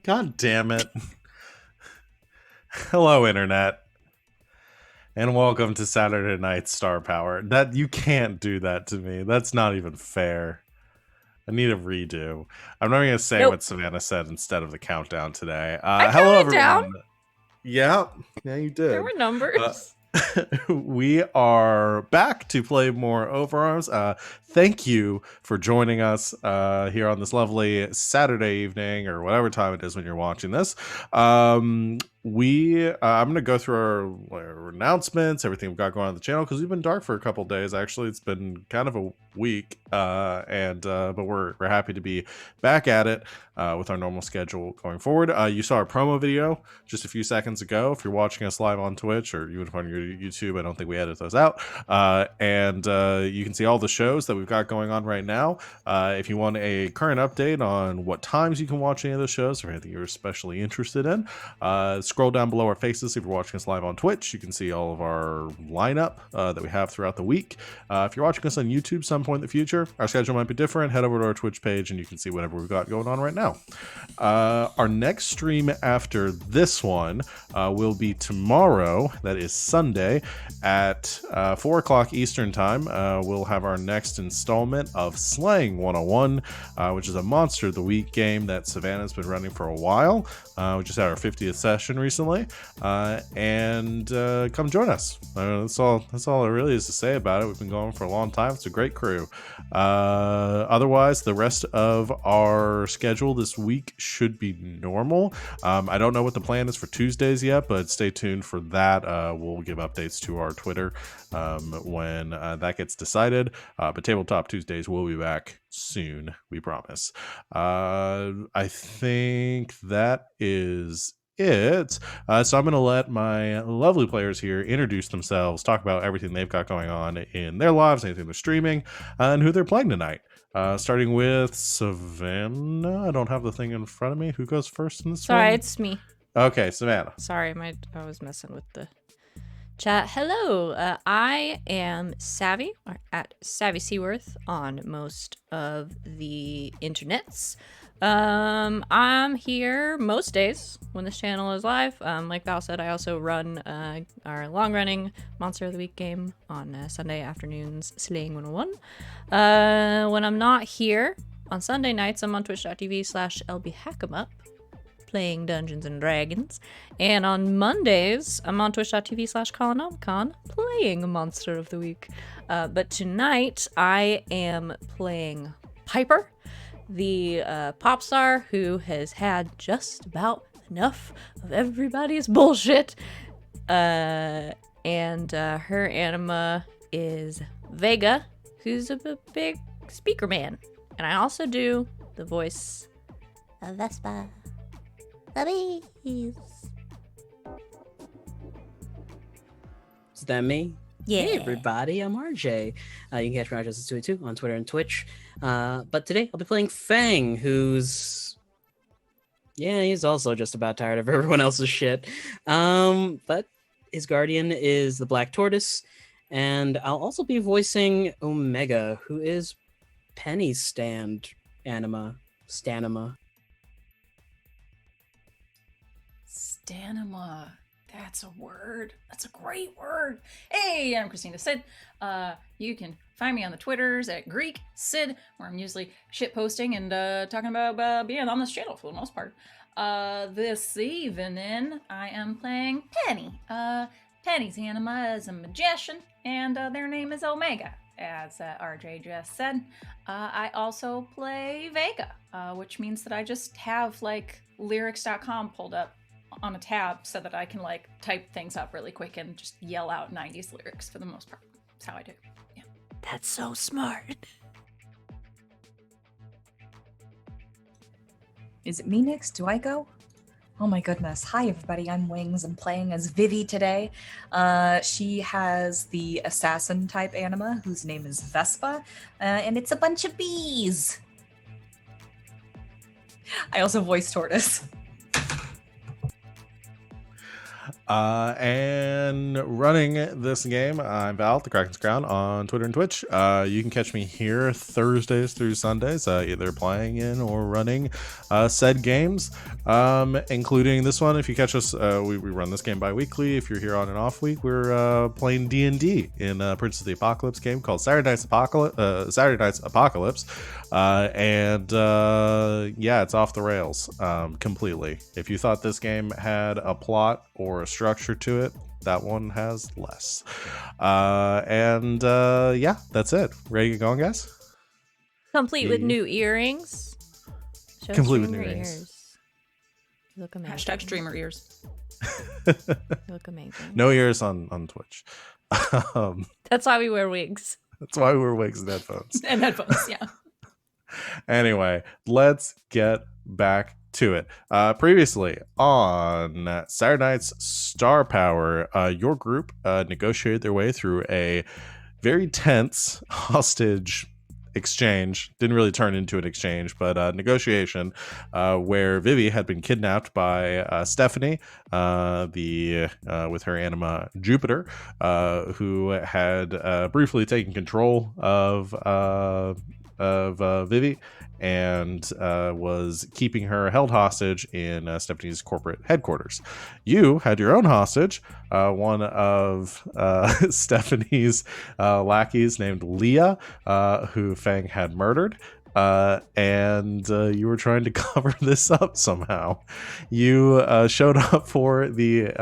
God damn it. Hello, Internet. And welcome to Saturday Night Star Power. That you can't do that to me. That's not even fair. I need a redo. I'm not going to say Nope. what Savannah said instead of the countdown today. I Hello, counted down. everyone. Yeah, you did. There were numbers. We are back to play more Overarms. Thank you for joining us here on this lovely Saturday evening or whatever time it is when you're watching this. I'm going to go through our announcements, everything we've got going on the channel, because we've been dark for a couple days. Actually, it's been kind of a week, but we're happy to be back at it with our normal schedule going forward. You saw our promo video just a few seconds ago. If you're watching us live on Twitch or even on your YouTube, I don't think we edit those out. And you can see all the shows that we've got going on right now. If you want a current update on what times you can watch any of the shows or anything you're especially interested in, scroll down below our faces. If you're watching us live on Twitch, you can see all of our lineup that we have throughout the week. If you're watching us on YouTube some point in the future, our schedule might be different. Head over to our Twitch page and you can see whatever we've got going on right now. Our next stream after this one will be tomorrow. That is Sunday at 4 o'clock Eastern time. We'll have our next installment of Slaying 101, which is a Monster of the Week game that Savannah's been running for a while. We just had our 50th session recently, and come join us. That's all there really is to say about it. We've been going for a long time. It's a great crew. Otherwise, the rest of our schedule this week should be normal. I don't know what the plan is for Tuesdays yet, but stay tuned for that. We'll give updates to our Twitter when that gets decided. But Tabletop Tuesdays will be back soon, we promise. I think that is it. So I'm going to let my lovely players here introduce themselves, talk about everything they've got going on in their lives, anything they're streaming, and who they're playing tonight. Starting with Savannah. I don't have the thing in front of me. Who goes first in this one? Sorry, it's me. Okay, Savannah. Sorry, I was messing with the chat. Hello, I am Savvy, or at Savvy Seaworth on most of the internets. I'm here most days when this channel is live. Like Val said, I also run our long-running Monster of the Week game on Sunday afternoons, Slaying 101. When I'm not here on Sunday nights, I'm on twitch.tv/lbhackemup playing Dungeons and Dragons, and on Mondays I'm on twitch.tv/colonomicon playing Monster of the Week. But tonight I am playing Piper, the pop star who has had just about enough of everybody's bullshit, and her anima is Vega, who's a big speaker man, and I also do the voice of Vespa. Is that me? Yeah. Hey everybody, I'm RJ. You can catch me on RJ222 on Twitter and Twitch. But today I'll be playing Feng, he's also just about tired of everyone else's shit. But his guardian is the Black Tortoise, and I'll also be voicing Omega, who is Penny's Stanima. Stanima. That's a word. That's a great word. Hey, I'm Christina Sid. You can find me on the Twitters at Greek Sid, where I'm usually shit posting and talking about being on this channel for the most part. This evening, I am playing Penny. Penny's anima is a magician, and their name is Omega, as RJ just said. I also play Vega, which means that I just have like lyrics.com pulled up on a tab so that I can like type things up really quick and just yell out 90s lyrics for the most part. That's how I do. Yeah. That's so smart. Is it me next? Do I go? Oh my goodness. Hi everybody, I'm Wings. I'm playing as Vivi today. She has the assassin type anima whose name is Vespa, and it's a bunch of bees. I also voice Tortoise. And running this game, I'm Val, the Kraken's Crown, on Twitter and Twitch. You can catch me here Thursdays through Sundays, either playing in or running said games, including this one. If you catch us, we run this game bi-weekly. If you're here on an off week, we're playing D&D in Prince of the Apocalypse game called Saturday Night's Apocalypse. Yeah, it's off the rails completely. If you thought this game had a plot or a structure to it, that one has less. Yeah, that's it. Ready to get going, guys? Complete with new earrings. Show Complete with streamer new earrings. You look amazing. Hashtag streamer ears. You look amazing. No ears on Twitch. That's why we wear wigs. That's why we wear wigs and headphones. And headphones, yeah. Anyway, let's get back to it. Previously on Saturday Night's Star Power, your group negotiated their way through a very tense hostage exchange. Didn't really turn into an exchange, but negotiation where Vivi had been kidnapped by Stephanie, with her anima Jupiter, who had briefly taken control of Vivi and was keeping her held hostage in Stephanie's corporate headquarters. You had your own hostage, one of Stephanie's lackeys named Leah, who Feng had murdered. And you were trying to cover this up somehow. You showed up for the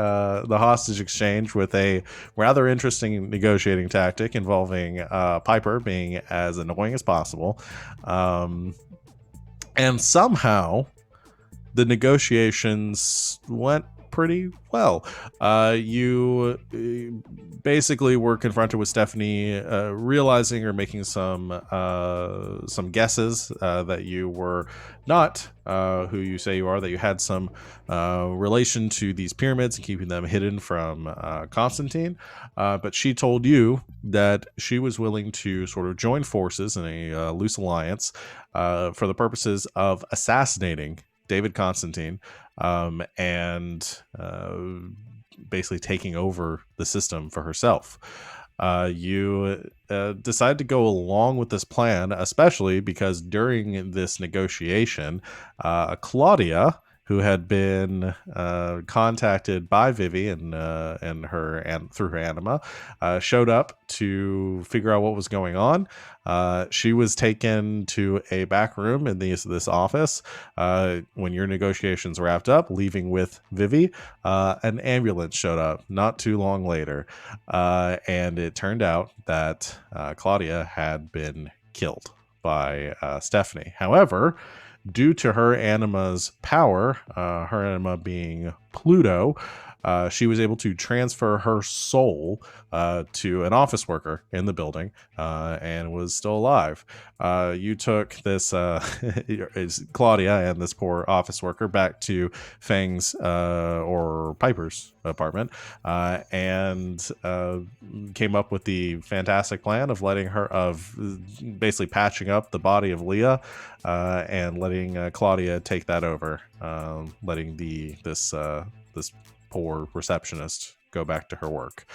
hostage exchange with a rather interesting negotiating tactic involving Piper being as annoying as possible. And somehow the negotiations went pretty well. You basically were confronted with Stephanie realizing or making some guesses that you were not who you say you are, that you had some relation to these pyramids and keeping them hidden from Constantine. But she told you that she was willing to sort of join forces in a loose alliance for the purposes of assassinating David Constantine, and basically taking over the system for herself. You decided to go along with this plan, especially because during this negotiation, Claudia, who had been contacted by Vivi and through her anima, showed up to figure out what was going on. She was taken to a back room in this office when your negotiations wrapped up, leaving with Vivi. An ambulance showed up not too long later, and it turned out that Claudia had been killed by Stephanie. However, due to her anima's power, her anima being Pluto, she was able to transfer her soul to an office worker in the building and was still alive. You took this Claudia and this poor office worker back to Feng's or Piper's apartment and came up with the fantastic plan of basically patching up the body of Leah and letting Claudia take that over, letting this poor receptionist go back to her work.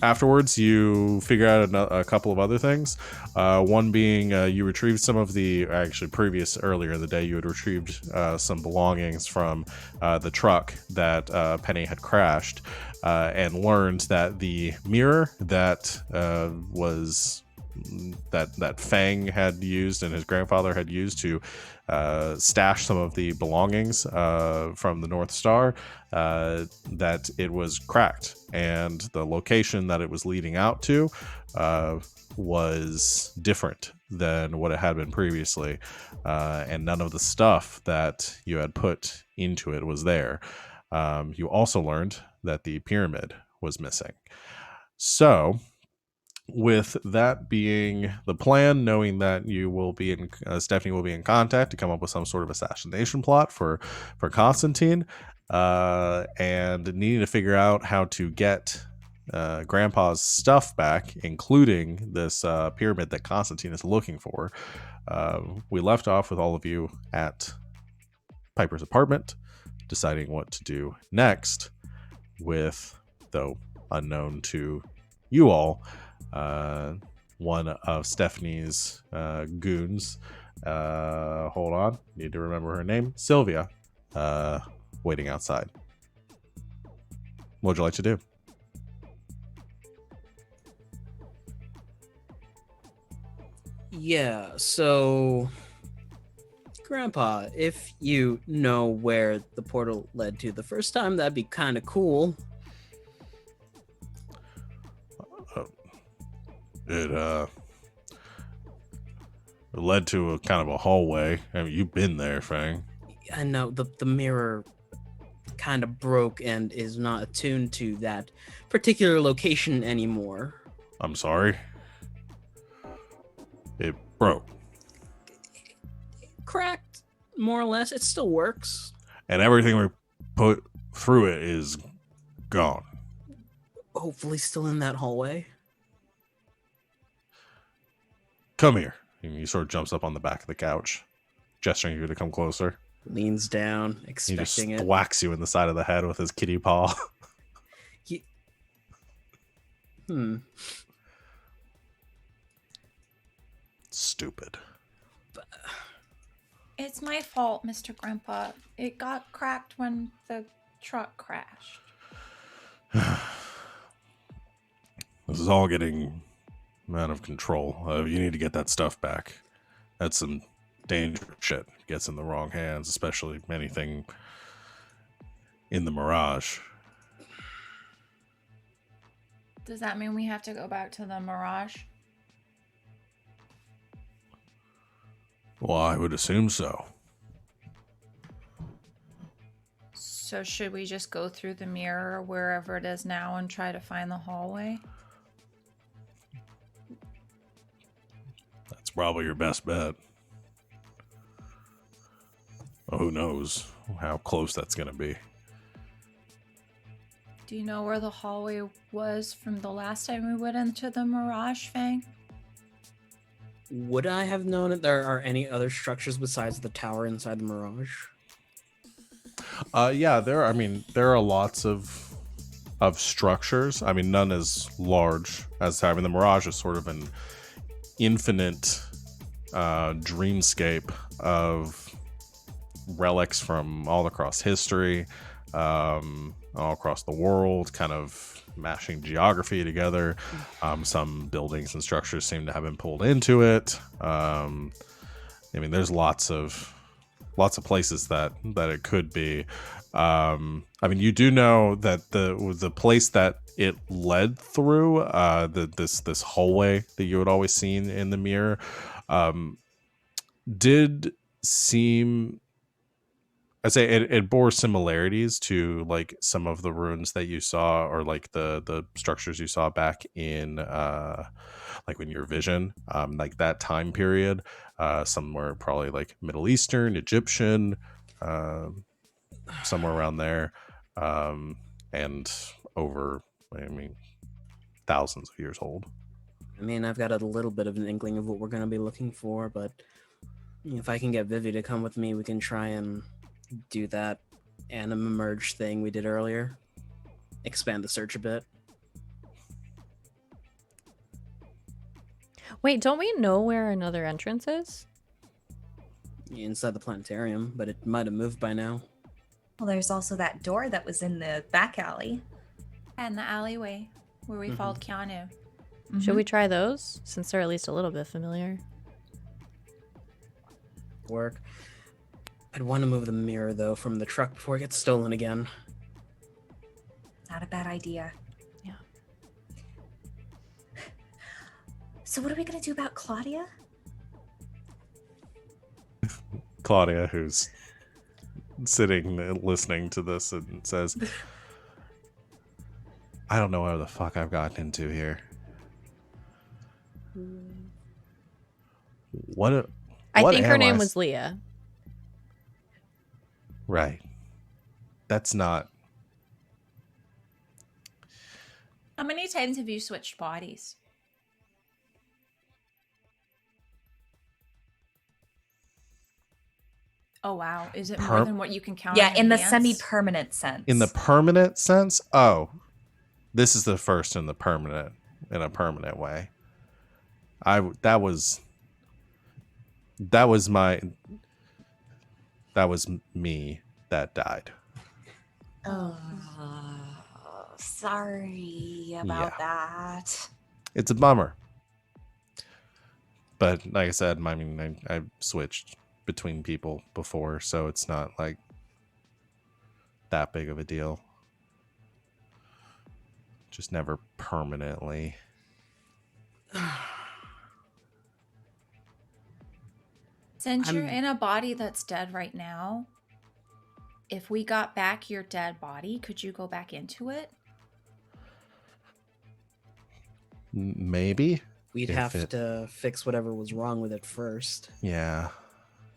Afterwards, you figure out a couple of other things. One being you retrieved some of earlier in the day, you had retrieved some belongings from the truck that Penny had crashed, and learned that the mirror that that Feng had used and his grandfather had used to stash some of the belongings from the North Star, that it was cracked, and the location that it was leading out to was different than what it had been previously, and none of the stuff that you had put into it was there. You also learned that the pyramid was missing. So, with that being the plan, knowing that you will be Stephanie will be in contact to come up with some sort of assassination plot for Constantine, and needing to figure out how to get Grandpa's stuff back, including this pyramid that Constantine is looking for, we left off with all of you at Piper's apartment, deciding what to do next with, though unknown to you all, one of Stephanie's goons. Hold on, need to remember her name. Sylvia, waiting outside. What would you like to do? Yeah, so Grandpa, if you know where the portal led to the first time, that'd be kind of cool. It led to a kind of a hallway. I mean, you've been there, Feng. I know the mirror kind of broke and is not attuned to that particular location anymore. I'm sorry. It broke. Cracked, more or less. It still works. And everything we put through it is gone. Hopefully still in that hallway. Come here. And he sort of jumps up on the back of the couch, gesturing you to come closer. Leans down, He just expecting it. whacks you in the side of the head with his kitty paw. Stupid. It's my fault, Mr. Grandpa. It got cracked when the truck crashed. This is all getting out of control. You need to get that stuff back. That's some dangerous shit. Gets in the wrong hands, especially anything in the Mirage. Does that mean we have to go back to the Mirage? Well, I would assume so. So should we just go through the mirror wherever it is now and try to find the hallway? That's probably your best bet. Well, who knows how close that's going to be. Do you know where the hallway was from the last time we went into the Mirage, Feng? Would I have known that there are any other structures besides the tower inside the Mirage? Yeah, there are lots of structures. I mean, none as large as having the Mirage is sort of an infinite dreamscape of relics from all across history, all across the world, kind of mashing geography together. Some buildings and structures seem to have been pulled into it. I mean, there's lots of places that it could be. I mean, you do know that the place that it led through, this hallway that you had always seen in the mirror, did seem, I'd say it bore similarities to like some of the ruins that you saw, or like the structures you saw back in like when your vision, like that time period. Some were probably like Middle Eastern, Egyptian, somewhere around there, and over, I mean, thousands of years old. I mean, I've got a little bit of an inkling of what we're going to be looking for, but if I can get Vivi to come with me, we can try and do that anima merge thing we did earlier. Expand the search a bit. Wait, don't we know where another entrance is? Inside the planetarium, but it might have moved by now. Well, there's also that door that was in the back alley. And the alleyway where we followed Keanu. Should we try those, since they're at least a little bit familiar? Work. I'd want to move the mirror, though, from the truck before it gets stolen again. Not a bad idea. Yeah. So what are we going to do about Claudia? Claudia, who's sitting listening to this, and says, I don't know where the fuck I've gotten into here. I think her am name I was Leah. Right. That's not. How many times have you switched bodies? Oh wow, is it Per- more than what you can count? Yeah, on in your the hands? semi-permanent sense. In the permanent sense, oh, this is the first in a permanent way. That was me that died. Oh, sorry about that. It's a bummer. But like I said, I mean, I switched between people before, so it's not like that big of a deal. Just never permanently. Since you're in a body that's dead right now, if we got back your dead body, could you go back into it? Maybe. We'd If have it- to fix whatever was wrong with it first. Yeah.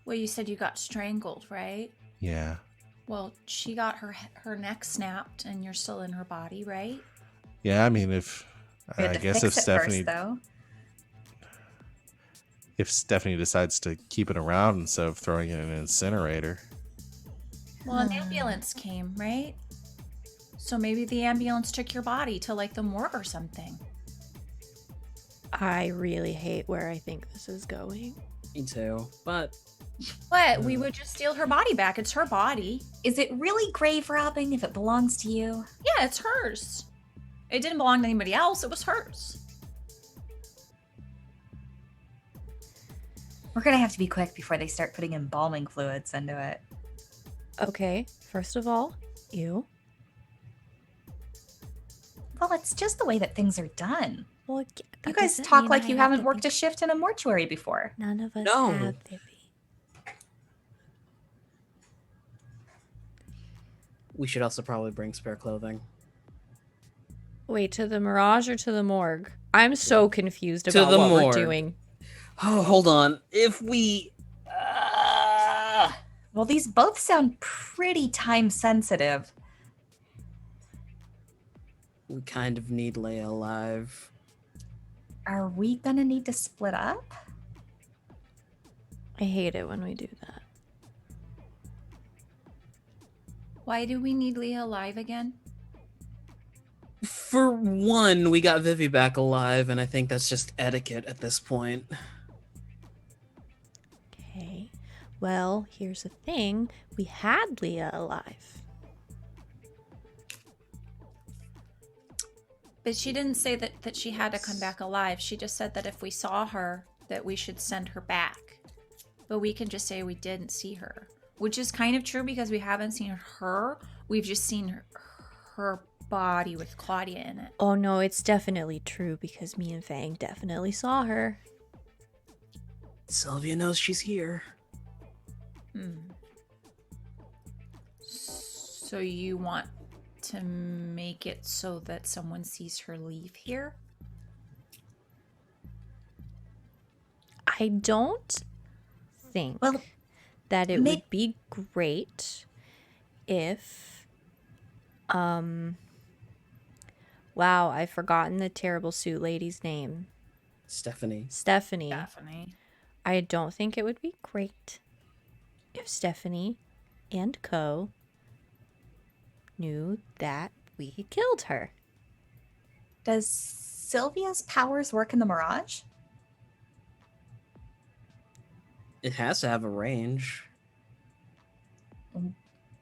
Well, you said you got strangled, right? Yeah. Well, she got her neck snapped, and you're still in her body, right? Yeah, I mean, if We had I to guess fix if it Stephanie first, though. if Stephanie decides to keep it around instead of throwing it in an incinerator. Well, an ambulance came, right? So maybe the ambulance took your body to like the morgue or something. I really hate where I think this is going. Me too. But What? We would just steal her body back. It's her body. Is it really grave robbing if it belongs to you? Yeah, it's hers. It didn't belong to anybody else. It was hers. We're gonna have to be quick before they start putting embalming fluids into it. Okay, first of all, you. Well, it's just the way that things are done. Well, You guys talk like you haven't worked a shift in a mortuary before. None of us No. have, Vivi. we should also probably bring spare clothing. Wait, to the Mirage or to the morgue? I'm so confused To about the what morgue. we're doing. Oh, hold on. If we... Well, these both sound pretty time sensitive. we kind of need Leia alive. Are we gonna need to split up? I hate it when we do that. Why do we need Leah alive again? For one, we got Vivi back alive, and I think that's just etiquette at this point. Okay. Well, here's the thing. We had Leah alive. But she didn't say that she had to come back alive. She just said that if we saw her, that we should send her back. But we can just say we didn't see her. Which is kind of true because we haven't seen her. We've just seen her body with Claudia in it. Oh no, it's definitely true because me and Feng definitely saw her. Sylvia knows she's here. So you want to make it so that someone sees her leave here? I don't think Well, that it may- would be great if wow, I've forgotten the terrible suit lady's name. Stephanie. Stephanie. Daphne. I don't think it would be great if Stephanie and Co knew that we killed her. Does Sylvia's powers work in the Mirage? It has to have a range.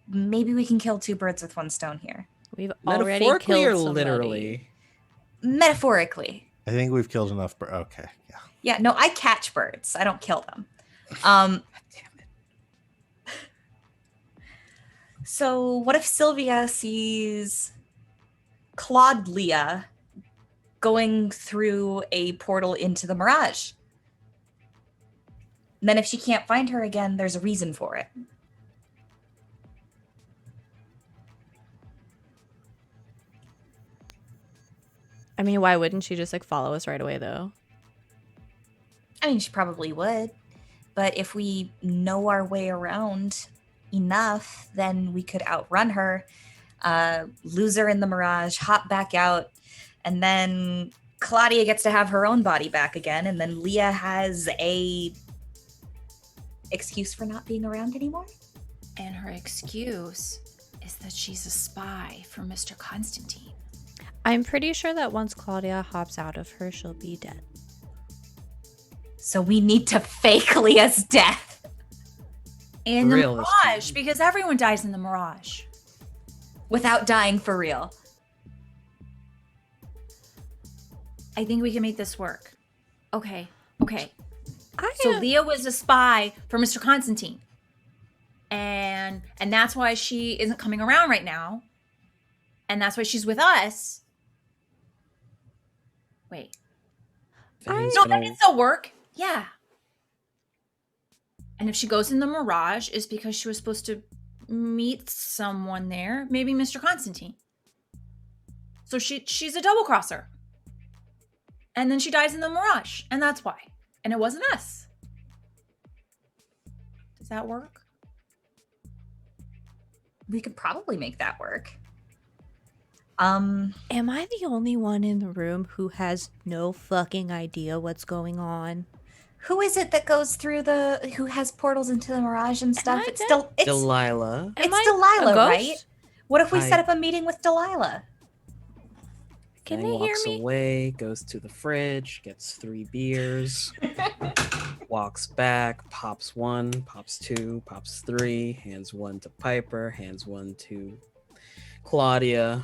Maybe we can kill two birds with one stone here. We've already Metaphorically killed or somebody. literally? Metaphorically. I think we've killed enough. Okay, yeah. Yeah, no, I catch birds. I don't kill them. Damn it. So what if Sylvia sees Claude Leah going through a portal into the Mirage? And then if she can't find her again, there's a reason for it. I mean, why wouldn't she just like follow us right away though? I mean, she probably would. But if we know our way around enough, then we could outrun her, lose her in the Mirage, hop back out, and then Claudia gets to have her own body back again, and then Leah has a excuse for not being around anymore? And her excuse is that she's a spy for Mr. Constantine. I'm pretty sure that once Claudia hops out of her, she'll be dead. So we need to fake Leah's death In the Realistic. Mirage, because everyone dies in the Mirage. without dying for real. I think we can make this work. Okay. So I Leah was a spy for Mr. Constantine. And that's why she isn't coming around right now. And that's why she's with us. Wait. Fang's No, gonna- that can still work. Yeah. And if she goes in the Mirage, it's because she was supposed to meet someone there, maybe Mr. Constantine. So she's a double crosser. And then she dies in the Mirage, and that's why. And it wasn't us. Does that work? We could probably make that work. am I the only one in the room who has no fucking idea what's going on? Who is it that goes through who has portals into the Mirage and stuff? I It's dead? still it's Delilah. Am it's I a Delilah, ghost? right? What if we I- set up a meeting with Delilah? Can Fang they hear walks me? away, goes to the fridge, gets 3 beers, walks back, pops 1, pops 2, pops 3, hands 1 to Piper, hands 1 to Claudia.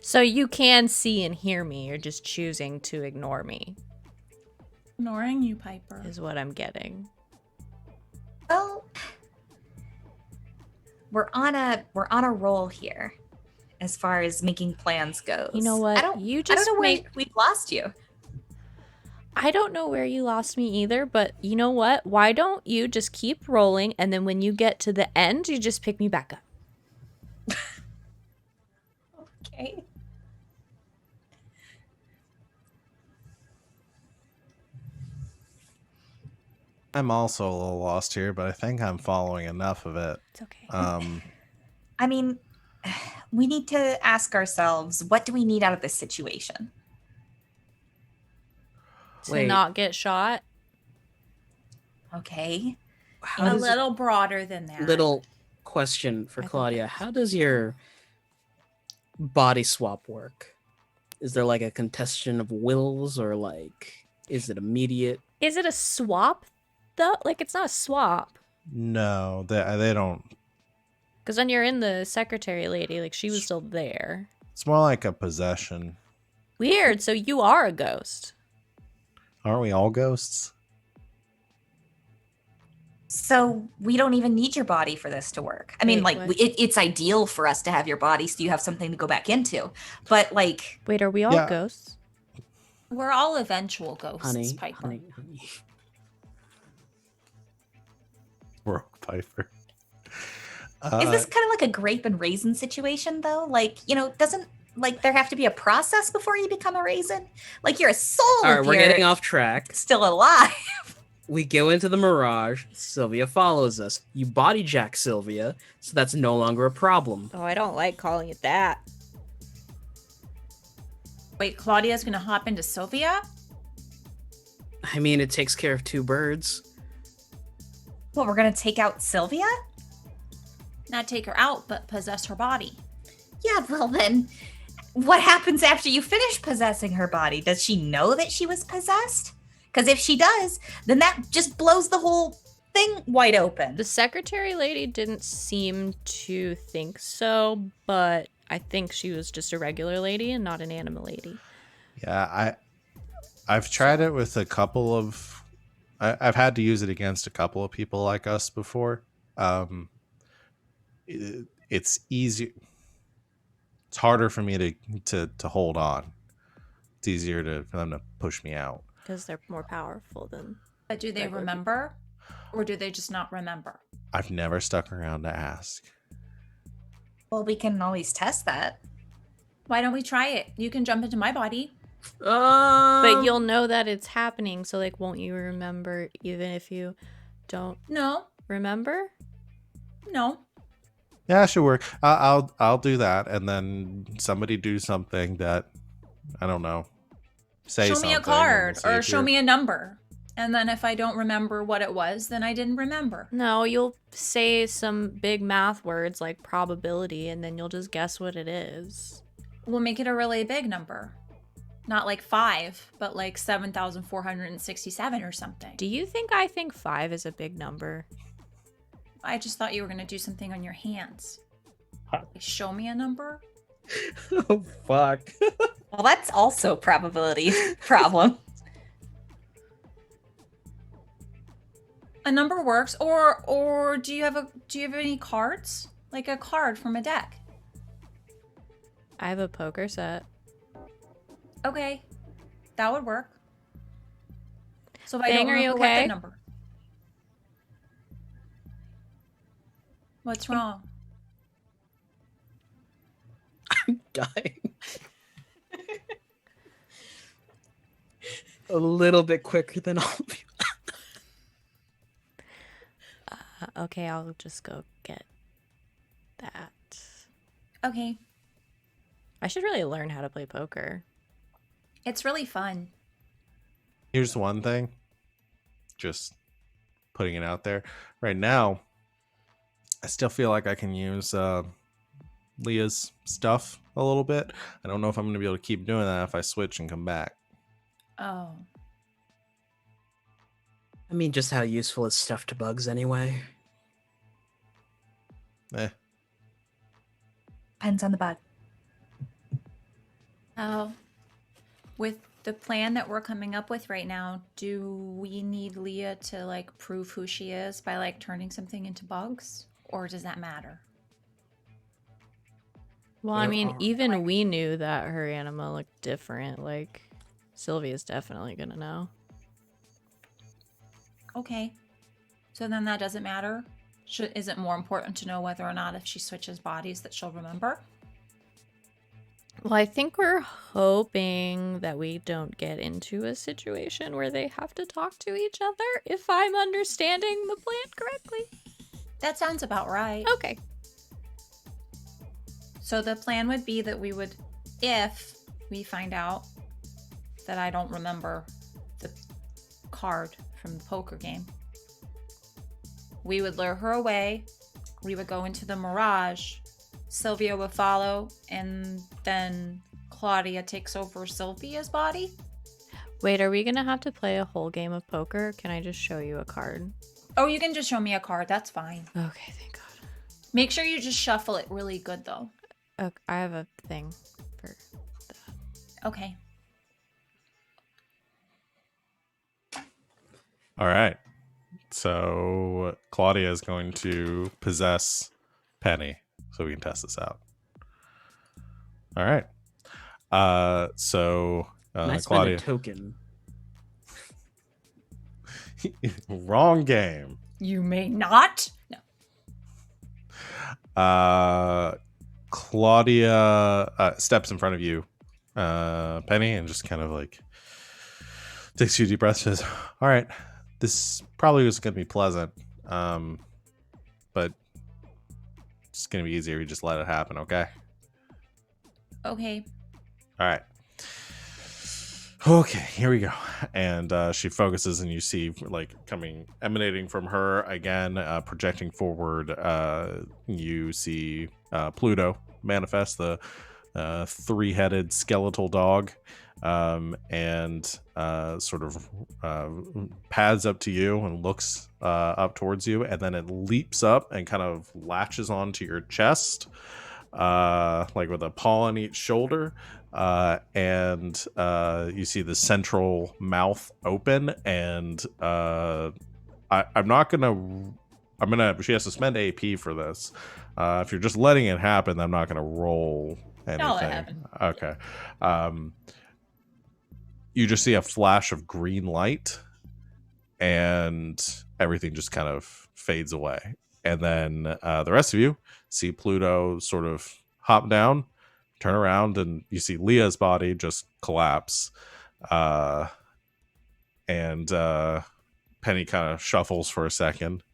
So you can see and hear me. You're just choosing to ignore me, Ignoring you, Piper. is what I'm getting. Well, we're on a roll here, as far as making plans goes. You know what? I don't. You I don't just know make. where we've lost you. I don't know where you lost me either, but you know what? Why don't you just keep rolling, and then when you get to the end, you just pick me back up. Okay. I'm also a little lost here, but I think I'm following enough of it. It's okay. I mean, we need to ask ourselves, what do we need out of this situation? To Wait. not get shot. Okay. How A does- little broader than that. Little question for I thought Claudia. that- How does your body swap work? Is there like a contestation of wills, or like is it immediate? Is it a swap, though? Like, it's not a swap. No, they don't. Because when you're in the secretary lady, like, she was still there. It's more like a possession. Weird. So you are a ghost. Aren't we all ghosts? So we don't even need your body for this to work. I mean, Wait, like, what? it's ideal for us to have your body so you have something to go back into. But like, Wait, are we all Yeah. ghosts? We're all eventual ghosts, Honey, Piper. honey. Broke Piper. is this kind of like a grape and raisin situation, though? Like, doesn't like there have to be a process before you become a raisin? Like, you're a soul All right, if we're you're getting off track. still alive. We go into the Mirage. Sylvia follows us. You body jack Sylvia, so that's no longer a problem. Oh, I don't like calling it that. Wait, Claudia's gonna hop into Sylvia? I mean, it takes care of 2 birds. Well, we're gonna take out Sylvia? Not take her out, but possess her body. Yeah, well then, what happens after you finish possessing her body? Does she know that she was possessed? Because if she does, then that just blows the whole thing wide open. The secretary lady didn't seem to think so, but I think she was just a regular lady and not an anima lady. Yeah, I've tried it with a couple of. I've had to use it against a couple of people like us before. It's easy. It's harder for me to hold on. It's easier for them to push me out. Because they're more powerful than... But do they Regular remember? Or do they just not remember? I've never stuck around to ask. Well, we can always test that. Why don't we try it? You can jump into my body. But you'll know that it's happening, so, like, won't you remember even if you don't No, remember? no. Yeah, it should work. I'll do that, and then somebody do something that I don't know. say show something. me a and we'll card see or if show you're- me a number. And then if I don't remember what it was, then I didn't remember. No, you'll say some big math words like probability, and then you'll just guess what it is. We'll make it a really big number. Not like 5, but like 7,467 or something. Do you think I think 5 is a big number? I just thought you were going to do something on your hands. Huh. Like, show me a number? Oh, fuck. Well, that's also probability problem. A number works, or do you have any cards? Like a card from a deck. I have a poker set. Okay. That would work. So if I Feng, don't are you remember what okay? the number. What's wrong? I'm dying. A little bit quicker than all of you. Okay, I'll just go get that. Okay. I should really learn how to play poker. It's really fun. Here's one thing. Just putting it out there. Right now, I still feel like I can use Leah's stuff a little bit. I don't know if I'm going to be able to keep doing that if I switch and come back. Oh. I mean, just how useful is stuff to bugs anyway? Eh. Depends on the bug. Oh. With the plan that we're coming up with right now, do we need Leah to like prove who she is by like turning something into bugs? Or does that matter? Well, I There mean, are- even we knew that her anima looked different. Like, Sylvia's definitely gonna know. Okay. So then that doesn't matter? Is it more important to know whether or not if she switches bodies that she'll remember? Well, I think we're hoping that we don't get into a situation where they have to talk to each other, if I'm understanding the plan correctly. That sounds about right. Okay. So the plan would be that we would, if we find out that I don't remember the card from the poker game, we would lure her away. We would go into the Mirage. Sylvia would follow, and then Claudia takes over Sylvia's body. Wait, are we gonna have to play a whole game of poker? Can I just show you a card? Oh, you can just show me a card. That's fine. Okay, thank God. Make sure you just shuffle it really good, though. Okay, I have a thing for Okay. All right. So Claudia is going to possess Penny, so we can test this out. All right. So Can I spend Claudia, a token? wrong game. You may not. No. Claudia steps in front of you, Penny, and just kind of like takes a few deep breaths. Says, "All right, this probably was going to be pleasant, but it's going to be easier. We just let it happen, okay? Okay. All right. Okay, here we go." And she focuses, and you see like emanating from her again, projecting forward. You see Pluto manifest, the three-headed skeletal dog, and sort of pads up to you and looks up towards you, and then it leaps up and kind of latches onto your chest, like with a paw on each shoulder. And you see the central mouth open, and she has to spend AP for this. If you're just letting it happen, I'm not gonna roll anything. I'll let it happen. Okay. You just see a flash of green light, and everything just kind of fades away. And then the rest of you see Pluto sort of hop down, turn around, and you see Leah's body just collapse. And Penny kind of shuffles for a second,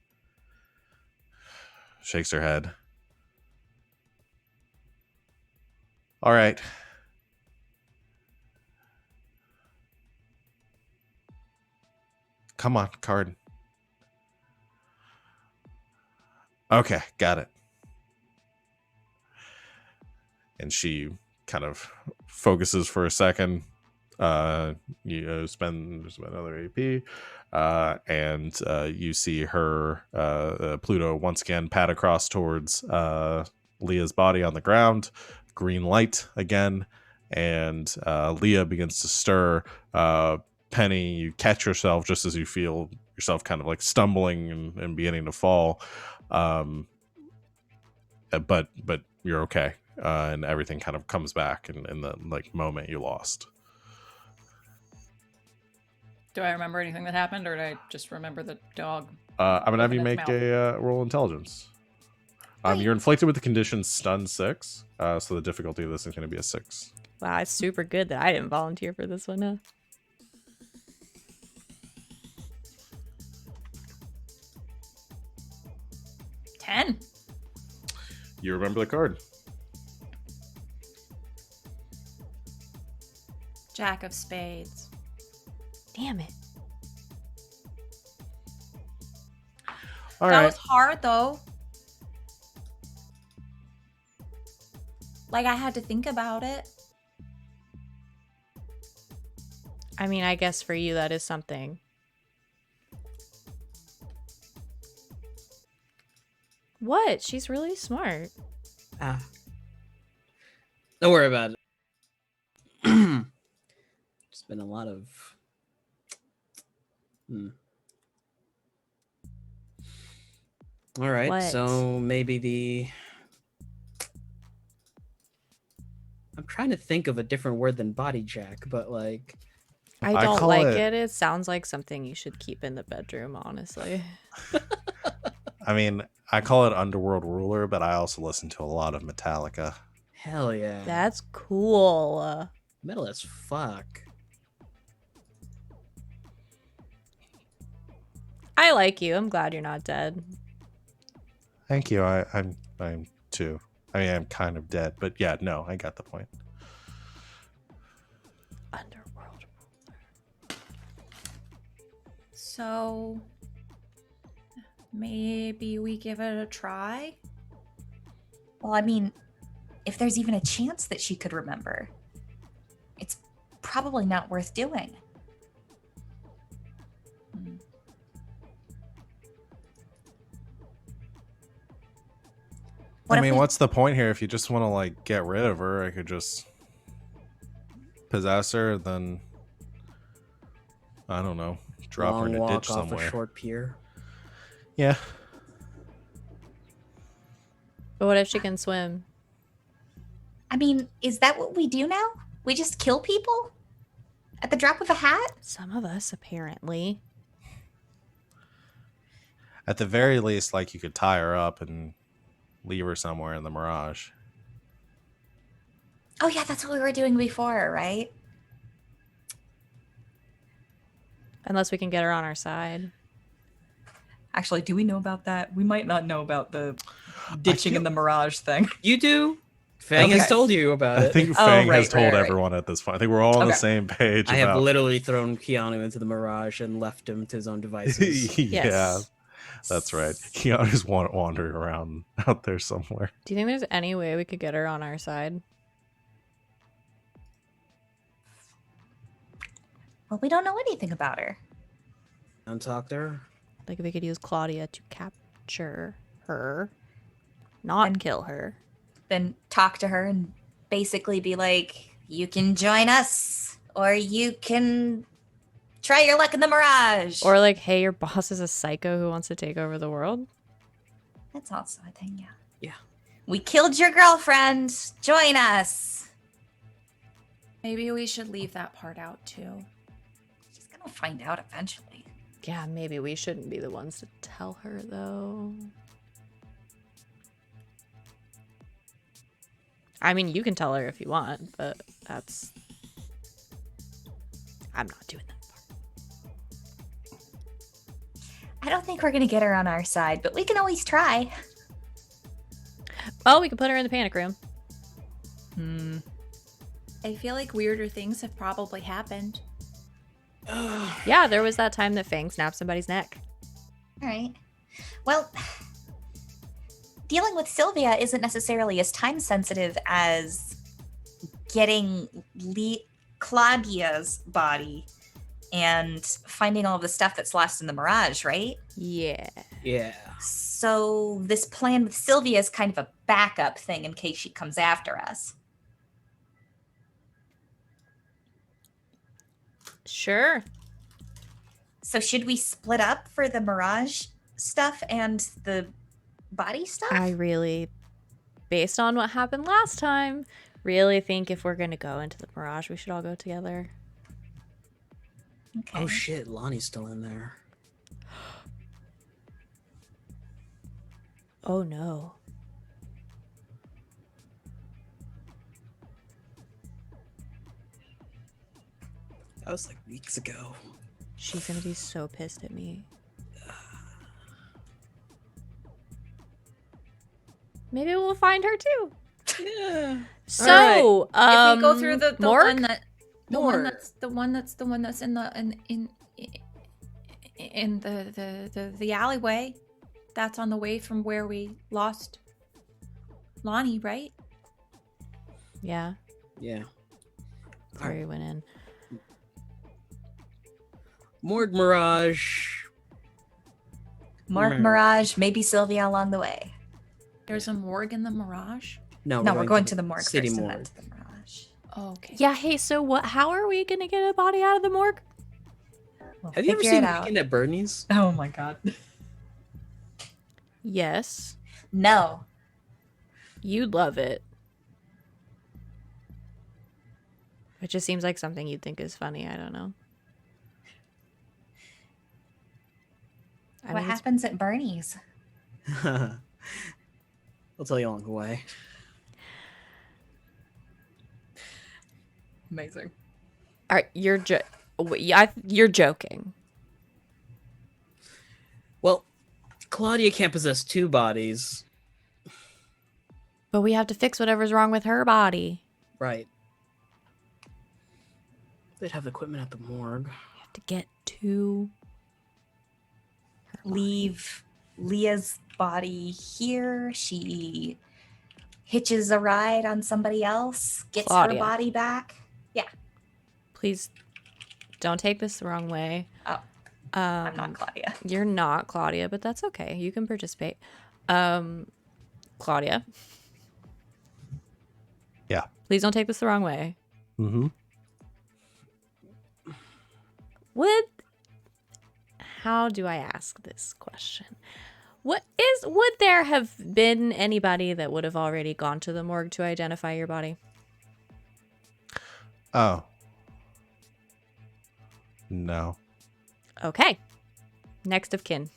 shakes her head. All right. come on, card. Okay, got it. And she kind of focuses for a second. You spend another AP, and you see her Pluto once again pat across towards Leah's body on the ground. Green light again, and Leah begins to stir. Penny, you catch yourself just as you feel yourself kind of like stumbling and beginning to fall. But you're okay, and everything kind of comes back in the like moment you lost. Do I remember anything that happened, or did I just remember the dog? I'm gonna have you Open make its a roll intelligence. You're inflicted with the condition stun 6, so the difficulty of this is going to be a 6. Wow, it's super good that I didn't volunteer for this one, huh? Ten. You remember the card. Jack of spades. Damn it. All That right. was hard though. Like I had to think about it. I mean, I guess for you that is something. What? She's really smart. Ah. Don't worry about it. It's been a lot of. All right, What? so maybe the. I'm trying to think of a different word than body jack, but like. I I don't call like it- it. It sounds like something you should keep in the bedroom, honestly. I mean, I call it Underworld Ruler, but I also listen to a lot of Metallica. Hell yeah. That's cool. Metal as fuck. I like you. I'm glad you're not dead. Thank you. I'm too. I mean, I'm kind of dead, but yeah, no, I got the point. Underworld. So maybe we give it a try. Well, I mean, if there's even a chance that she could remember, it's probably not worth doing. What I if mean, we- what's the point here? If you just want to like get rid of her, I could just possess her, then I don't know, drop her Long in a walk ditch off somewhere. a short pier. Yeah. But what if she can swim? I mean, is that what we do now? We just kill people? At the drop of a hat? Some of us, apparently. At the very least, like you could tie her up and leave her somewhere in the mirage. Oh yeah, that's what we were doing before, right? Unless we can get her on our side. Actually, do we know about that? We might not know about the ditching in the mirage thing. You do? Fang has Okay. told you about I it. think Oh, Feng right, has told right, right. everyone at this point. I think we're all on the Okay. same page. I have about... literally thrown Keanu into the mirage and left him to his own devices. Yeah, Yes. that's right. Keanu's wandering around out there somewhere. Do you think there's any way we could get her on our side? Well, we don't know anything about her. Don't talk to her. Like if we could use Claudia to capture her, not And- kill her. Then talk to her and basically be like, you can join us, or you can try your luck in the mirage. Or like, hey, your boss is a psycho who wants to take over the world. That's also a thing, yeah. Yeah. We killed your girlfriend. Join us. Maybe we should leave that part out too. She's gonna find out eventually. Yeah, maybe we shouldn't be the ones to tell her though. I mean, you can tell her if you want, but that's... I'm not doing that. I don't think we're gonna get her on our side, but we can always try. Oh, we can put her in the panic room. I feel like weirder things have probably happened. Yeah, there was that time that Feng snapped somebody's neck. All right. Well, dealing with Sylvia isn't necessarily as time sensitive as getting Claudia's body and finding all the stuff that's lost in the Mirage, right? Yeah. Yeah. So this plan with Sylvia is kind of a backup thing in case she comes after us. Sure. So should we split up for the Mirage stuff and the body stuff? I really, based on what happened last time, really think if we're going to go into the Mirage, we should all go together. Okay. Oh shit, Lonnie's still in there. Oh no. That was like weeks ago. She's going to be so pissed at me. Maybe we'll find her too. Yeah. So, If we go through the Morg? one that the one Morg. that's in the alleyway, that's on the way from where we lost Lonnie, right? Yeah, Yeah. that's where we went in. Morgue Mirage. Mark Mirage, maybe Sylvia along the way. There's a morgue in the Mirage. No, we're going to the morgue city first morgue. and then to the Mirage. Oh, okay. Yeah, hey, so what? How are we going to get a body out of the morgue? We'll Have you ever figure seen it out. Weekend at Bernie's? Oh my god. Yes, No. you'd love it. It just seems like something you'd think is funny. I don't know. I What mean, it's- happens at Bernie's? I'll tell you along the way. Amazing. All right, you're you're joking. Well, Claudia can't possess two bodies. But we have to fix whatever's wrong with her body. Right. They'd have equipment at the morgue. We have to get to Leave Leah's body here. She hitches a ride on somebody else, gets Claudia. her body back. Please don't take this the wrong way. Oh, I'm not Claudia. You're not Claudia, but that's okay. You can participate. Claudia. Yeah. Please don't take this the wrong way. Mm-hmm. How do I ask this question? Would there have been anybody that would have already gone to the morgue to identify your body? Oh. No. Okay. Next of kin.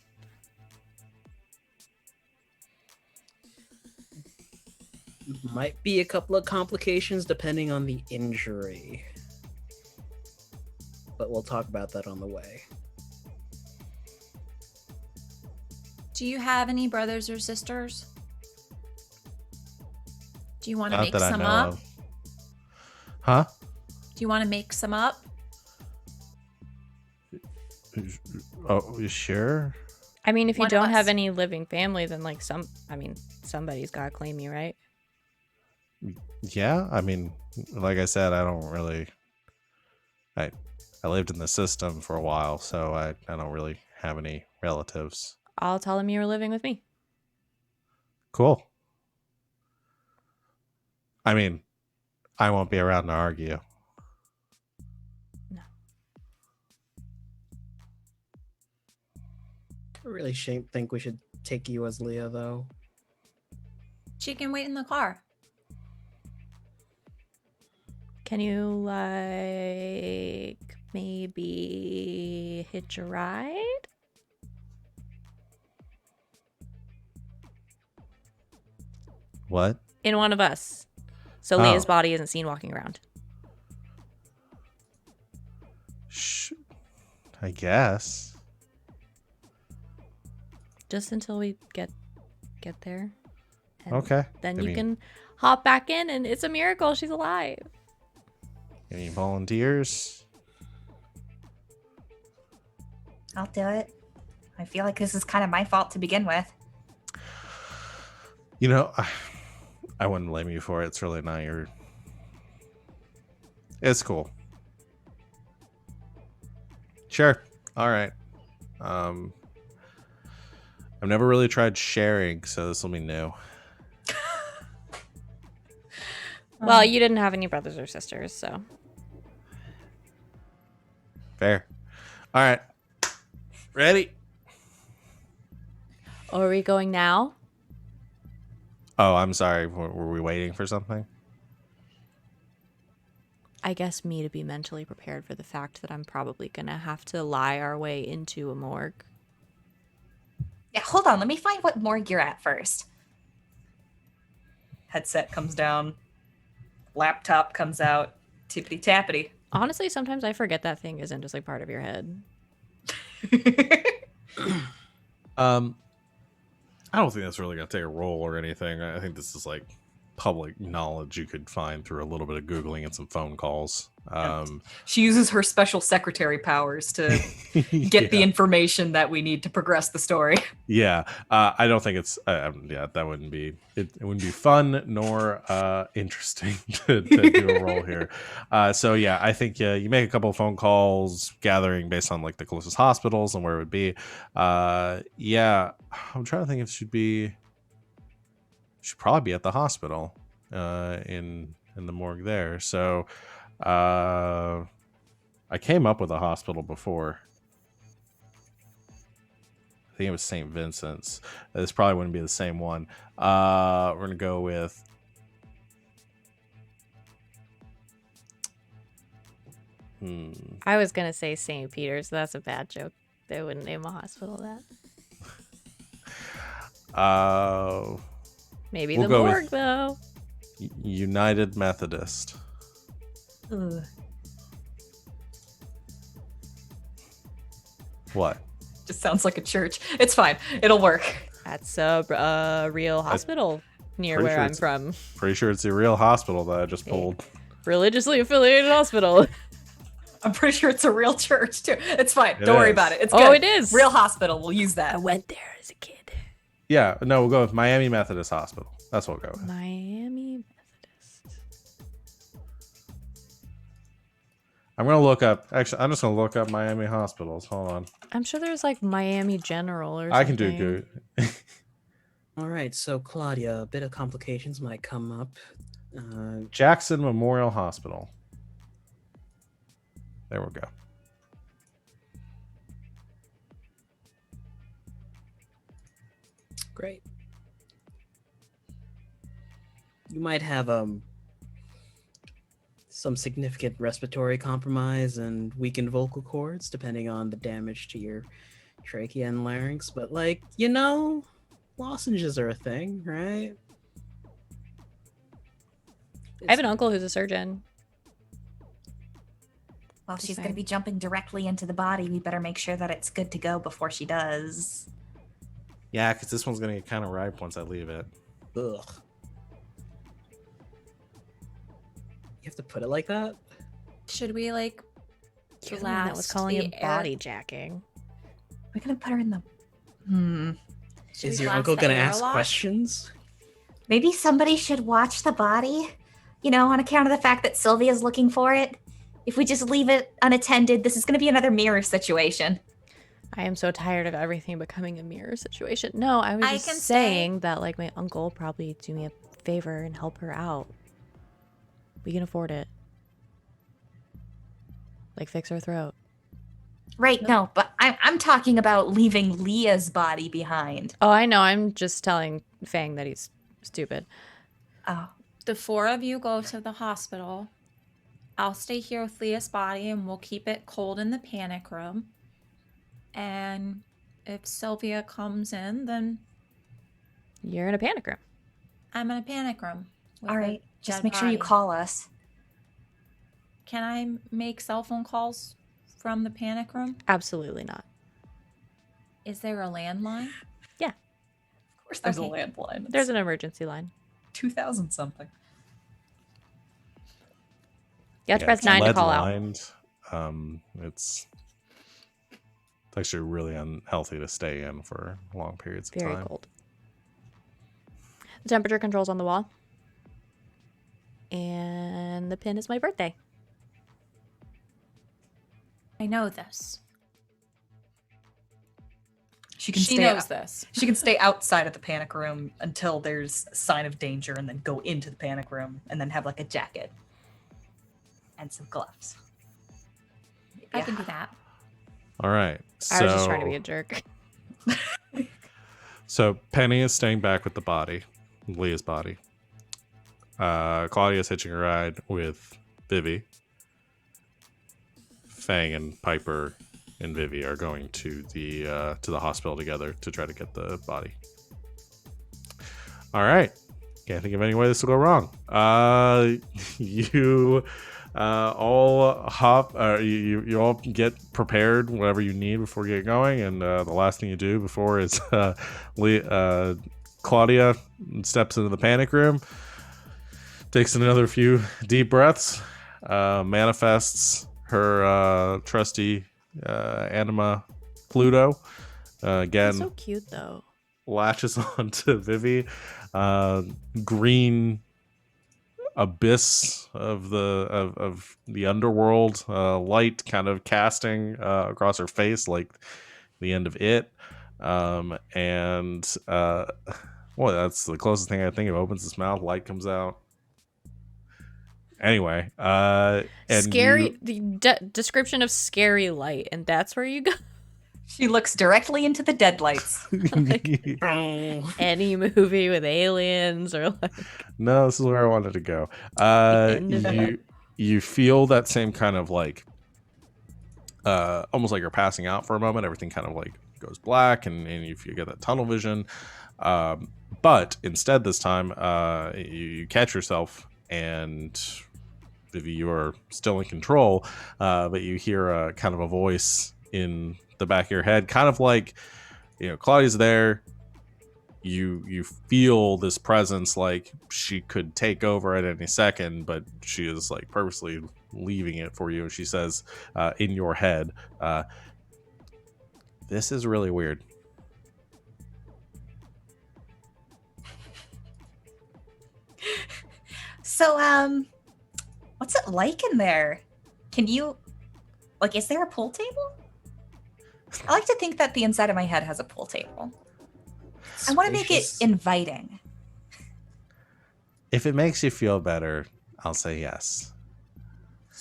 Might be a couple of complications depending on the injury. But we'll talk about that on the way. Do you have any brothers or sisters? Do you want to Not make that I some know up? of. Huh? Do you want to make some up? Oh, you sure? I mean, if you One of don't have us. any living family, then like somebody's got to claim you, right? Yeah. I mean, like I said, I don't really. I lived in the system for a while, so I don't really have any relatives. I'll tell them you were living with me. Cool. I mean, I won't be around to argue. No. I really think we should take you as Leah, though. She can wait in the car. Can you like maybe hitch a ride? What? In one of us. So Oh. Leah's body isn't seen walking around. I guess. Just until we get there. And Okay. Then I you mean, can hop back in and it's a miracle she's alive. Any volunteers? I'll do it. I feel like this is kind of my fault to begin with. You know, I wouldn't blame you for it. It's really not your... It's cool. Sure. All right. I've never really tried sharing, so this will be new. Well, you didn't have any brothers or sisters, so. Fair. All right. Ready? Oh, are we going now? Oh, I'm sorry. Were we waiting for something? I guess me to be mentally prepared for the fact that I'm probably going to have to lie our way into a morgue. Yeah, hold on. Let me find what morgue you're at first. Headset comes down. Laptop comes out. Tippity tappity. Honestly, sometimes I forget that thing isn't just like part of your head. I don't think that's really gonna take a roll or anything. I think this is like public knowledge you could find through a little bit of Googling and some phone calls. She uses her special secretary powers to get the information that we need to progress the story. Yeah, I don't think it's. Yeah, that wouldn't be. It wouldn't be fun nor interesting to do a roll here. So yeah, I think you make a couple of phone calls, gathering based on like the closest hospitals and where it would be. Yeah, I'm trying to think if it should be. Should probably be at the hospital, in the morgue there. So, I came up with a hospital before. I think it was St. Vincent's. This probably wouldn't be the same one. We're gonna go with. I was going to say St. Peter's. That's a bad joke. They wouldn't name a hospital that. Maybe we'll the go with morgue, though. United Methodist. Ugh. What? Just sounds like a church. It's fine. It'll work. That's a real hospital near pretty where sure I'm it's- from. Pretty sure it's the real hospital that I just Hey. pulled. Religiously affiliated hospital. I'm pretty sure it's a real church too. It's fine. It Don't worry is. about it. It's Oh, good. it is. Real hospital. We'll use I that. went there as a kid. Yeah, no, we'll go with Miami Methodist Hospital. That's what we'll go with. Miami Methodist. I'm gonna look up. Actually, I'm just gonna look up Miami hospitals. Hold on. I'm sure there's like Miami General or something. I can do good. All right, so Claudia, a bit of complications might come up. Jackson Memorial Hospital. There we go. Great. You might have some significant respiratory compromise and weakened vocal cords, depending on the damage to your trachea and larynx. But like, lozenges are a thing, right? I have an uncle who's a surgeon. Well, Just she's going saying. to be jumping directly into the body. We better make sure that it's good to go before she does. Yeah, because this one's gonna get kind of ripe once I leave it. Ugh. You have to put it like that? Should we like You're the one that was blast calling the him air- body jacking. We're going to put her in the... Should Is we your blast uncle the gonna air ask lock? questions? Maybe somebody should watch the body, on account of the fact that Sylvia's looking for it. If we just leave it unattended, this is going to be another mirror situation. I am so tired of everything becoming a mirror situation. No, I was I just can saying that like my uncle probably do me a favor and help her out. We can afford it. Like fix her throat. Right, no, but I'm talking about leaving Leah's body behind. Oh, I know. I'm just telling Feng that he's stupid. Oh, The four of you go to the hospital. I'll stay here with Leah's body and we'll keep it cold in the panic room. And if Sylvia comes in, then You're in a panic room. I'm in a panic room. with all a right. Just dead make sure you body. call us. Can I make cell phone calls from the panic room? Absolutely not. Is there a landline? Of course, there's Okay. a landline. It's There's an emergency line. 2000 something. You have to press 9 to call out. It's It's actually really unhealthy to stay in for long periods of Very time. cold. The temperature control's on the wall. And the pin is my birthday. I know this. She can She stay knows out- this. She can stay outside of the panic room until there's a sign of danger, and then go into the panic room, and then have like a jacket and some gloves. Maybe I a can do hat. that. All right. I was just trying to be a jerk. So Penny is staying back with the body, Leah's body. Claudia's hitching a ride with Vivi. Feng and Piper and Vivi are going to the hospital together to try to get the body. All right. Can't think of any way this will go wrong. You all hop. You all get prepared, whatever you need before you get going. And the last thing you do before is Claudia steps into the panic room, takes another few deep breaths, manifests her trusty anima Pluto. Again, He's so cute though. latches onto Vivi. Green abyss of the underworld, light kind of casting across her face like the end of It. And well, that's the closest thing I think of. Opens his mouth, light comes out. Anyway, and Scary. The description of scary light, and that's where you go. She looks directly into the deadlights. Any movie with aliens or like. No, this is where I wanted to go. end of it. You feel that same kind of like almost like you're passing out for a moment. Everything kind of like goes black, and you get that tunnel vision. But instead this time you catch yourself, and Vivi, you are still in control, but you hear a kind of a voice in the back of your head, kind of like, Claudia's there. You feel this presence, like she could take over at any second, but she is like purposely leaving it for you. And she says in your head, this is really weird. So, what's it like in there? Can you, is there a pool table? I like to think that the inside of my head has a pool table. I want to make it Spacious. inviting. If it makes you feel better, I'll say yes.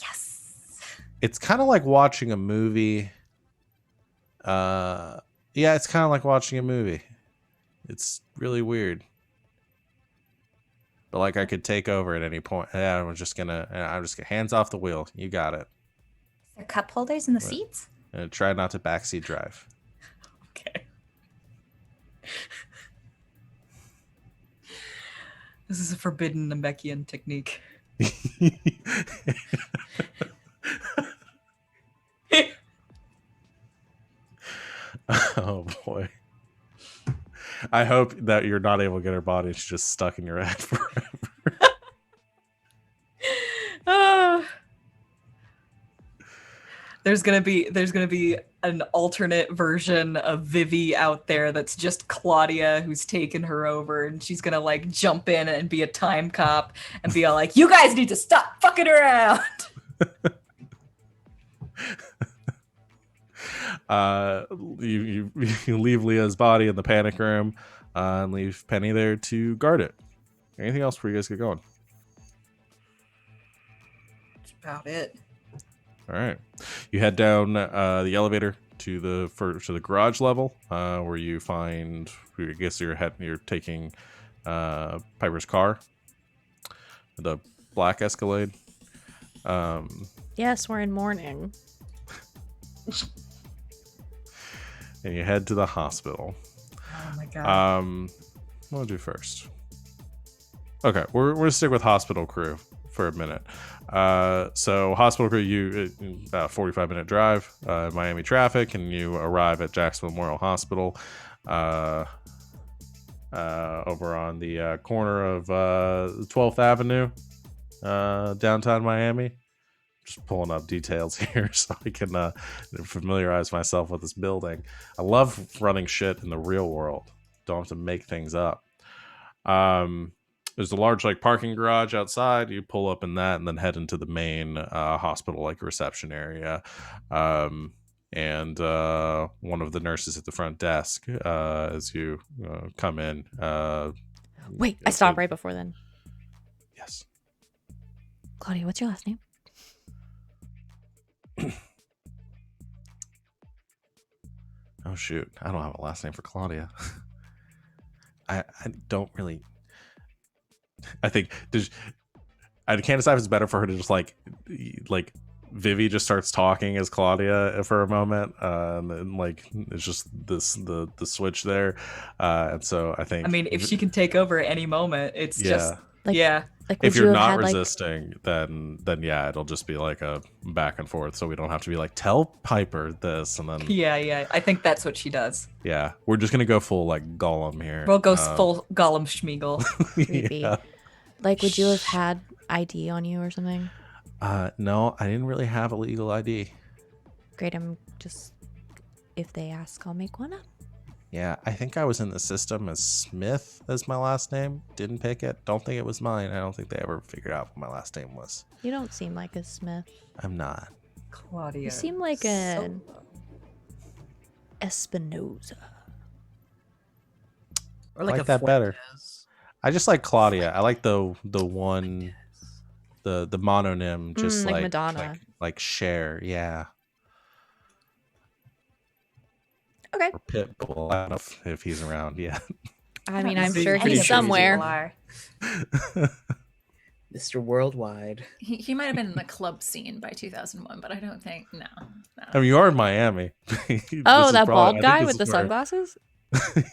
Yes. It's kind of like watching a movie. Yeah, it's kind of like watching a movie. It's really weird. But like I could take over at any point. Yeah, I'm just gonna hands off the wheel. You got it. Are there cup holders in the Right. seats? Try not to backseat drive. Okay. This is a forbidden Namekian technique. Oh boy. I hope that you're not able to get her body. She's just stuck in your head forever. There's gonna be an alternate version of Vivi out there that's just Claudia who's taken her over, and she's gonna jump in and be a time cop and be all like, "You guys need to stop fucking around." You leave Leah's body in the panic room and leave Penny there to guard it. Anything else before you guys get going? That's about it. All right, you head down the elevator to the garage level, where you find. I guess you're taking Piper's car, the black Escalade. Yes, we're in mourning. And you head to the hospital. Oh my god. What do I do first? Okay, we're gonna stick with hospital crew for a minute. So hospital crew, you about 45-minute drive, Miami traffic, and you arrive at Jackson Memorial Hospital, over on the corner of 12th Avenue, downtown Miami. just pulling up details here so I can familiarize myself with this building. I love running shit in the real world. Don't have to make things up. There's a large like parking garage outside. You pull up in that and then head into the main hospital like reception area. And one of the nurses at the front desk as you come in. Wait, I stopped right before then. Yes. Claudia, what's your last name? Oh shoot, I don't have a last name for Claudia. I don't really. I think I can't decide if it's better for her to just like Vivi just starts talking as Claudia for a moment, and then, like it's just the switch there, and so I think. I mean, if she can take over at any moment, it's just Like, yeah. Like, if would you you're have not had, resisting, then yeah, it'll just be like a back and forth, so we don't have to be like tell Piper this and then Yeah. I think that's what she does. yeah, we're just gonna go full like Gollum here. We'll go full Gollum Schmeagle. Creepy. Yeah. Like, would you have had ID on you or something? No, I didn't really have a legal ID. Great, I'm just... If they ask, I'll make one up. Yeah, I think I was in the system as Smith as my last name. Didn't pick it. Don't think it was mine. I don't think they ever figured out what my last name was. You don't seem like a Smith. I'm not. Claudia. You seem like an Espinoza. Or I like like a that better. Fuentes. I just like Claudia. I like the one, the mononym, just like like Madonna. like Cher. Yeah. Okay. Or Pitbull. I don't know if he's around yet. I mean, don't I'm know sure who any he's of these somewhere. people are. Mr. Worldwide. He might have been in the club scene by 2001, but I don't think no. I mean, you are in Miami. Oh, that bald guy with the sunglasses?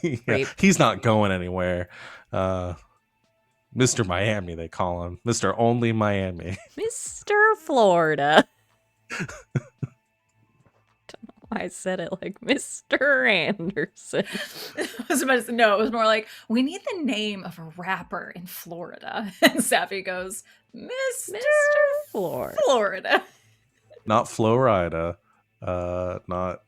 Yeah, Rape. he's not going anywhere. Mr. Miami, they call him. Mr. Only Miami. Mr. Florida. Don't know why I said it like Mr. Anderson. I was about to say, no, it was more like, we need the name of a rapper in Florida. And Sappy goes, Mr. Florida. Florida. Not Florida. Not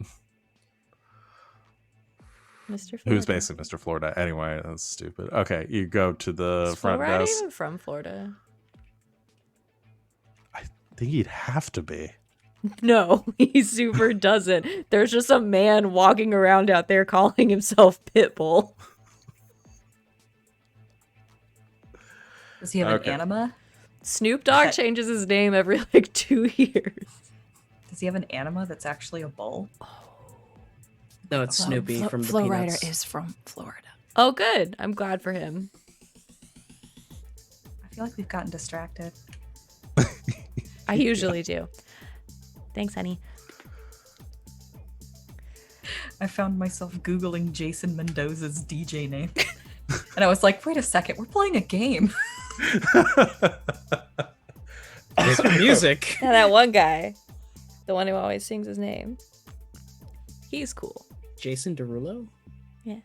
Mr. Florida. who's basically Mr. Florida. Anyway, that's stupid. Okay, you go to the Is front Florida desk. even from Florida? I think he'd have to be. No, he super doesn't. There's just a man walking around out there calling himself Pitbull. Does he have Okay. an anima? Snoop Dogg Okay. changes his name every like 2 years. Does he have an anima that's actually a bull? No, it's Snoopy from the Flow Peanuts. Rider is from Florida. Oh, good. I'm glad for him. I feel like we've gotten distracted. I usually do. Thanks, honey. I found myself Googling Jason Mendoza's DJ name. And I was like, wait a second, we're playing a game. It's music. Yeah, that one guy. The one who always sings his name. He's cool. Jason Derulo? Yeah.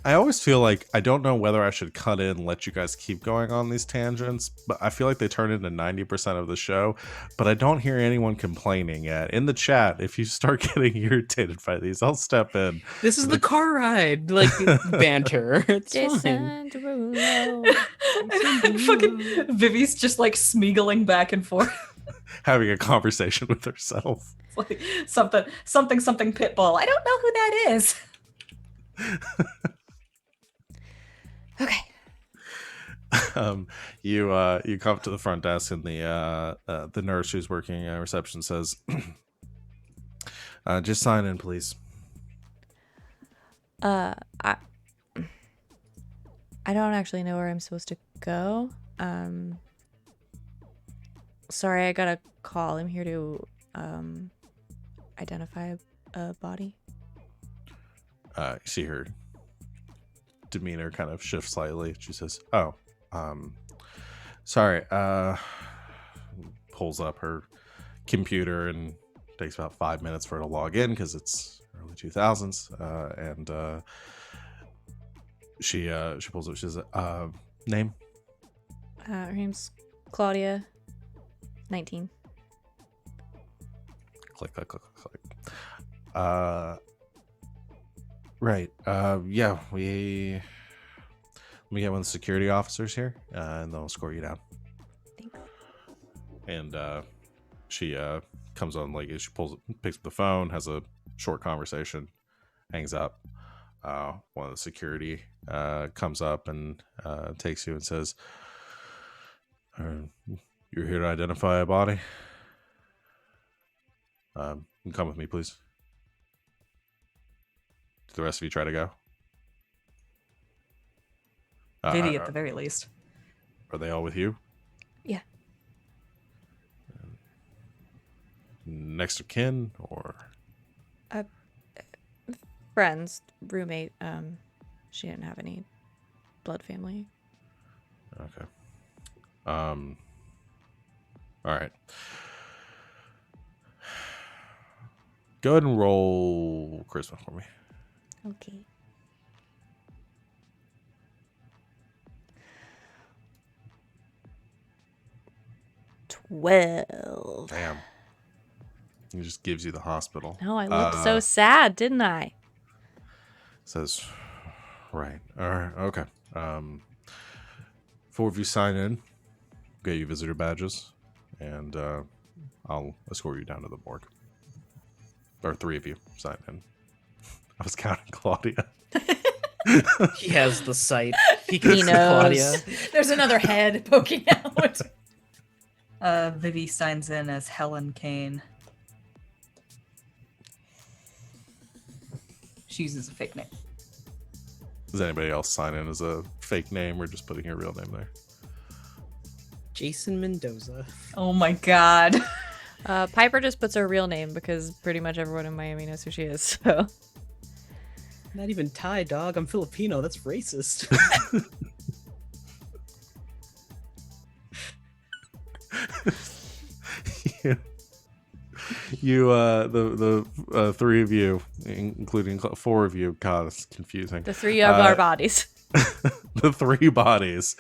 I always feel like I don't know whether I should cut in and let you guys keep going on these tangents, but I feel like they turn into 90% of the show, but I don't hear anyone complaining yet. In the chat, if you start getting irritated by these, I'll step in. This is the car ride, like banter. It's fine. Jason Derulo. And fucking Vivi's just like smeagling back and forth. Having a conversation with herself. It's like something Pitbull. I don't know who that is. Okay. You come to the front desk and the nurse who's working reception says, "Just sign in, please." I don't actually know where I'm supposed to go. Sorry, I got a call. I'm here to identify a body. You see her demeanor kind of shift slightly. She says, "Oh, sorry." Pulls up her computer and takes about 5 minutes for her to log in because it's early 2000s. And she pulls up. She says, "Name?" Her name's Claudia. 19. Click, click, click, click. Right. Yeah, let me get one of the security officers here, and they'll escort you down. Thanks. And she comes on, like, she picks up the phone, has a short conversation, hangs up. One of the security comes up and takes you and says, "You're here to identify a body? Come with me, please." Do the rest of you try to go? Vivi, at the very least. Are they all with you? Yeah. Next of kin or? Friends, roommate. She didn't have any blood family. Okay. All right. Go ahead and roll charisma for me. Okay. $12. Damn. He just gives you the hospital. No, I looked so sad, didn't I? Says, right. All right. Okay. 4 of you sign in, get you visitor badges, and I'll escort you down to the morgue. Or 3 of you sign in. I was counting Claudia. He has the sight. He can He see knows. Claudia. There's another head poking out. Vivi signs in as Helen Kane. She uses a fake name. Does anybody else sign in as a fake name or just putting your real name there? Jason Mendoza. Oh my god. Piper just puts her real name because pretty much everyone in Miami knows who she is. So Not even Thai, dog. I'm Filipino. That's racist. The 3 of you, including 4 of you, God, it's confusing. the 3 of our bodies. The 3 bodies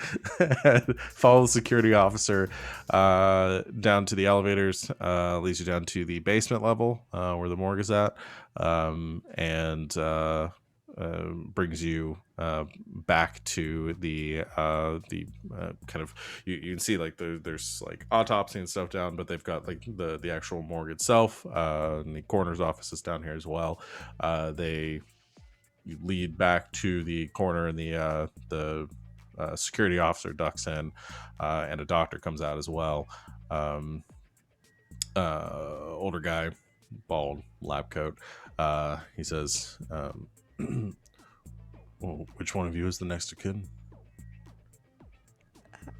follow the security officer down to the elevators, leads you down to the basement level where the morgue is at, and brings you back to the kind of you can see like there's like autopsy and stuff down, but they've got like the actual morgue itself, and the coroner's office is down here as well. You lead back to the corner, and the security officer ducks in, and a doctor comes out as well. Older guy, bald, lab coat. He says, well, which one of you is the next of kin?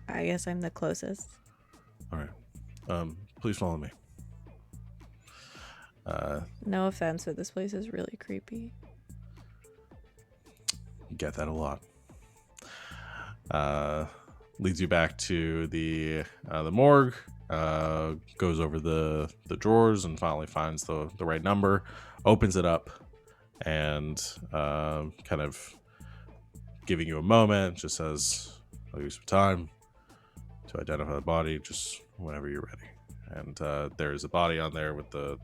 I guess I'm the closest. All right. Please follow me. No offense, but this place is really creepy. Get that a lot. Leads you back to the morgue. Goes over the drawers and finally finds the right number. Opens it up and kind of giving you a moment. Just says, "I'll give you some time to identify the body. Just whenever you're ready." And there's a body on there with the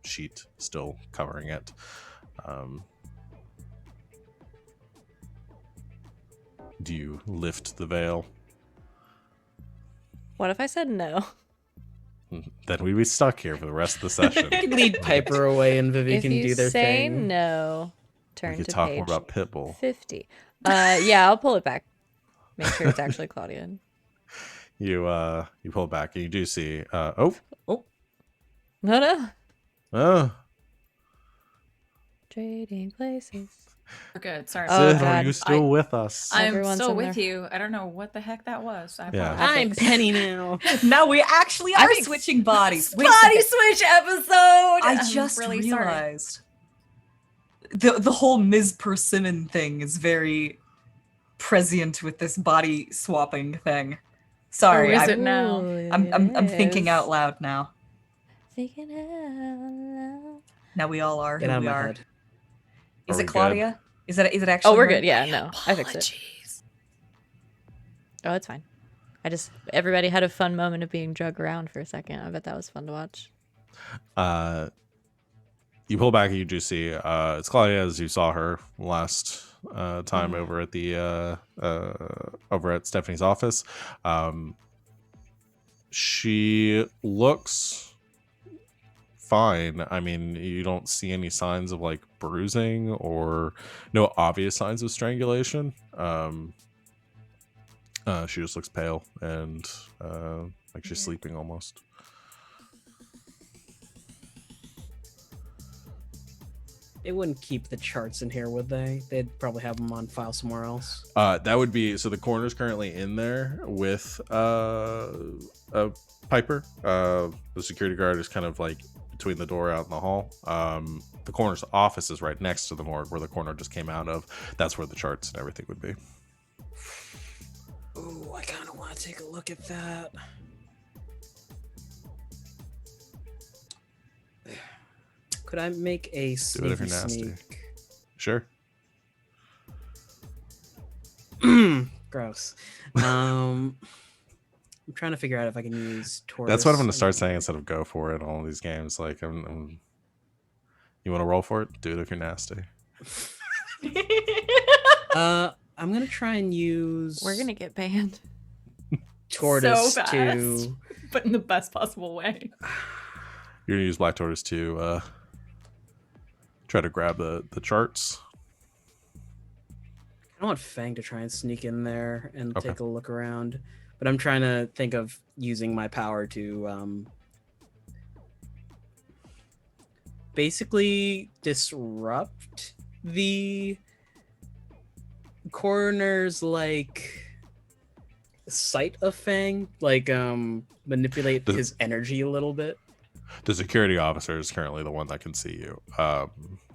sheet still covering it. Do you lift the veil? What if I said no? Then we'd be stuck here for the rest of the session. You can lead Piper away and Vivi If can you do their say thing. no, We turn could to talk page more about Pitbull. 50. Yeah, I'll pull it back. Make sure it's actually Claudia. You pull back and you do see No. Trading places. We're good. Sorry. Oh, Sid, God. are you still with us? I'm Everyone's still in with there. you. I don't know what the heck that was. I Yeah. apologize. I'm Penny now. Now we actually are think- switching bodies. Wait a Body second. switch episode. I I'm just really sorry. realized the whole Ms. Persimmon thing is very prescient with this body swapping thing. Sorry, Oh, is it now? I'm thinking out loud now. Thinking out loud. Now we all are Get who out of we my are. head. Is Are it we good? Claudia? Is it actually? Oh, we're her? good. Yeah, no. I fixed it. Apologies. Oh, it's fine. Everybody had a fun moment of being drug around for a second. I bet that was fun to watch. You pull back and you do see it's Claudia as you saw her last time over at the over at Stephanie's office. She looks fine. I mean, you don't see any signs of like bruising or no obvious signs of strangulation. She just looks pale and like she's sleeping almost. They wouldn't keep the charts in here, would they? They'd probably have them on file somewhere else. That would be so. The coroner's currently in there with a Piper. The security guard is kind of like between the door out in the hall. The coroner's office is right next to the morgue where the coroner just came out of. That's where the charts and everything would be. Ooh, I kind of want to take a look at that. Could I make a Do it sneaky if you're nasty. sneak? Sure. Gross. I'm trying to figure out if I can use Tortoise. That's what I'm going to start saying instead of go for it in all these games. Like, you want to roll for it? Do it if you're nasty. I'm going to try and use We're gonna get banned. Tortoise So fast. to... But in the best possible way. You're going to use Black Tortoise to try to grab the charts. I want Feng to try and sneak in there and Okay. take a look around. But I'm trying to think of using my power to basically disrupt the coroner's like sight of Feng, like manipulate his energy a little bit. The security officer is currently the one that can see you.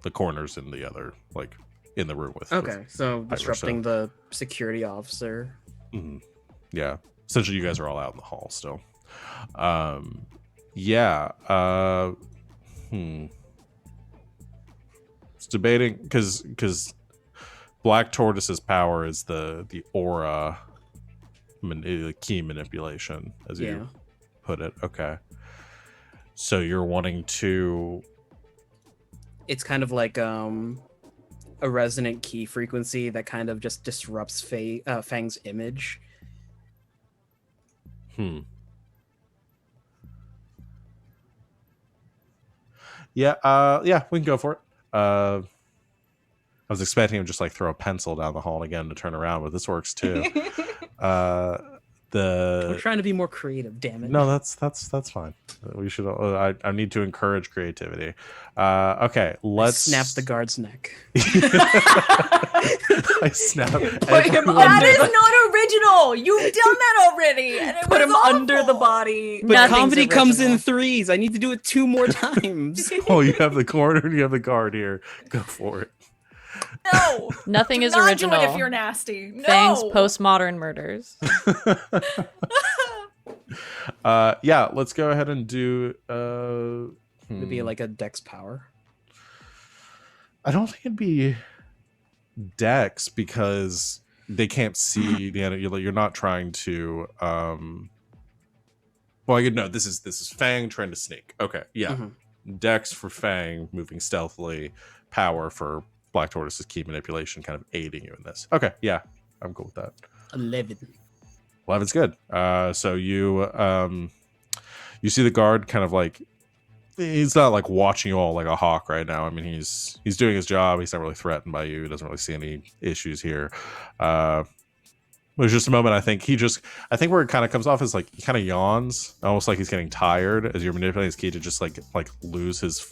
The coroner's in the other, like, in the room with. Okay, so Piper, disrupting the security officer. Yeah. Essentially, you guys are all out in the hall still. Yeah. It's debating because Black Tortoise's power is the aura key manipulation, as you put it. Okay. So you're wanting to... It's kind of like a resonant key frequency that kind of just disrupts Fang's image. Yeah, we can go for it. I was expecting him to just like throw a pencil down the hall again to turn around, but this works too. We're trying to be more creative, damn it. No, that's fine. We should. I need to encourage creativity. Okay, let's snap the guard's neck. I snap. Put him everyone- That is not original. You've done that already. And it Put was him under the awful. body. But Nothing's comedy comes in original. threes. I need to do it 2 more times. Oh, you have the corner and you have the guard here. Go for it. No. Nothing is Not do original. it if you're nasty. No. Fang's postmodern murders. Yeah, let's go ahead and do. It'd be like a dex power. I don't think it'd be Dex because they can't see the enemy. You're not trying to. Well, no. This is Fang trying to sneak. Okay, yeah. Dex for Fang moving stealthily. Power for Black Tortoise's key manipulation, kind of aiding you in this. Okay, yeah, I'm cool with that. 11. 11's good. So you see the guard kind of like he's not like watching you all like a hawk right now. I mean, he's doing his job. He's not really threatened by you. He doesn't really see any issues here. There's just a moment. I think where it kind of comes off is like he kind of yawns, almost like he's getting tired as you're manipulating his key to just like lose his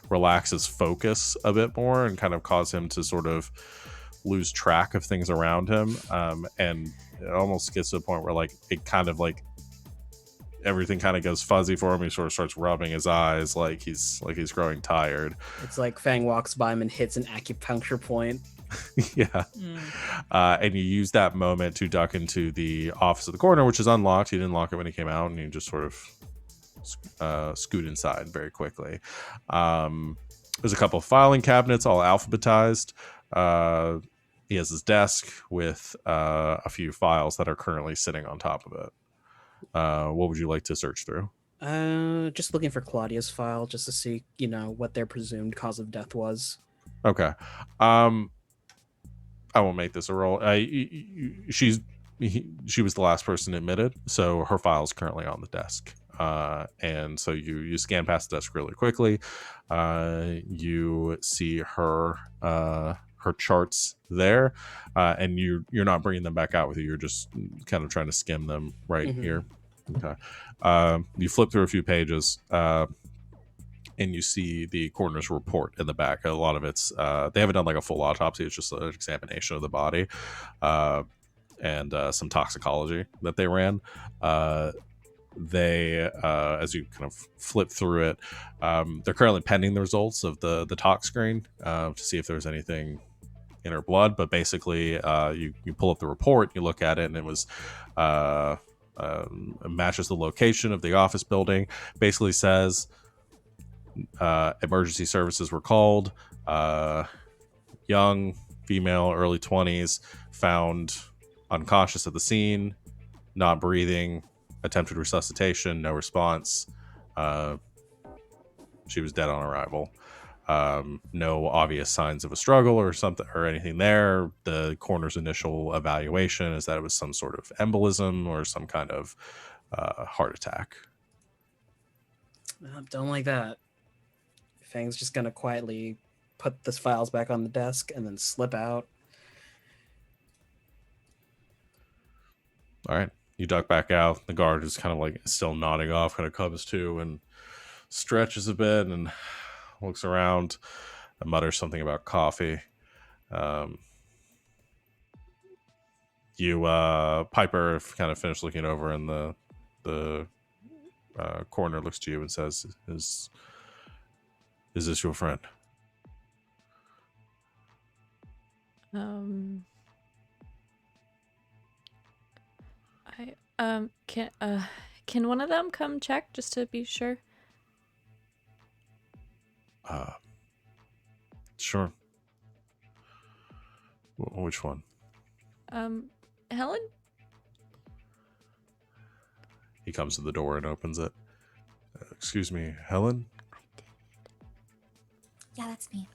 relax his focus a bit more and kind of cause him to sort of lose track of things around him. And it almost gets to the point where like it kind of like everything kind of goes fuzzy for him. He sort of starts rubbing his eyes like he's growing tired. It's like Fang walks by him and hits an acupuncture point. Yeah. And you use that moment to duck into the office of the coroner, which is unlocked. He didn't lock it when he came out, and you just sort of scoot inside very quickly. There's a couple of filing cabinets, all alphabetized. he has his desk with a few files that are currently sitting on top of it. What would you like to search through? Just looking for Claudia's file just to see, what their presumed cause of death was. Okay. I won't make this a roll. She was the last person admitted, so her file is currently on the desk. And so you scan past the desk really quickly. You see her charts there, and you're not bringing them back out with you. You're just kind of trying to skim them right here. Okay. You flip through a few pages. And you see the coroner's report in the back. A lot of it's they haven't done like a full autopsy. It's just an examination of the body and some toxicology that they ran. They as you kind of flip through it, they're currently pending the results of the tox screen to see if there's anything in her blood. But basically, you pull up the report, you look at it, and it was matches the location of the office building. Basically says emergency services were called. Young female, early 20s, found unconscious at the scene, not breathing, attempted resuscitation, no response. She was dead on arrival. No obvious signs of a struggle or something or anything there. The coroner's initial evaluation is that it was some sort of embolism or some kind of heart attack. Don't like that. Feng's just gonna quietly put the files back on the desk and then slip out. All right. You duck back out. The guard is kind of like still nodding off, kind of comes to and stretches a bit and looks around and mutters something about coffee. Piper kind of finished looking over, and the coroner looks to you and says, Is this your friend? Can one of them come check just to be sure? Sure. Which one? Helen? He comes to the door and opens it. Excuse me, Helen? Yeah, that's me.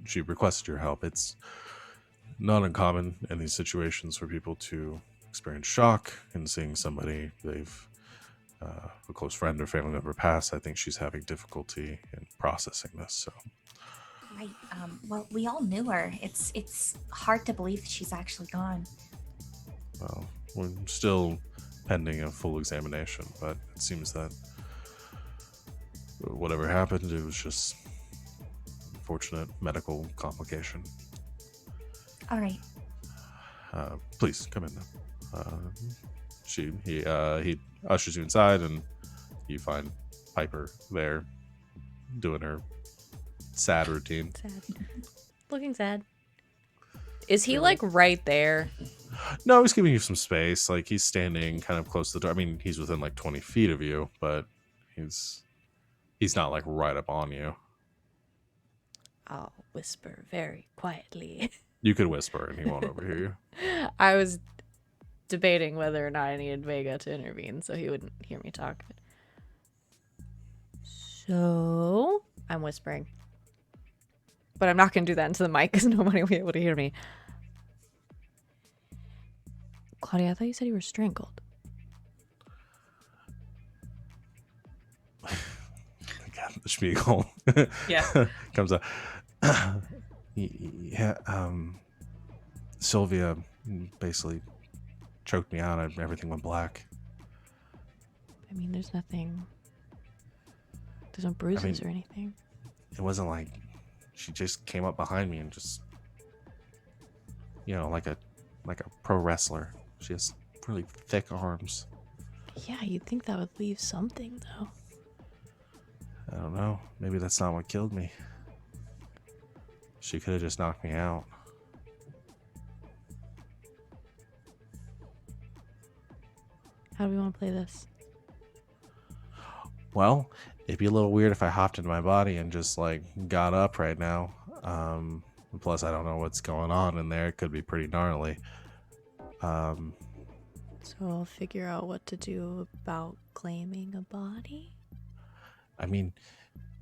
She requested your help. It's not uncommon in these situations for people to experience shock in seeing somebody they've a close friend or family member pass. I think she's having difficulty in processing this. So, Right. Well, we all knew her. It's hard to believe she's actually gone. well, we're still pending a full examination, but it seems that whatever happened, it was just unfortunate medical complication. All right. Please come in now. He ushers you inside, and you find Piper there doing her sad routine. Sad. Looking sad. Is he like right there? No, he's giving you some space. Like, he's standing kind of close to the door. I mean, he's within like 20 feet of you, but he's not like right up on you. I'll whisper very quietly. You could whisper and he won't overhear you. I was debating whether or not I needed Vega to intervene so he wouldn't hear me talk. So, I'm whispering. But I'm not going to do that into the mic because nobody will be able to hear me. Claudia, I thought you said you were strangled. Again, the Spiegel. Yeah. Comes up. Yeah, Sylvia basically choked me out. Everything went black. I mean, there's nothing. There's no bruises or anything. It wasn't like she just came up behind me and just, like a pro wrestler. She has really thick arms. Yeah, you'd think that would leave something, though. I don't know. Maybe that's not what killed me. She could have just knocked me out. How do we want to play this? Well, it'd be a little weird if I hopped into my body and just like got up right now. Plus, I don't know what's going on in there. It could be pretty gnarly. So I'll figure out what to do about claiming a body. I mean,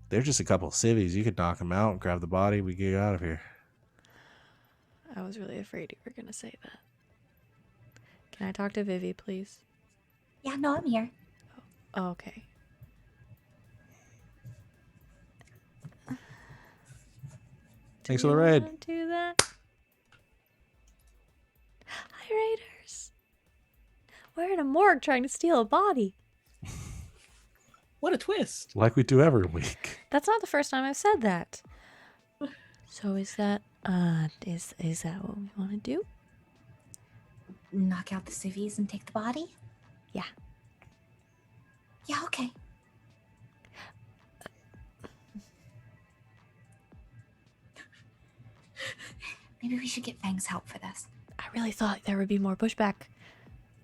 they're just a couple of civvies. You could knock them out, grab the body, we get out of here. I was really afraid you were going to say that. Can I talk to Vivi, please? Yeah, no, I'm here. Oh, okay. Thanks for the raid. Wanna do that? Hi, raiders. We're in a morgue trying to steal a body. What a twist! Like we do every week. That's not the first time I've said that. So is that is that what we want to do? Knock out the civvies and take the body? Yeah. Yeah, okay. Maybe we should get Feng's help for this. I really thought there would be more pushback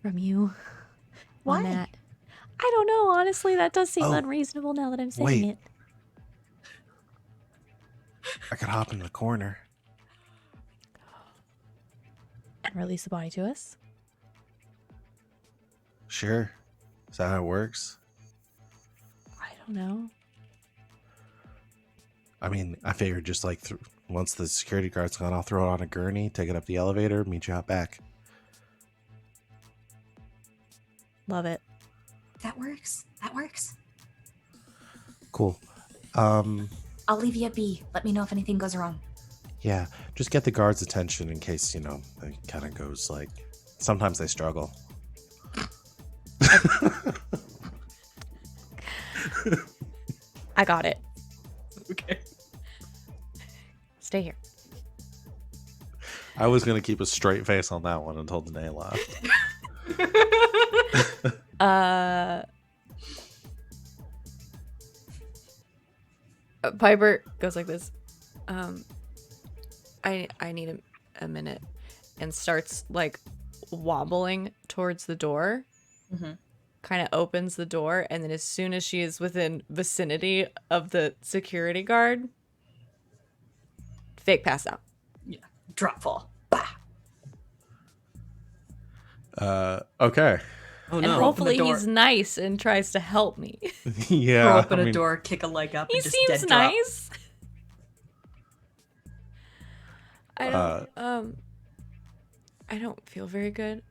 from you Why? on that. I don't know, honestly, that does seem Oh, unreasonable now that I'm saying wait. it. I could hop in the corner. And release the body to us? Sure. Is that how it works? I don't know. I mean, I figured just like once the security guard's gone, I'll throw it on a gurney, take it up the elevator, meet you out back. Love it. That works. That works. Cool. I'll leave you a B. Let me know if anything goes wrong. Yeah, just get the guards' attention in case, it kind of goes like, sometimes they struggle. I got it. Okay. Stay here. I was going to keep a straight face on that one until Danae left. Piper goes like this. I need a minute, and starts like wobbling towards the door. Mhm. Kind of opens the door, and then as soon as she is within vicinity of the security guard, fake pass out. Drop fall. Bah. Okay. Oh And no! hopefully door. he's nice and tries to help me. Yeah. Throw open I a mean, door, kick a leg up, He and just seems dead drop. nice. I don't feel very good.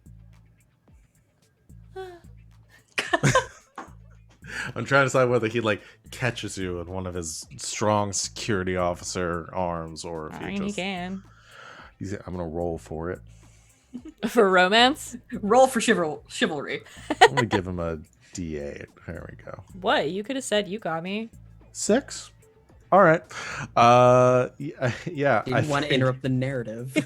I'm trying to decide whether he like catches you in one of his strong security officer arms or if I he mean, he just. can. I'm gonna roll for it. For romance? Roll for chivalry. I'm gonna give him a D8. There we go. What? You could have said you got me. 6. All right. Yeah. Didn't want to interrupt the narrative.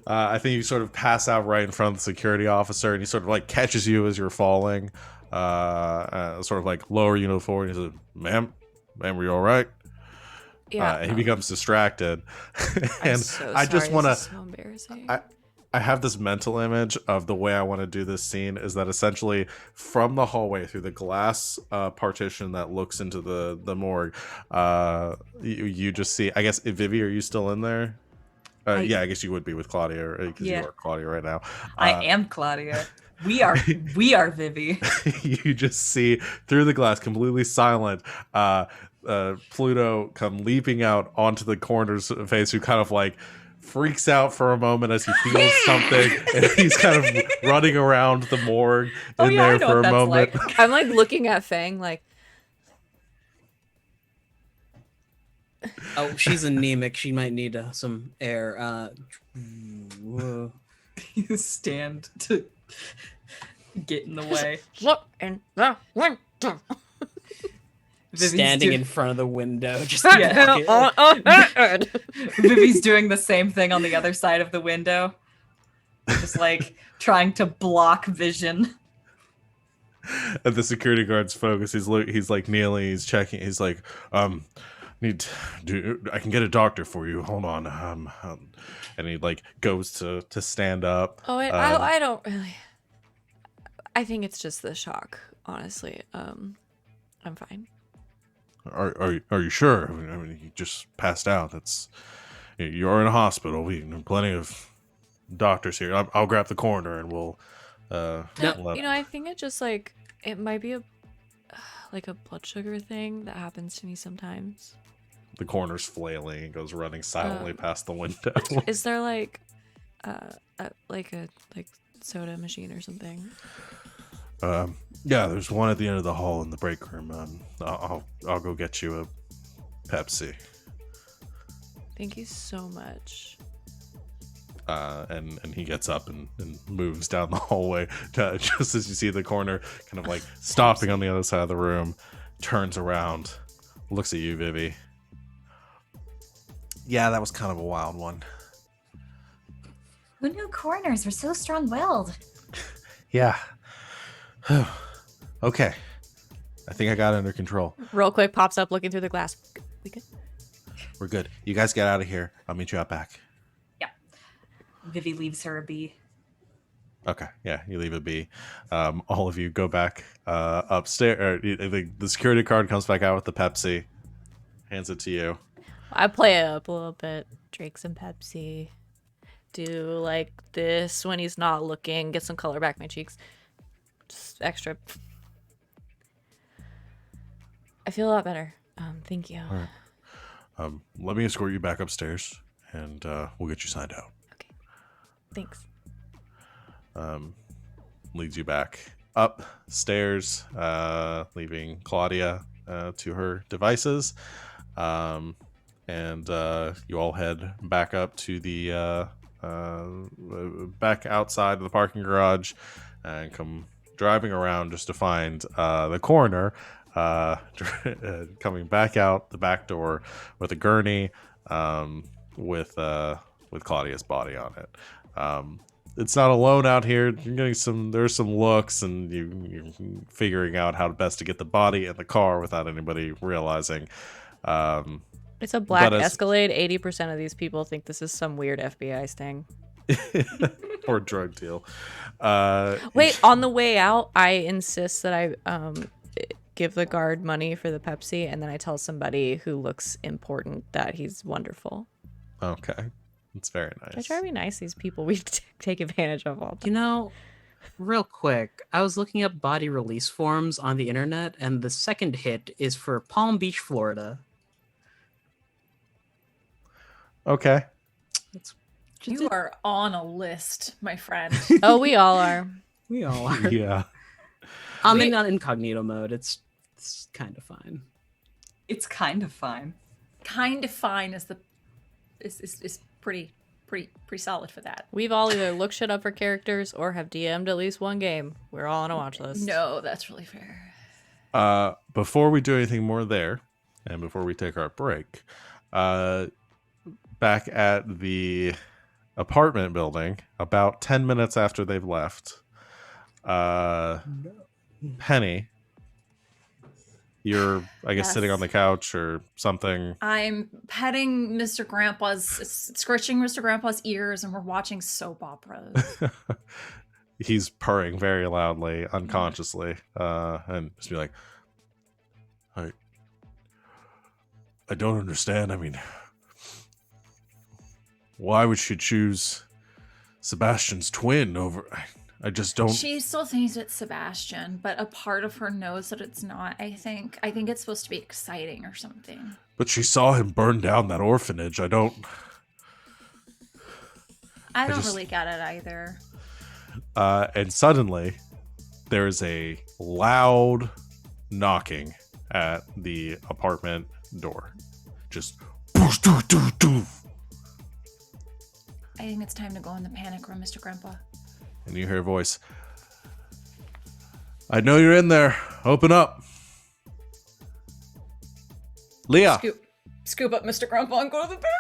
I think you sort of pass out right in front of the security officer, and he sort of like catches you as you're falling. Sort of like lower you to the floor, and he says, "Ma'am, were you all right?" Yeah. And he becomes distracted. I'm And so I just sorry, want this is to. so embarrassing. I have this mental image of the way I want to do this scene is that essentially from the hallway through the glass partition that looks into the morgue, you just see. I guess Vivi, are you still in there? Yeah, I guess you would be with Claudia because Yeah. you are Claudia right now. I am Claudia. We are Vivi. You just see through the glass, completely silent, Pluto come leaping out onto the coroner's face, who kind of like freaks out for a moment as he feels something, and he's kind of running around the morgue Oh, in yeah, I there know for what a that's moment. like. I'm like looking at Feng like, Oh, she's anemic. She might need some air. Whoa. You stand to get in the way. look in the window. Vivi's Standing do- in front of the window, just Yeah. walking. Vivi's doing the same thing on the other side of the window. Just like trying to block vision. And the security guard's focus. He's like kneeling. He's checking. He's like, I can get a doctor for you. Hold on. And he like goes to stand up. Oh, I don't really. I think it's just the shock, honestly. I'm fine. Are you sure? I mean, he just passed out. You're in a hospital. We have plenty of doctors here. I'll grab the coroner and we'll. You know, I think it just like it might be a like a blood sugar thing that happens to me sometimes. The coroner's flailing and goes running silently past the window. Is there like a soda machine or something? Yeah, there's one at the end of the hall in the break room. I'll go get you a Pepsi. Thank you so much. And he gets up and moves down the hallway just as you see the coroner kind of like stopping on the other side of the room, turns around, looks at you, Vivi. Yeah, that was kind of a wild one. Who knew coroners were so strong-willed? Yeah. Okay. I think I got it under control. Real quick, pops up looking through the glass. We good? We're good. You guys get out of here. I'll meet you out back. Yeah. Vivi leaves her a bee. Okay, yeah, you leave it be. All of you go back upstairs. The security guard comes back out with the Pepsi, hands it to you. I play it up a little bit. Drink some Pepsi. Do like this when he's not looking. Get some color back my cheeks. Just extra. I feel a lot better. Thank you. All right. Let me escort you back upstairs, and we'll get you signed out. Okay. Thanks. Leads you back upstairs, leaving Claudia to her devices. And you all head back up to the back outside of the parking garage and come driving around just to find the coroner coming back out the back door with a gurney with Claudia's body on it. It's not alone out here. You're getting there's some looks, and you're figuring out how best to get the body in the car without anybody realizing. It's a black Escalade. 80% of these people think this is some weird FBI sting. Or drug deal. Wait, on the way out, I insist that I give the guard money for the Pepsi, and then I tell somebody who looks important that he's wonderful. Okay. It's very nice. I try to be nice to these people we take advantage of all the time. You know, real quick, I was looking up body release forms on the internet, and the second hit is for Palm Beach, Florida. Okay. You are on a list, my friend. Oh, we all are. We all are. Yeah. I'm in incognito mode. It's kind of fine. It's kind of fine. Kind of fine is pretty solid for that. We've all either looked shit up for characters or have DM'd at least one game. We're all on a watch list. No, that's really fair. Before we do anything more there, and before we take our break, back at the apartment building, about 10 minutes after they've left, Penny, you're, I guess, sitting on the couch or something. I'm petting Mr. Grandpa's, scratching Mr. Grandpa's ears, and we're watching soap operas. He's purring very loudly, unconsciously, and just be like, I don't understand. I mean, why would she choose Sebastian's twin over... I just don't... She still thinks it's Sebastian, but a part of her knows that it's not, I think. I think it's supposed to be exciting or something. But she saw him burn down that orphanage. I don't really get it either. And suddenly, there's a loud knocking at the apartment door. Just... Boof, doof, doof, doof. I think it's time to go in the panic room, Mr. Grandpa. And you hear a voice. I know you're in there. Open up. Leah. Scoop up Mr. Grandpa and go to the bedroom.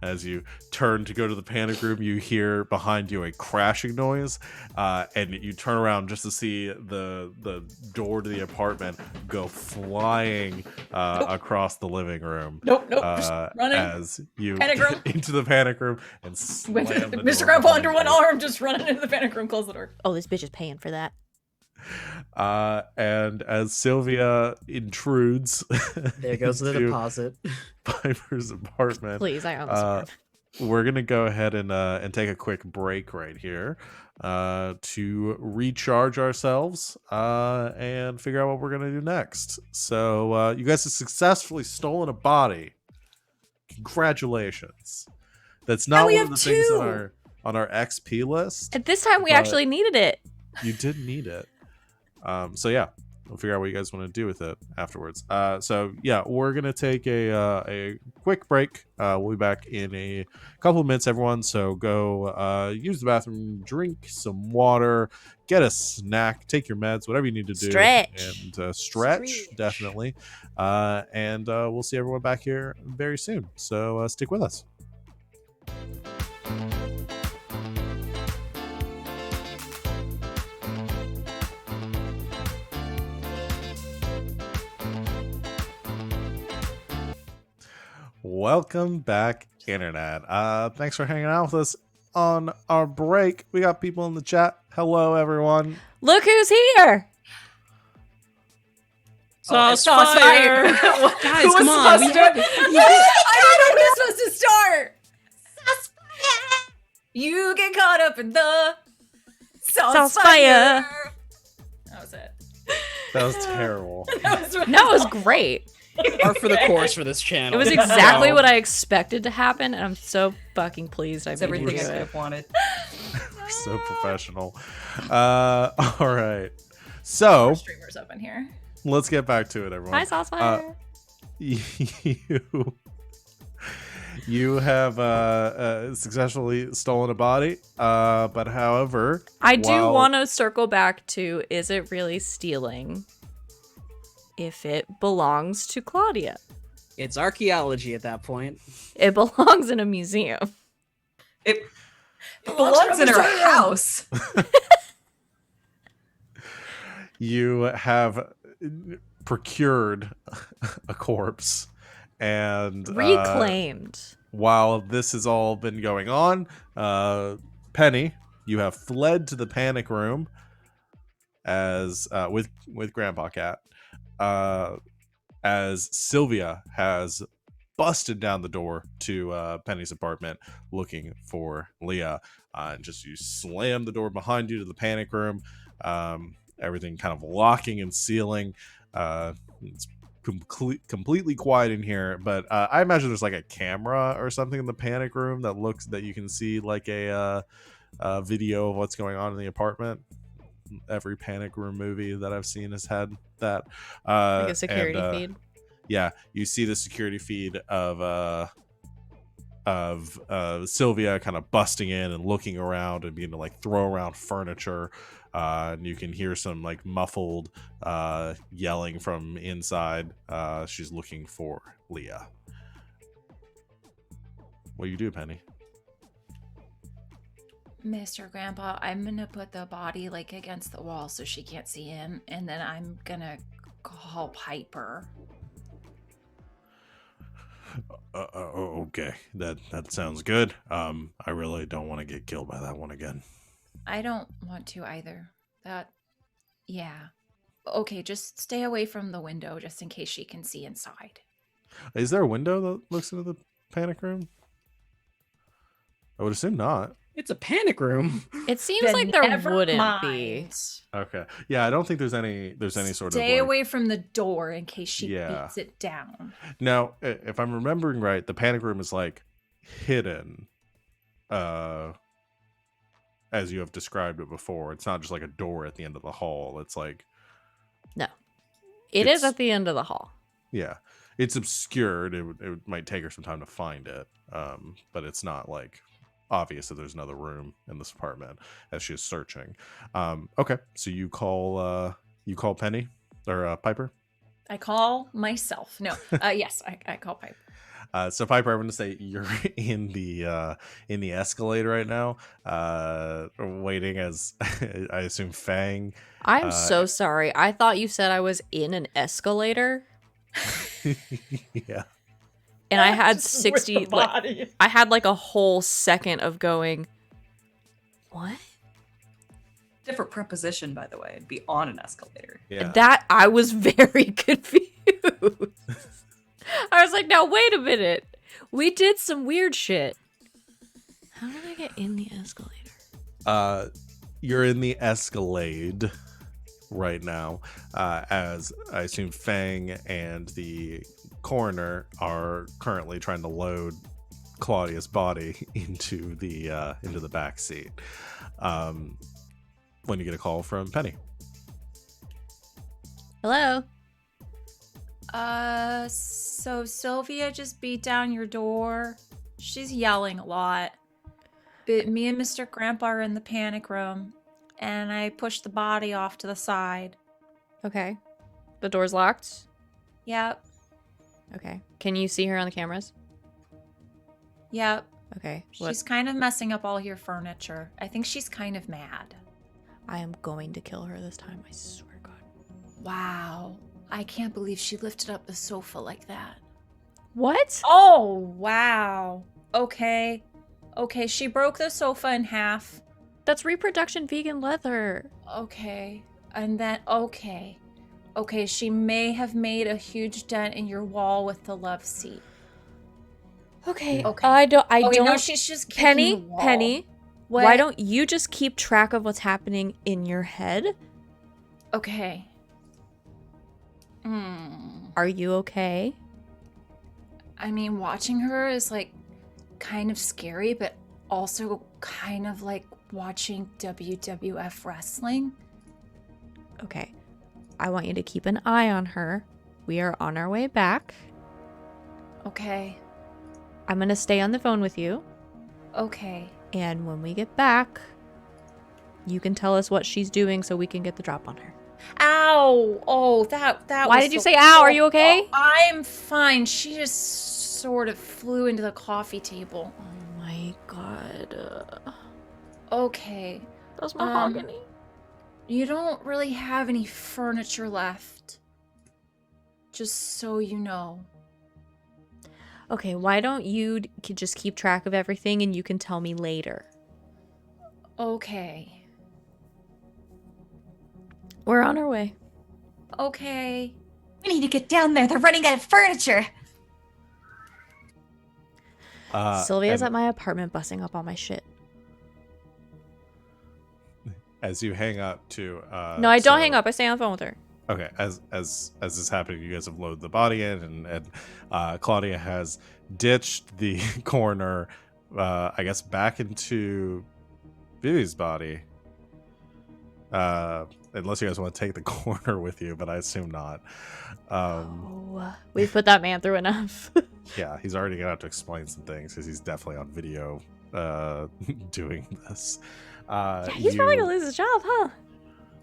As you turn to go to the panic room, you hear behind you a crashing noise, and you turn around just to see the door to the apartment go flying across the living room. Nope. Just running. As you Panic room. get into the panic room and slam With the Mr. door Grandpa behind under one you. arm, just running into the panic room. Close the door. Oh, this bitch is paying for that. And as Sylvia intrudes There goes the into deposit. Piper's apartment, Please, I own this one. we're gonna go ahead and take a quick break right here to recharge ourselves and figure out what we're gonna do next. So you guys have successfully stolen a body. Congratulations. That's not we one of have the things two! on our XP list. At this time, we but actually needed it. you did need it. So yeah, we'll figure out what you guys want to do with it afterwards. So yeah, we're gonna take a quick break. We'll be back in a couple of minutes, everyone. So go use the bathroom, drink some water, get a snack, take your meds, whatever you need to do, Stretch. and stretch definitely. And we'll see everyone back here very soon. So stick with us. Welcome back, internet. Thanks for hanging out with us on our break. We got people in the chat. Hello, everyone. Look who's here. Sauce Sauce fire! fire. Guys, Who was come on. supposed to- I don't know who's supposed to start. You get caught up in the sauce fire. That was it. That was terrible. That was really No, it was great. Par for the course for this channel. It was exactly No. what I expected to happen, and I'm so fucking pleased I It's made everything you I do could it. have wanted. We're so professional. All right. So streamers up in here. let's get back to it, everyone. Hi, Saucefire. You have successfully stolen a body, but however, I do while- want to circle back to, is it really stealing if it belongs to Claudia? It's archaeology at that point. It belongs in a museum. It belongs in her house. You have procured a corpse, and Reclaimed. while this has all been going on, Penny, you have fled to the panic room as with Grandpa Cat, as Sylvia has busted down the door to Penny's apartment looking for Leah, and just you slam the door behind you to the panic room. Everything kind of locking and sealing. It's completely quiet in here, but I imagine there's like a camera or something in the panic room that you can see like a video of what's going on in the apartment. Every panic room movie that I've seen has had that. Like a security feed. Yeah, you see the security feed of Sylvia kind of busting in and looking around and beginning to like throw around furniture. And you can hear some like muffled yelling from inside. She's looking for Leah. What do you do, Penny? Mr. Grandpa, I'm gonna put the body like against the wall so she can't see him, and then I'm gonna call Piper. Okay, that sounds good. I really don't want to get killed by that one again. I don't want to either. Yeah. Okay, just stay away from the window just in case she can see inside. Is there a window that looks into the panic room? I would assume not. It's a panic room. It seems Then like there never wouldn't be. mind. Okay. Yeah, I don't think there's any sort of Stay like, away from the door in case she Yeah. beats it down. Now, if I'm remembering right, the panic room is like hidden, as you have described it before. It's not just like a door at the end of the hall. It's like, No. It is It's- at the end of the hall. yeah, it's obscured. It might take her some time to find it, but it's not like obvious that there's another room in this apartment as she's searching. Okay, so you call Penny or Piper. I call myself. No. Yes, I call Piper. So Piper, I'm going to say you're in the escalator right now, waiting as I assume Feng. I'm so sorry. I thought you said I was in an escalator, Yeah. and I had Just with 60. the Like, body. I had like a whole second of going, what? Different preposition, by the way. It'd be on an escalator. Yeah. That I was very confused. I was like, now wait a minute. We did some weird shit. How did I get in the escalator? You're in the Escalade right now, as I assume Feng and the coroner are currently trying to load Claudia's body into the back seat. When you get a call from Penny. Hello? So Sylvia just beat down your door. She's yelling a lot. But me and Mr. Grandpa are in the panic room, and I pushed the body off to the side. Okay. The door's locked? Yep, Okay. Can you see her on the cameras? yep. Okay. She's kind of messing up all your furniture. I think she's kind of mad. I am going to kill her this time, I swear to God. Wow. I can't believe she lifted up the sofa like that. What? Oh, wow. Okay. Okay, she broke the sofa in half. That's reproduction vegan leather. Okay. And then, okay. Okay, she may have made a huge dent in your wall with the love seat. Okay. Okay. I don't No, she's just kicking the wall. Penny, What? why don't you just keep track of what's happening in your head? Okay. Are you okay? I mean, watching her is like kind of scary, but also kind of like watching WWF wrestling. Okay. I want you to keep an eye on her. We are on our way back. Okay. I'm going to stay on the phone with you. Okay. And when we get back, you can tell us what she's doing so we can get the drop on her. Ow! Oh, that Why was did you so- say ow? Are you okay? Oh, I'm fine. She just sort of flew into the coffee table. Oh my God. Okay. That's mahogany. You don't really have any furniture left. Just so you know. Okay, why don't you just keep track of everything and you can tell me later? Okay. We're on our way. Okay. We need to get down there. They're running out of furniture. Sylvia's and at my apartment bussing up all my shit. as you hang up to No, I don't so- hang up. I stay on the phone with her. Okay, as this is happening, you guys have loaded the body in, and Claudia has ditched the coroner, I guess, back into Vivi's body. Unless you guys want to take the coroner with you, but I assume not. We've put that man through enough. Yeah, he's already gonna have to explain some things because he's definitely on video doing this. Yeah, he's probably gonna lose his job, huh?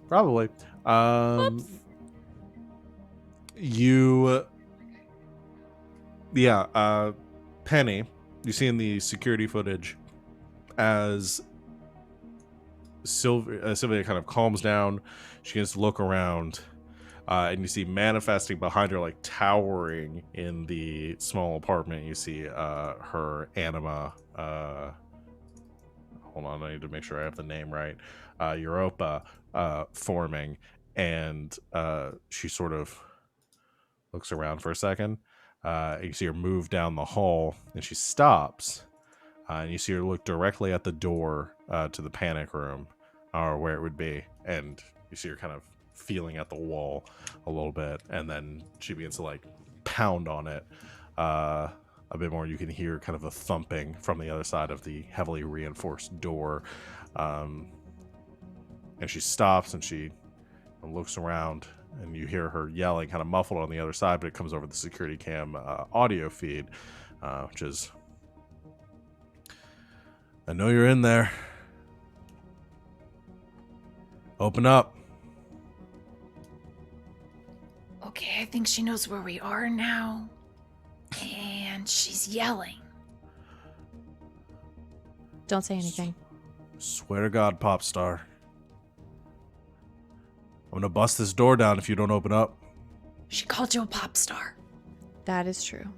Probably. Penny, you see in the security footage as Sylvia kind of calms down. She begins to look around, and you see manifesting behind her, like towering in the small apartment. You see her anima. Hold on, I need to make sure I have the name right. Europa forming, and she sort of looks around for a second. You see her move down the hall, and she stops. And you see her look directly at the door to the panic room, or where it would be. And you see her kind of feeling at the wall a little bit. And then she begins to like pound on it a bit more. You can hear kind of a thumping from the other side of the heavily reinforced door. And she stops and she looks around. And you hear her yelling, kind of muffled on the other side, but it comes over the security cam audio feed, which is, I know you're in there. Open up. Okay, I think she knows where we are now. And she's yelling. Don't say anything. Swear to God, pop star. I'm gonna bust this door down if you don't open up. She called you a pop star. That is true.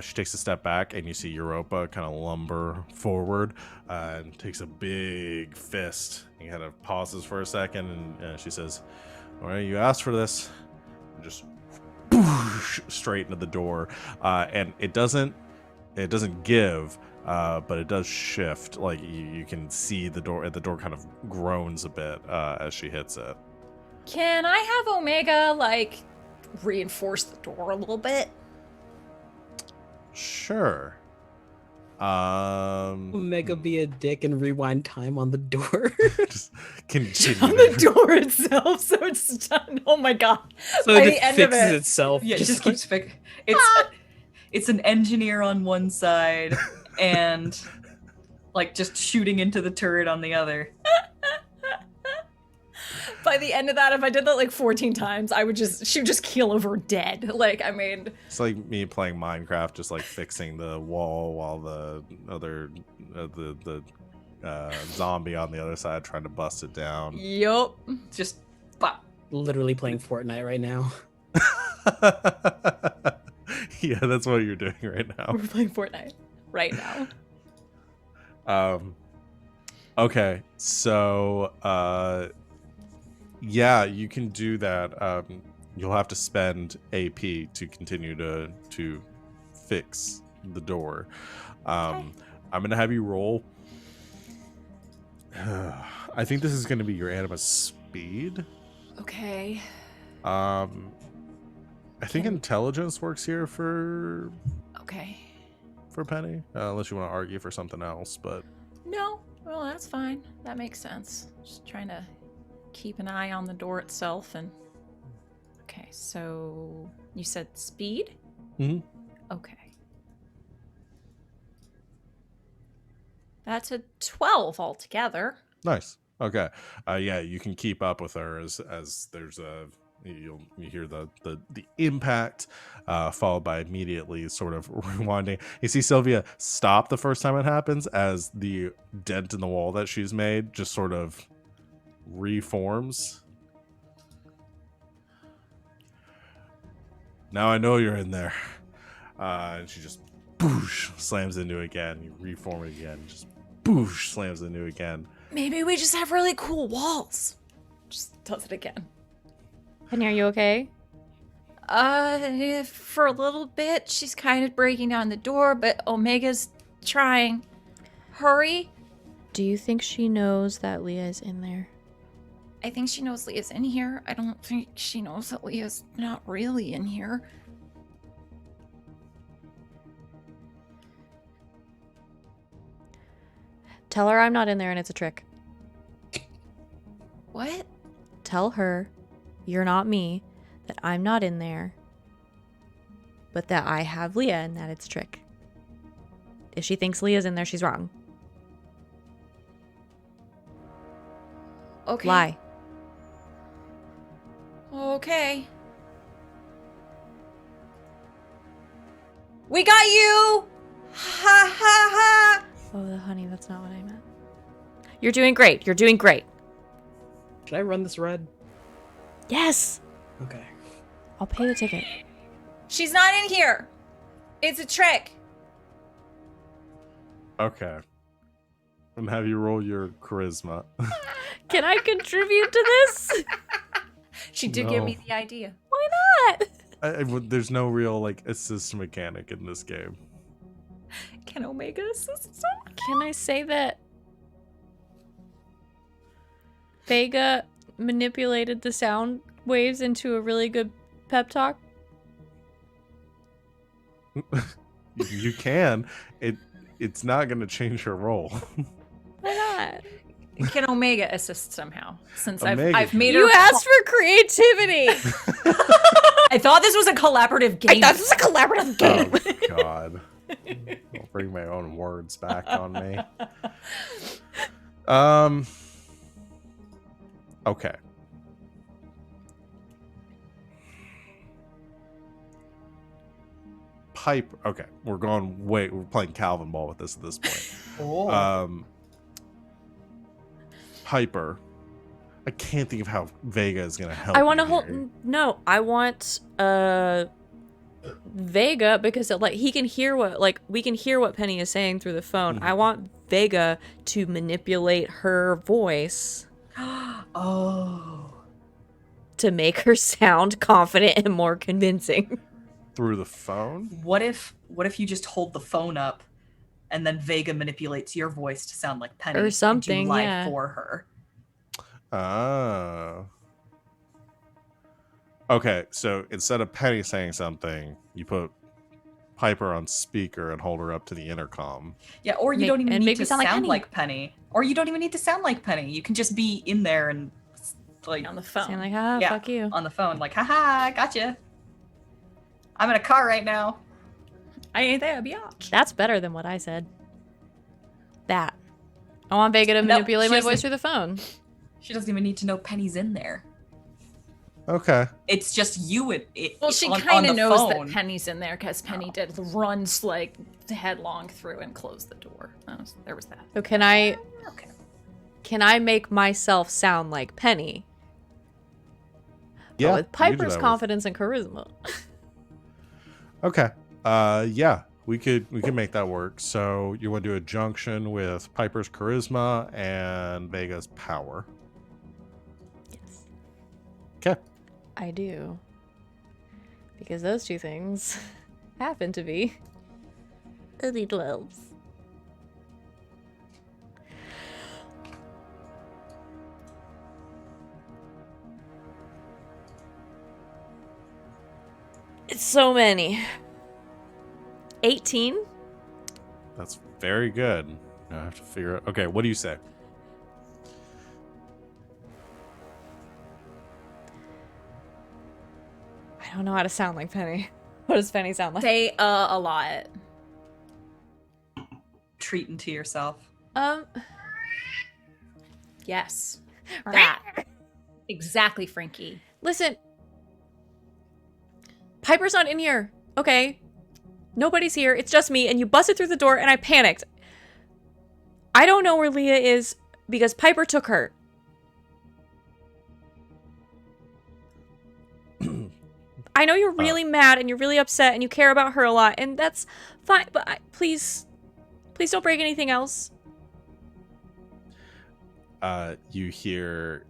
She takes a step back, and you see Europa kind of lumber forward and takes a big fist. He kind of pauses for a second, and she says, "All right, you asked for this." And just boosh, straight into the door, and it doesn't give, but it does shift. Like you can see the door kind of groans a bit as she hits it. Can I have Omega, like, reinforce the door a little bit? Sure. Omega be a dick and rewind time on the door. Just continue. On the door itself, so it's done. Oh my god. So By it the just end of fixes it. itself. Yeah, it just keeps it's an engineer on one side and like just shooting into the turret on the other. By the end of that, if I did that like 14 times, she would just keel over dead. Like, I mean, It's like me playing Minecraft, just like fixing the wall while the other zombie on the other side trying to bust it down. yup. Just pop. Literally playing Fortnite right now. Yeah, that's what you're doing right now. We're playing Fortnite right now. Okay, so yeah, you can do that. You'll have to spend AP to continue to fix the door. I'm gonna have you roll. I think this is gonna be your anima speed. Okay. I think intelligence works here for Okay. Penny, unless you want to argue for something else. But No. Well, that's fine. That makes sense. Just trying to keep an eye on the door itself and... Okay, so... You said speed? Mhm. Okay. That's a 12 altogether. nice. Okay. Yeah, you can keep up with her as there's a you hear the impact, followed by immediately sort of rewinding. You see Sylvia stop the first time it happens as the dent in the wall that she's made just sort of reforms. Now I know you're in there. And she just boosh slams into it again. You reform it again. Just boosh slams into it again. Maybe we just have really cool walls. Just does it again. Penny, are you okay? For a little bit, she's kind of breaking down the door, but Omega's trying. Hurry. Do you think she knows that Leah is in there? I think she knows Leah's in here. I don't think she knows that Leah's not really in here. Tell her I'm not in there and it's a trick. What? Tell her you're not me, that I'm not in there, but that I have Leah and that it's a trick. If she thinks Leah's in there, she's wrong. Okay. Lie. Okay. We got you! Ha ha ha! Oh, honey, that's not what I meant. You're doing great. You're doing great. Should I run this red? Yes! Okay. I'll pay the ticket. She's not in here. It's a trick. Okay. And have you roll your charisma. Can I contribute to this? She did give No. me the idea. Why not? There's no real like assist mechanic in this game. Can Omega assist? Can I say that Vega manipulated the sound waves into a really good pep talk? You can. It's not going to change her role. Why not? Can Omega assist somehow? Since Omega I've made can. her. You asked for creativity. I thought this was a collaborative game. I thought this was a collaborative game. Oh God! I'll bring my own words back on me. Okay. Piper. Okay, we're going. Wait, we're playing Calvin ball with this at this point. Oh. Piper. I can't think of how Vega is gonna help. I want to you hold. here. No, I want Vega, because he can hear what we can hear what Penny is saying through the phone. I want Vega to manipulate her voice Oh. to make her sound confident and more convincing. Through the phone? What if you just hold the phone up and then Vega manipulates your voice to sound like Penny Or something, and you lie yeah. for her? Ah. Okay, so instead of Penny saying something, you put Piper on speaker and hold her up to the intercom. Yeah, or you don't even and need make to me sound sound like like Penny. Or you don't even need to sound like Penny. You can just be in there and like On the phone. Saying like, ah, yeah, fuck you. on the phone, like, haha, gotcha. I'm in a car right now. I ain't there, biatch. That's better than what I said. That. I want Vega to No, manipulate she my doesn't- voice through the phone. She doesn't even need to know Penny's in there. Okay. It's just you Well, she on kind the of knows phone. that Penny's in there because Penny did runs like headlong through and closed the door. There was that. So can I Okay. make myself sound like Penny? Yeah. But with you can do Piper's that confidence and charisma. Okay. Yeah, we could make that work. So you want to do a junction with Piper's charisma and Vega's power. Yes. Okay. I do. Because those two things happen to be elite elves. It's so many. 18? That's very good. I have to figure out. Okay, what do you say? I don't know how to sound like Penny. What does Penny sound like? Say a lot. Treating to yourself. Yes. That. Exactly, Frankie. Listen. Piper's not in here. Okay. Nobody's here. It's just me. And you busted through the door and I panicked. I don't know where Leah is because Piper took her. I know you're really mad and you're really upset and you care about her a lot. And that's fine. But please don't break anything else. You hear,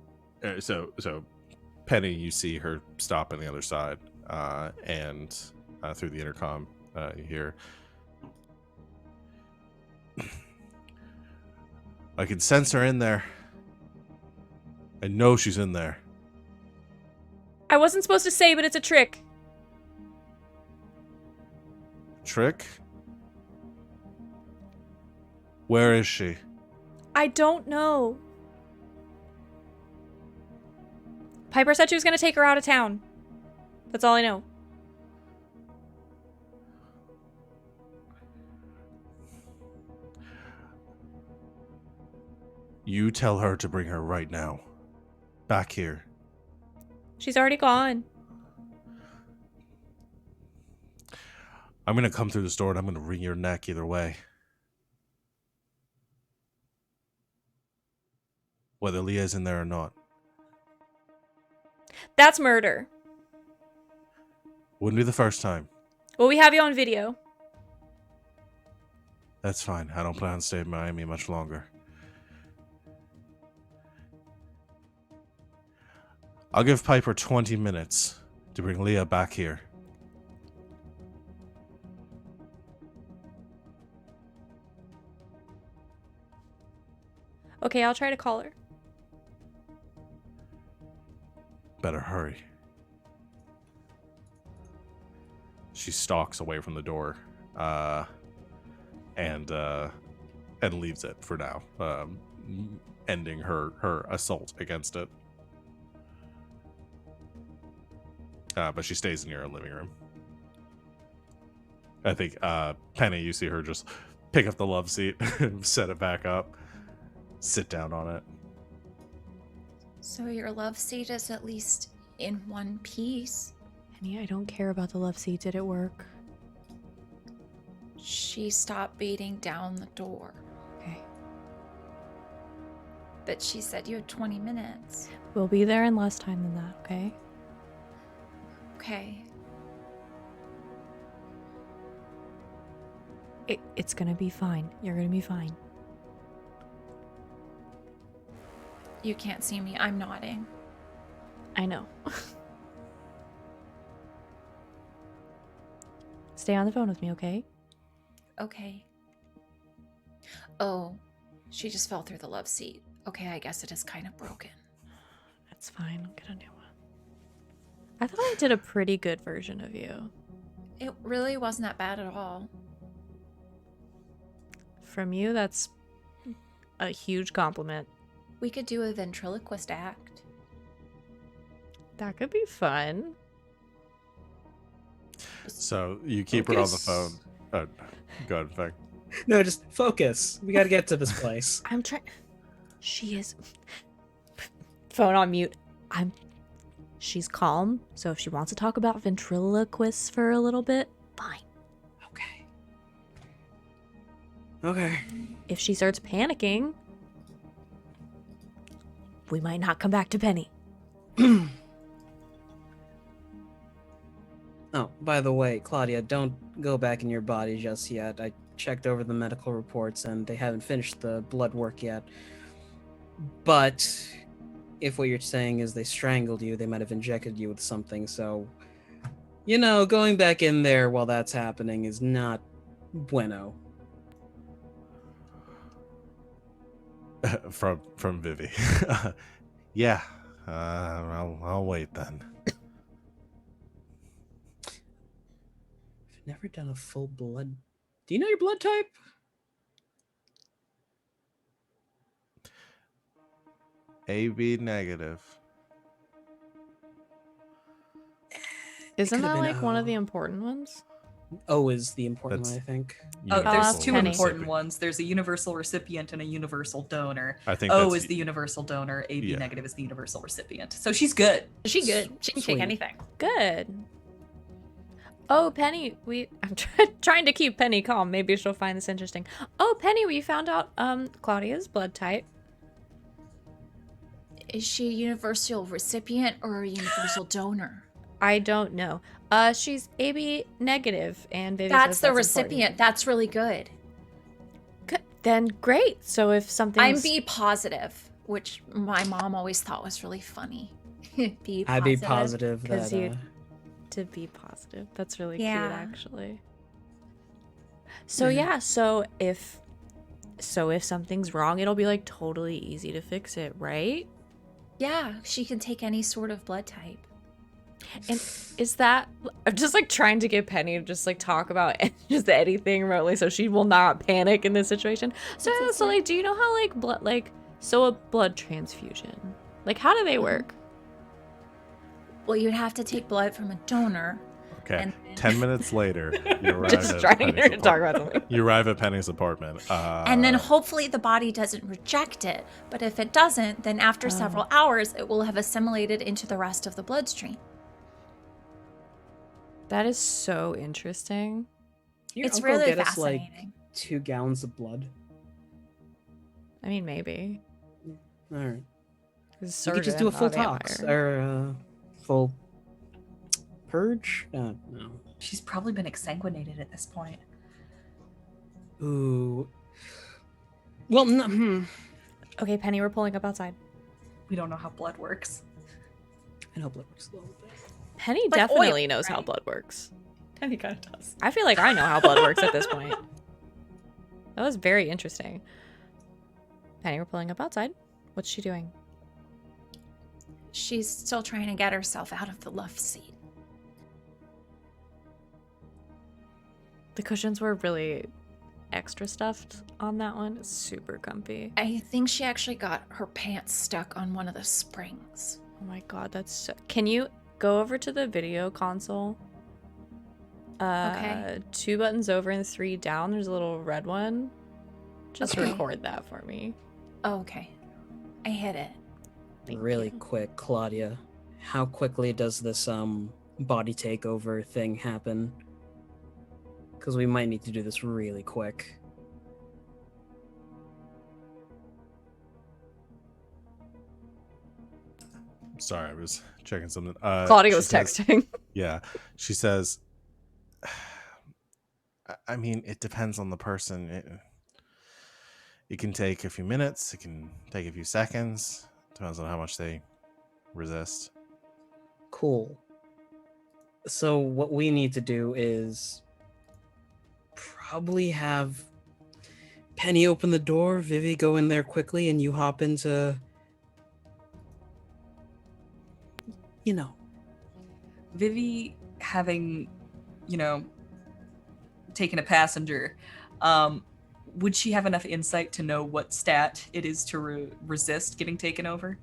so Penny, you see her stop on the other side, and through the intercom, you hear, I can sense her in there. I know she's in there. I wasn't supposed to say, but it's a trick. Trick? Where is she? I don't know. Piper said she was going to take her out of town. That's all I know. You tell her to bring her right now. Back here. She's already gone. I'm gonna come through this door and I'm gonna wring your neck either way. Whether Leah's in there or not. That's murder. Wouldn't be the first time. Well, we have you on video. That's fine. I don't plan on staying in Miami much longer. I'll give Piper 20 minutes to bring Leah back here. Okay, I'll try to call her. Better hurry. She stalks away from the door, and leaves it for now, ending her assault against it. But she stays in your living room. I think Penny, you see her just pick up the love seat, set it back up, sit down on it. So your love seat is at least in one piece. Honey, I don't care about the love seat. Did it work? She stopped beating down the door. Okay. But she said you had 20 minutes. We'll be there in less time than that, okay? Okay. It's gonna be fine. You're gonna be fine. You can't see me. I'm nodding. I know. Stay on the phone with me, okay? Okay. Oh, she just fell through the love seat. Okay, I guess it is kind of broken. That's fine. I'll get a new one. I thought I did a pretty good version of you. It really wasn't that bad at all. From you, that's a huge compliment. We could do a ventriloquist act. That could be fun. So you keep her on the Focus. phone. Oh, go ahead, Feng. No, just focus. We gotta get to this place. I'm trying. She is. Phone on mute. She's calm, so if she wants to talk about ventriloquists for a little bit, fine. Okay. Okay. If she starts panicking, we might not come back to Penny. Oh, by the way, Claudia, don't go back in your body just yet. I checked over the medical reports and they haven't finished the blood work yet. But if what you're saying is they strangled you, they might have injected you with something, so going back in there while that's happening is not bueno. from Vivi. Yeah. I'll wait then. I've never done a full blood. Do you know your blood type? AB negative. Isn't could've that been like one of O. the important ones? O is the important That's- one, I think. Oh, there's Universal two Penny. important recipient. ones. There's a universal recipient and a universal donor. I think O that's is the universal donor. AB yeah. negative is the universal recipient. So she's good. She good. She can Sweet. take anything. Good. Oh, Penny, I'm trying to keep Penny calm. Maybe she'll find this interesting. Oh, Penny, we found out Claudia's blood type. Is she a universal recipient or a universal donor? I don't know. She's AB negative, and Vivi That's says the important. recipient. That's really good. Good. Then great. So if something I'm B positive, which my mom always thought was really funny. B positive. I'd be positive 'Cause that you- to be positive, that's really Yeah. cute, actually. So yeah, so if something's wrong, it'll be like totally easy to fix it, right? Yeah, she can take any sort of blood type. And is that I'm just like trying to get Penny to just like talk about just anything remotely so she will not panic in this situation. So like, do you know how like blood a blood transfusion, like how do they work? Well, you'd have to take blood from a donor. Okay. And 10 minutes later, you arrive Just at trying Penny's to talk apartment. about something. You arrive at Penny's apartment. And then hopefully the body doesn't reject it. But if it doesn't, then after several hours, it will have assimilated into the rest of the bloodstream. That is so interesting. Your It's uncle really get us, like, fascinating. 2 gallons of blood. I mean, maybe. All right. It's You could just do a full tox vampire. or full purge. No. She's probably been exsanguinated at this point. Ooh. Well, no. Okay, Penny, we're pulling up outside. We don't know how blood works. I know blood works a little bit. Penny Like definitely oil, knows how right? blood works. Penny kind of does. I feel like I know how blood works at this point. That was very interesting. Penny, we're pulling up outside. What's she doing? She's still trying to get herself out of the love seat. The cushions were really extra stuffed on that one. It's super comfy. I think she actually got her pants stuck on one of the springs. Oh my god, that's so... Can you go over to the video console? Okay. 2 buttons over and 3 down. There's a little red one. Just Okay. record that for me. Oh, okay. I hit it. Thank Really you. quick, Claudia. How quickly does this body takeover thing happen? Because we might need to do this really quick. Sorry, I was checking something. Claudia she was says- texting. Yeah. She says, I mean, it depends on the person. It can take a few minutes. It can take a few seconds. Depends on how much they resist. Cool. So what we need to do is probably have Penny open the door, Vivi go in there quickly, and you hop into, Vivi, having, taken a passenger, would she have enough insight to know what stat it is to resist getting taken over?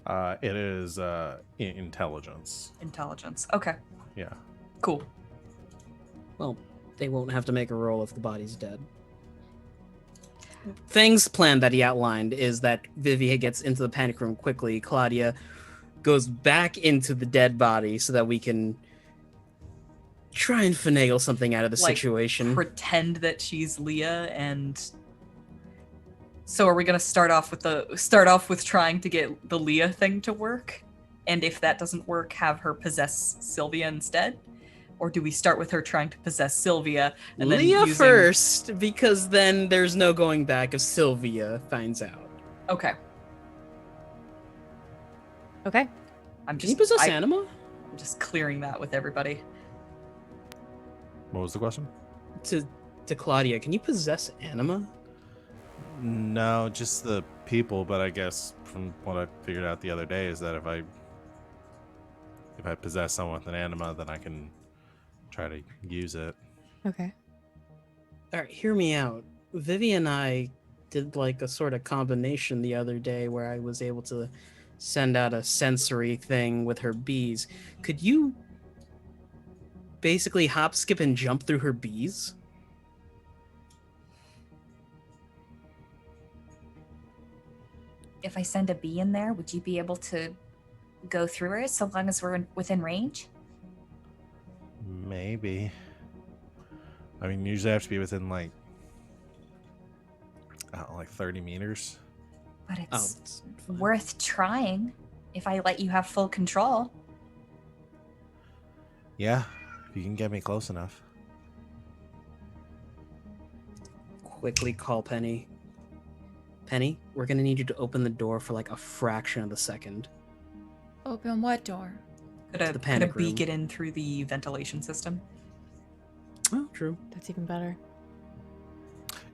It is intelligence. Intelligence. Okay, Yeah. cool. Well, they won't have to make a roll if the body's dead. Feng's plan that he outlined is that Vivi gets into the panic room quickly. Claudia goes back into the dead body so that we can try and finagle something out of the situation. Pretend that she's Leah, and so are we gonna start off with trying to get the Leah thing to work? And if that doesn't work, have her possess Sylvia instead? Or do we start with her trying to possess Sylvia and then Leah using... first, because then there's no going back if Sylvia finds out. Okay. Okay. I'm Can you just possess anima? I'm just clearing that with everybody. What was the question? To Claudia, can you possess anima? No, just the people. But I guess from what I figured out the other day is that if I possess someone with an anima, then I can try to use it. Okay. All right, hear me out. Vivi and I did like a sort of combination the other day where I was able to send out a sensory thing with her bees. Could you basically hop, skip, and jump through her bees? If I send a bee in there, would you be able to go through it so long as we're within range? Maybe. I mean, usually I have to be within like 30 meters. But it's It's fine. worth trying if I let you have full control. Yeah, if you can get me close enough. Quickly call Penny. Penny, we're gonna need you to open the door for like a fraction of a second. Open what door? Could To a, the could a panic bee room. get in through the ventilation system? Oh, true. That's even better.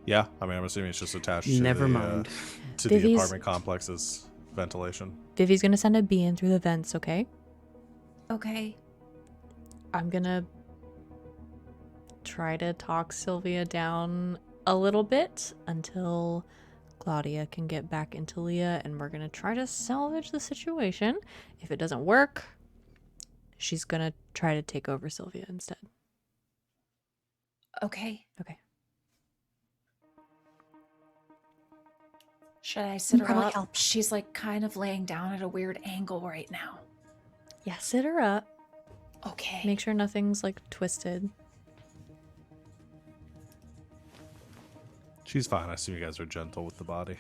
Yeah, I mean, I'm assuming it's just attached Never to, mind. to the Vivi's- apartment complex's ventilation. Vivi's gonna send a bee in through the vents, okay? Okay. I'm gonna try to talk Sylvia down a little bit until Claudia can get back into Leah, and we're gonna try to salvage the situation. If it doesn't work, she's gonna try to take over Sylvia instead. Okay. Okay. Should I sit her Probably up? help. She's like kind of laying down at a weird angle right now. Yeah, sit her up. Okay. Make sure nothing's like twisted. She's fine. I assume you guys are gentle with the body.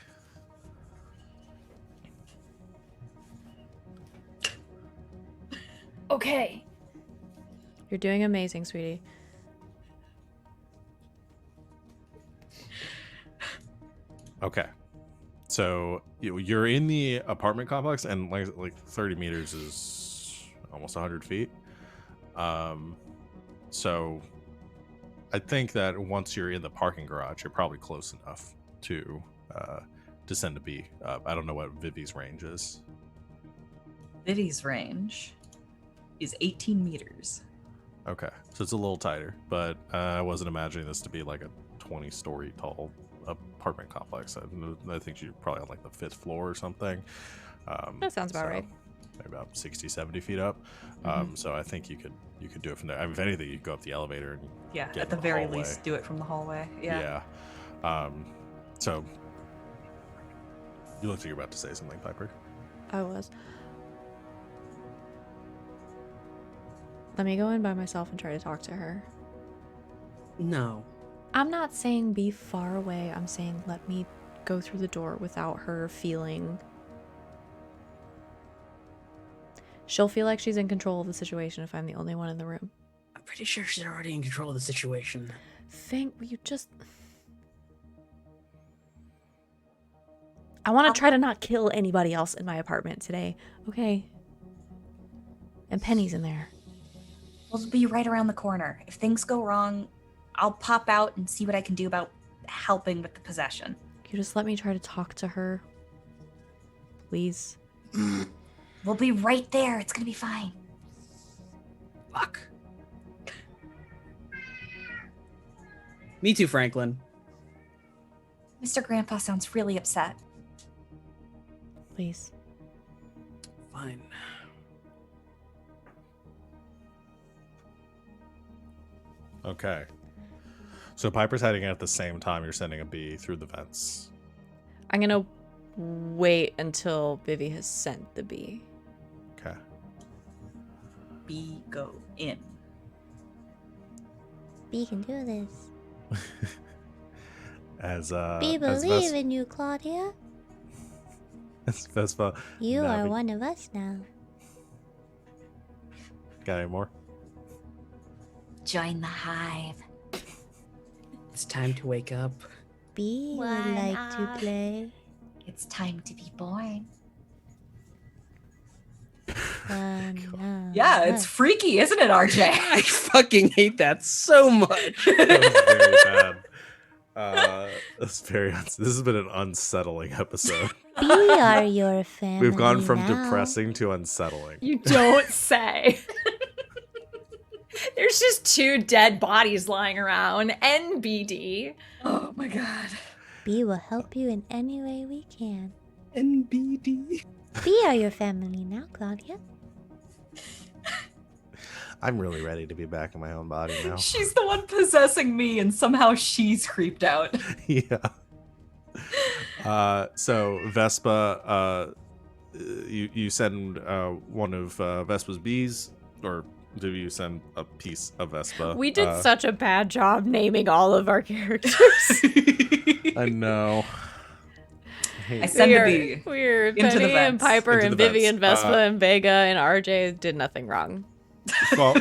Okay. You're doing amazing, sweetie. Okay. So you're in the apartment complex, and like 30 meters is almost 100 feet. So I think that once you're in the parking garage, you're probably close enough to send a bee. I don't know what Vivi's range is. Vivi's range is 18 meters. Okay, so it's a little tighter, but I wasn't imagining this to be like a 20-story tall apartment complex. I think you're probably on like the 5th floor or something. That sounds about right. Maybe about 60, 70 feet up. So I think you could do it from there. I mean, if anything, you could go up the elevator and Yeah, get at in the very hallway. least, do it from the hallway. Yeah. So you look like you're about to say something, Piper. I was. Let me go in by myself and try to talk to her. No. I'm not saying be far away. I'm saying let me go through the door without her feeling. She'll feel like she's in control of the situation if I'm the only one in the room. Pretty sure she's already in control of the situation. Feng, will you just... I want to try to not kill anybody else in my apartment today. Okay. And Penny's in there. We'll be right around the corner. If things go wrong, I'll pop out and see what I can do about helping with the possession. Can you just let me try to talk to her? Please. We'll be right there. It's gonna be fine. Fuck. Me too, Franklin. Mr. Grandpa sounds really upset. Please. Fine. Okay. So Piper's heading out at the same time you're sending a bee through the vents. I'm gonna wait until Vivi has sent the bee. Okay. Bee, go in. We can do this. As We believe in you, Claudia. as Vespa. You are navi- one of us now. Got any more? Join the hive. It's time to wake up. Bee would One like to of- play. It's time to be born. Yeah, it's freaky, isn't it, RJ? I fucking hate that so much. That was very bad. That's very. This has been an unsettling episode. We are your family. We've gone from now. depressing to unsettling. You don't say. There's just 2 dead bodies lying around. NBD. Oh my god. We will help you in any way we can. NBD. We are your family now, Claudia. I'm really ready to be back in my own body now. She's the one possessing me, and somehow she's creeped out. Yeah. So Vespa, you send one of Vespa's bees, or do you send a piece of Vespa? We did such a bad job naming all of our characters. I know. I send the bee. We're Into the Penny and vents. Piper Into and the Vivi vents. and Vespa and Vega and RJ did nothing wrong. Well,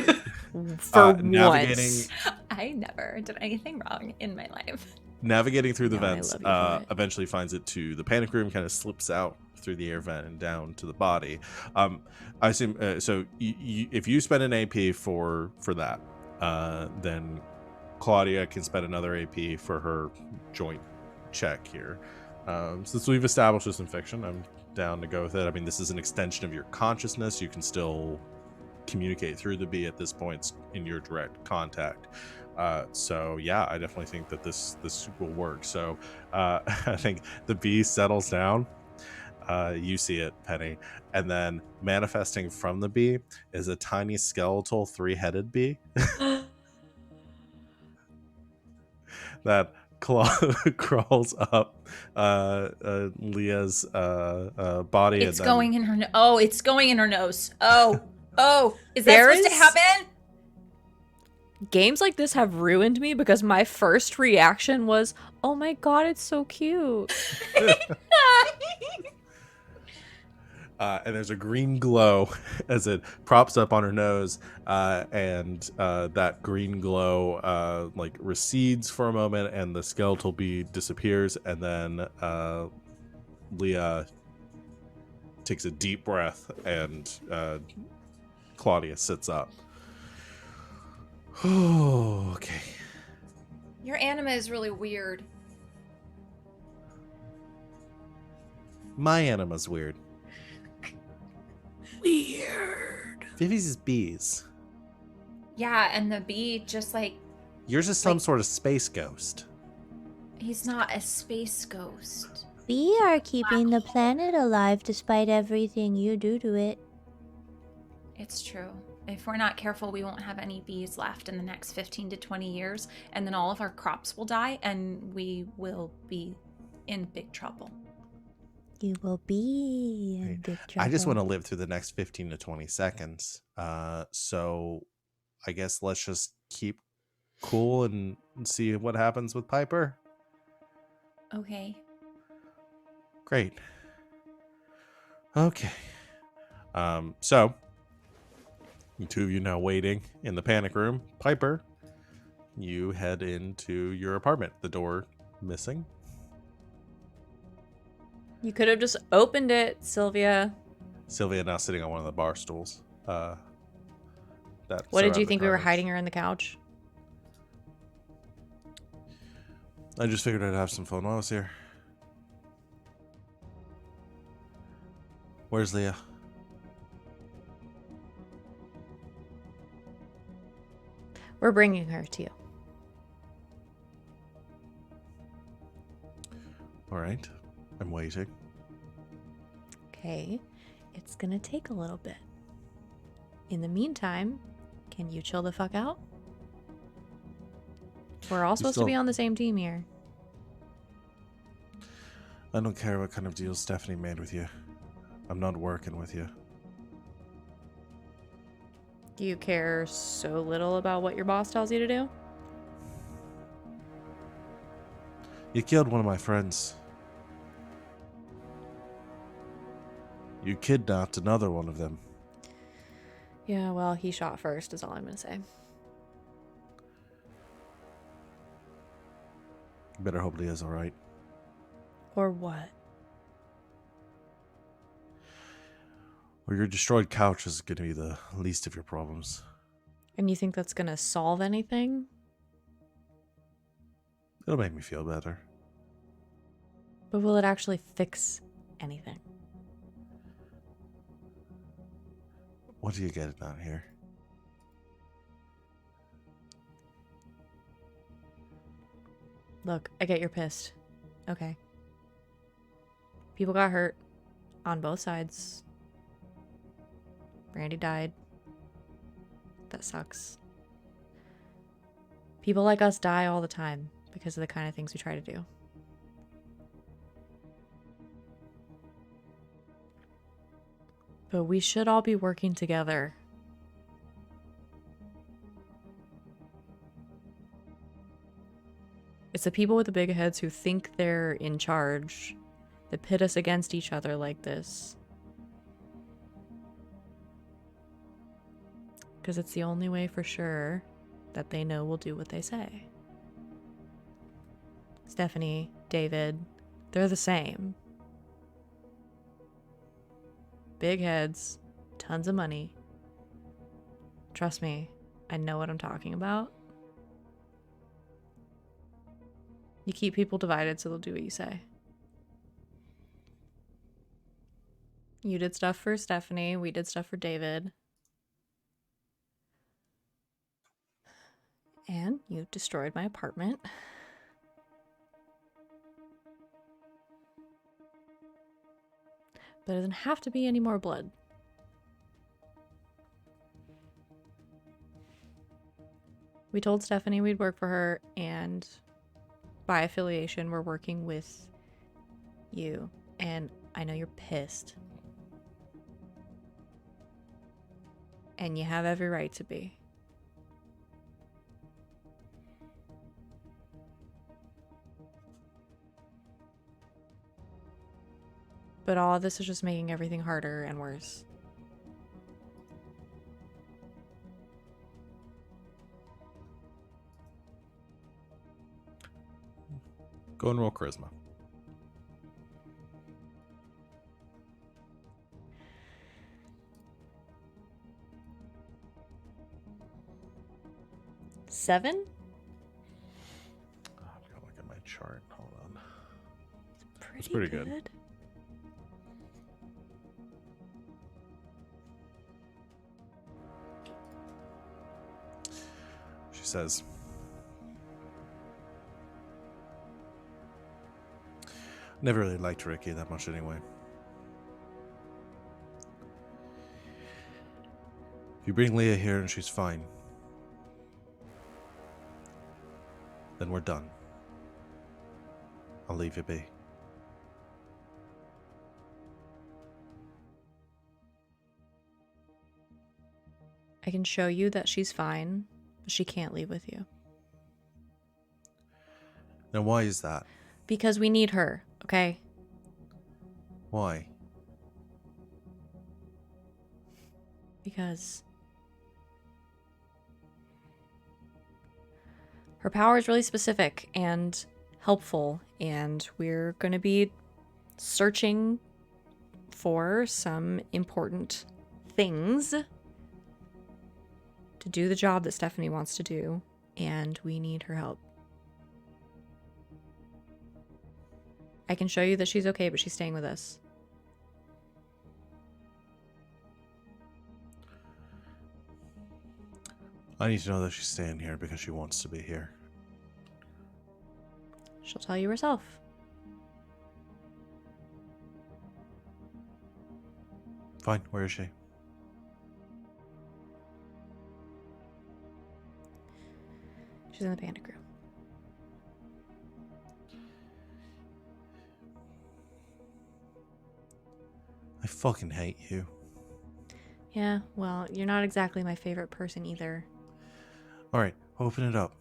For navigating once. I never did anything wrong in my life. navigating through the No, I vents love you for it. eventually finds it to the panic room, kind of slips out through the air vent and down to the body. I assume so if you spend an AP for that, then Claudia can spend another AP for her joint check here. Since we've established this in fiction, I'm down to go with it. I mean, this is an extension of your consciousness. You can still communicate through the bee at this point in your direct contact. So yeah, I definitely think that this will work. So I think the bee settles down. You see it, Penny, and then manifesting from the bee is a tiny skeletal 3-headed bee that crawls up Leah's body. It's and then, going in her it's going in her nose. Oh, is that There supposed to is- happen? Games like this have ruined me because my first reaction was, oh my god, it's so cute. and there's a green glow as it props up on her nose, and that green glow like recedes for a moment, and the skeletal bee disappears, and then Leah takes a deep breath, and Claudia sits up. Oh, okay. Your anima is really weird. My anima's weird. Weird. Vivi's is bees. Yeah, and the bee just Yours is some sort of space ghost. he's not a space ghost. We are keeping the planet alive despite everything you do to it. It's true. If we're not careful, we won't have any bees left in the next 15 to 20 years, and then all of our crops will die, and we will be in big trouble. You will be in Right. big trouble. I just want to live through the next 15 to 20 seconds. So I guess let's just keep cool and see what happens with Piper. Okay. Great. Okay. So The two of you now waiting in the panic room. Piper, you head into your apartment. The door missing. You could have just opened it, Sylvia. Sylvia now sitting on one of the bar stools. That What did you surrounded think we were her. hiding her in the couch? I just figured I'd have some fun while I was here. Where's Leah? We're bringing her to you. All right. I'm waiting. Okay. It's gonna take a little bit. In the meantime, can you chill the fuck out? We're all supposed to be on the same team here. I don't care what kind of deal Stephanie made with you. I'm not working with you. Do you care so little about what your boss tells you to do? You killed one of my friends. You kidnapped another one of them. Yeah, well, he shot first is all I'm gonna say. Better hope Leah's alright. Or what? Or your destroyed couch is going to be the least of your problems. And you think that's gonna solve anything? It'll make me feel better. But will it actually fix anything? What are you getting at here? Look, I get you're pissed. Okay. People got hurt on both sides. Randy died. That sucks. People like us die all the time because of the kind of things we try to do. But we should all be working together. It's the people with the big heads who think they're in charge that pit us against each other like this. Because it's the only way for sure that they know we'll do what they say. Stephanie, David, they're the same. Big heads, tons of money. Trust me, I know what I'm talking about. You keep people divided so they'll do what you say. You did stuff for Stephanie, we did stuff for David. And you destroyed my apartment. There doesn't have to be any more blood. We told Stephanie we'd work for her, and by affiliation, we're working with you. And I know you're pissed. And you have every right to be. But all of this is just making everything harder and worse. Go and roll charisma. Seven? I'm gonna look at my chart. Hold on. It's pretty good. She says, never really liked Ricky that much anyway. If you bring Leah here and she's fine, then we're done. I'll leave you be. I can show you that she's fine, but she can't leave with you. Now why is that? Because we need her, okay? Why? Because Her power is really specific and helpful, and we're going to be searching for some important things to do the job that Stephanie wants to do, and we need her help. I can show you that she's okay, but she's staying with us. I need to know that she's staying here because she wants to be here. She'll tell you herself. Fine, where is she? She's in the panic room. I fucking hate you. Yeah, well, you're not exactly my favorite person either. Alright, open it up.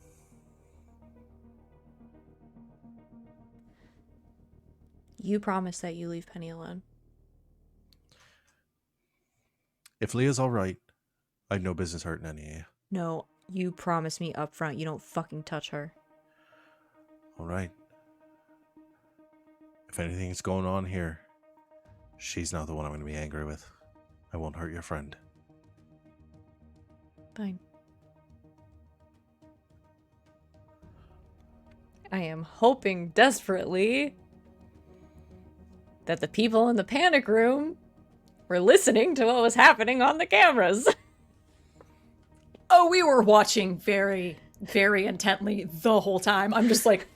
You promised that you leave Penny alone. If Leah's alright, I have no business hurting any of you. No, you promised me up front you don't fucking touch her. Alright. If anything's going on here, she's not the one I'm going to be angry with. I won't hurt your friend. Fine. I am hoping desperately that the people in the panic room were listening to what was happening on the cameras. Oh, we were watching very, very intently the whole time. I'm just like,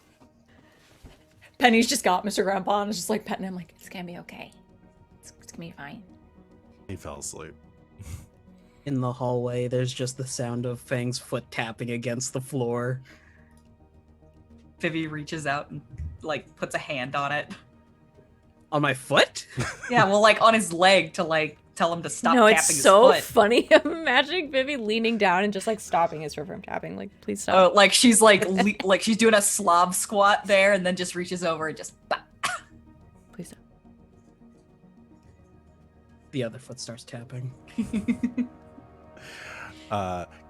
Penny's just got Mr. Grandpa and is just like petting him like, It's gonna be okay. It's gonna be fine. He fell asleep. In the hallway, there's just the sound of Feng's foot tapping against the floor. Vivi reaches out and like puts a hand on it. On my foot? Yeah, well, like on his leg to like tell him to stop No, tapping it's his so foot. funny. I'm imagining Vivi leaning down and just like stopping his foot from tapping. Like, please stop. Oh, like she's like like she's doing a Slav squat there, and then just reaches over and just. Bah. Please stop. The other foot starts tapping.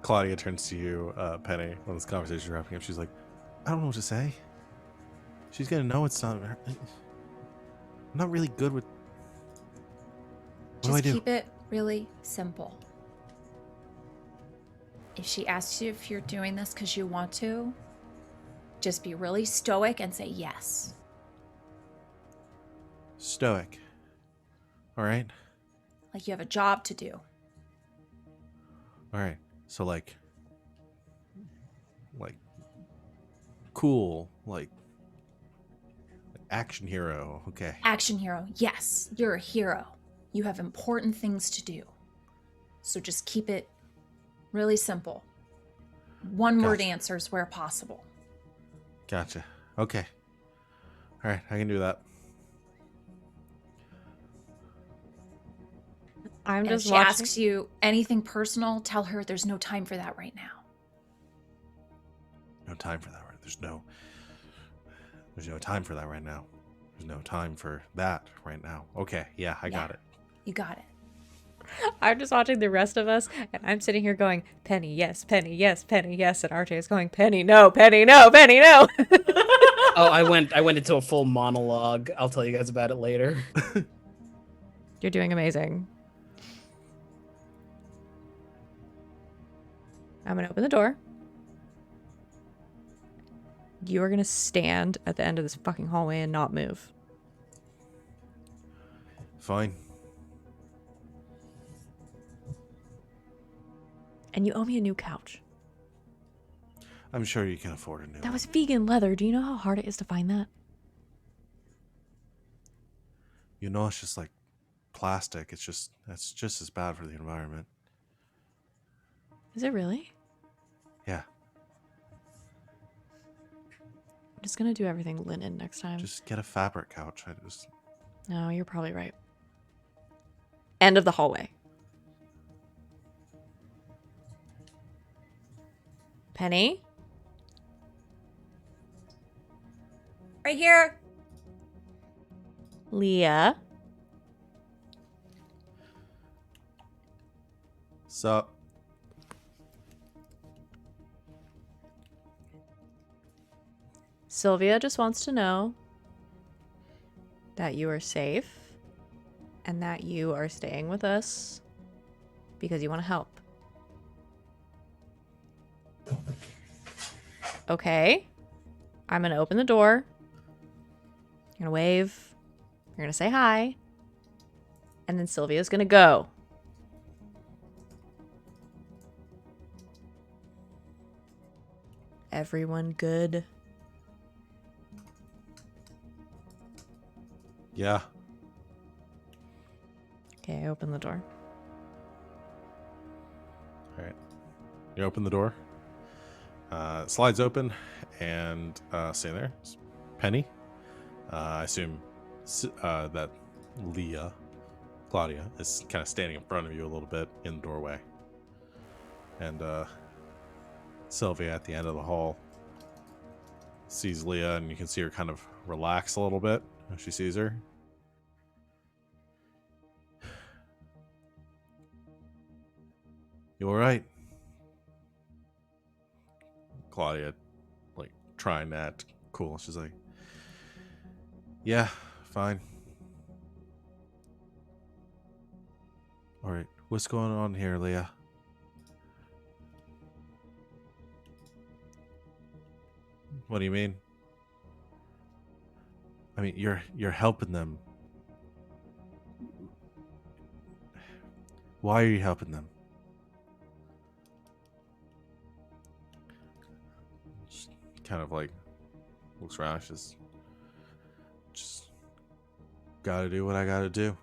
Claudia turns to you, Penny, when this conversation is wrapping up. She's like, I don't know what to say. She's gonna know it's not her. I'm not really good with. What do I Just do? keep it really simple. If she asks you if you're doing this because you want to, just be really stoic and say yes. Stoic. All right. Like you have a job to do. All right. So like cool, like action hero. Okay. Action hero. Yes, you're a hero. You have important things to do. So just keep it really simple. One word Gotcha. answers where possible. Gotcha. Okay. All right, I can do that. I'm And if just she watching. asks you anything personal, tell her there's no time for that right now. No time for that. Right? There's no time for that right now. There's no time for that right now. Okay. Yeah, I got it. You got it. I'm just watching the rest of us, and I'm sitting here going, Penny, yes, Penny, yes, Penny, yes, and RJ is going, Penny, no, Penny, no, Penny, no. Oh, I went into a full monologue. I'll tell you guys about it later. You're doing amazing. I'm gonna open the door. You are gonna stand at the end of this fucking hallway and not move. Fine. And you owe me a new couch. I'm sure you can afford a new That one. was vegan leather. Do you know how hard it is to find that? You know, it's just like plastic. It's just as bad for the environment. Is it really? Yeah. I'm just gonna do everything linen next time. Just get a fabric couch. No, you're probably right. End of the hallway. Penny? Right here. Leah? Sup? Sylvia just wants to know that you are safe and that you are staying with us because you want to help. Okay. I'm going to open the door. You're going to wave. You're going to say hi. And then Sylvia's going to go. Everyone good? Yeah. Okay, I open the door. All right. You open the door. It slides open, and stay there. It's Penny. I assume that Claudia, is kind of standing in front of you a little bit in the doorway. And Sylvia at the end of the hall sees Leah, and you can see her kind of relax a little bit when she sees her. You all right? Claudia, like, trying to act cool. She's like, yeah, fine. All right, what's going on here, Leah? What do you mean? I mean, you're helping them. Why are you helping them? Just kind of like looks around. She's just gotta do what I gotta do.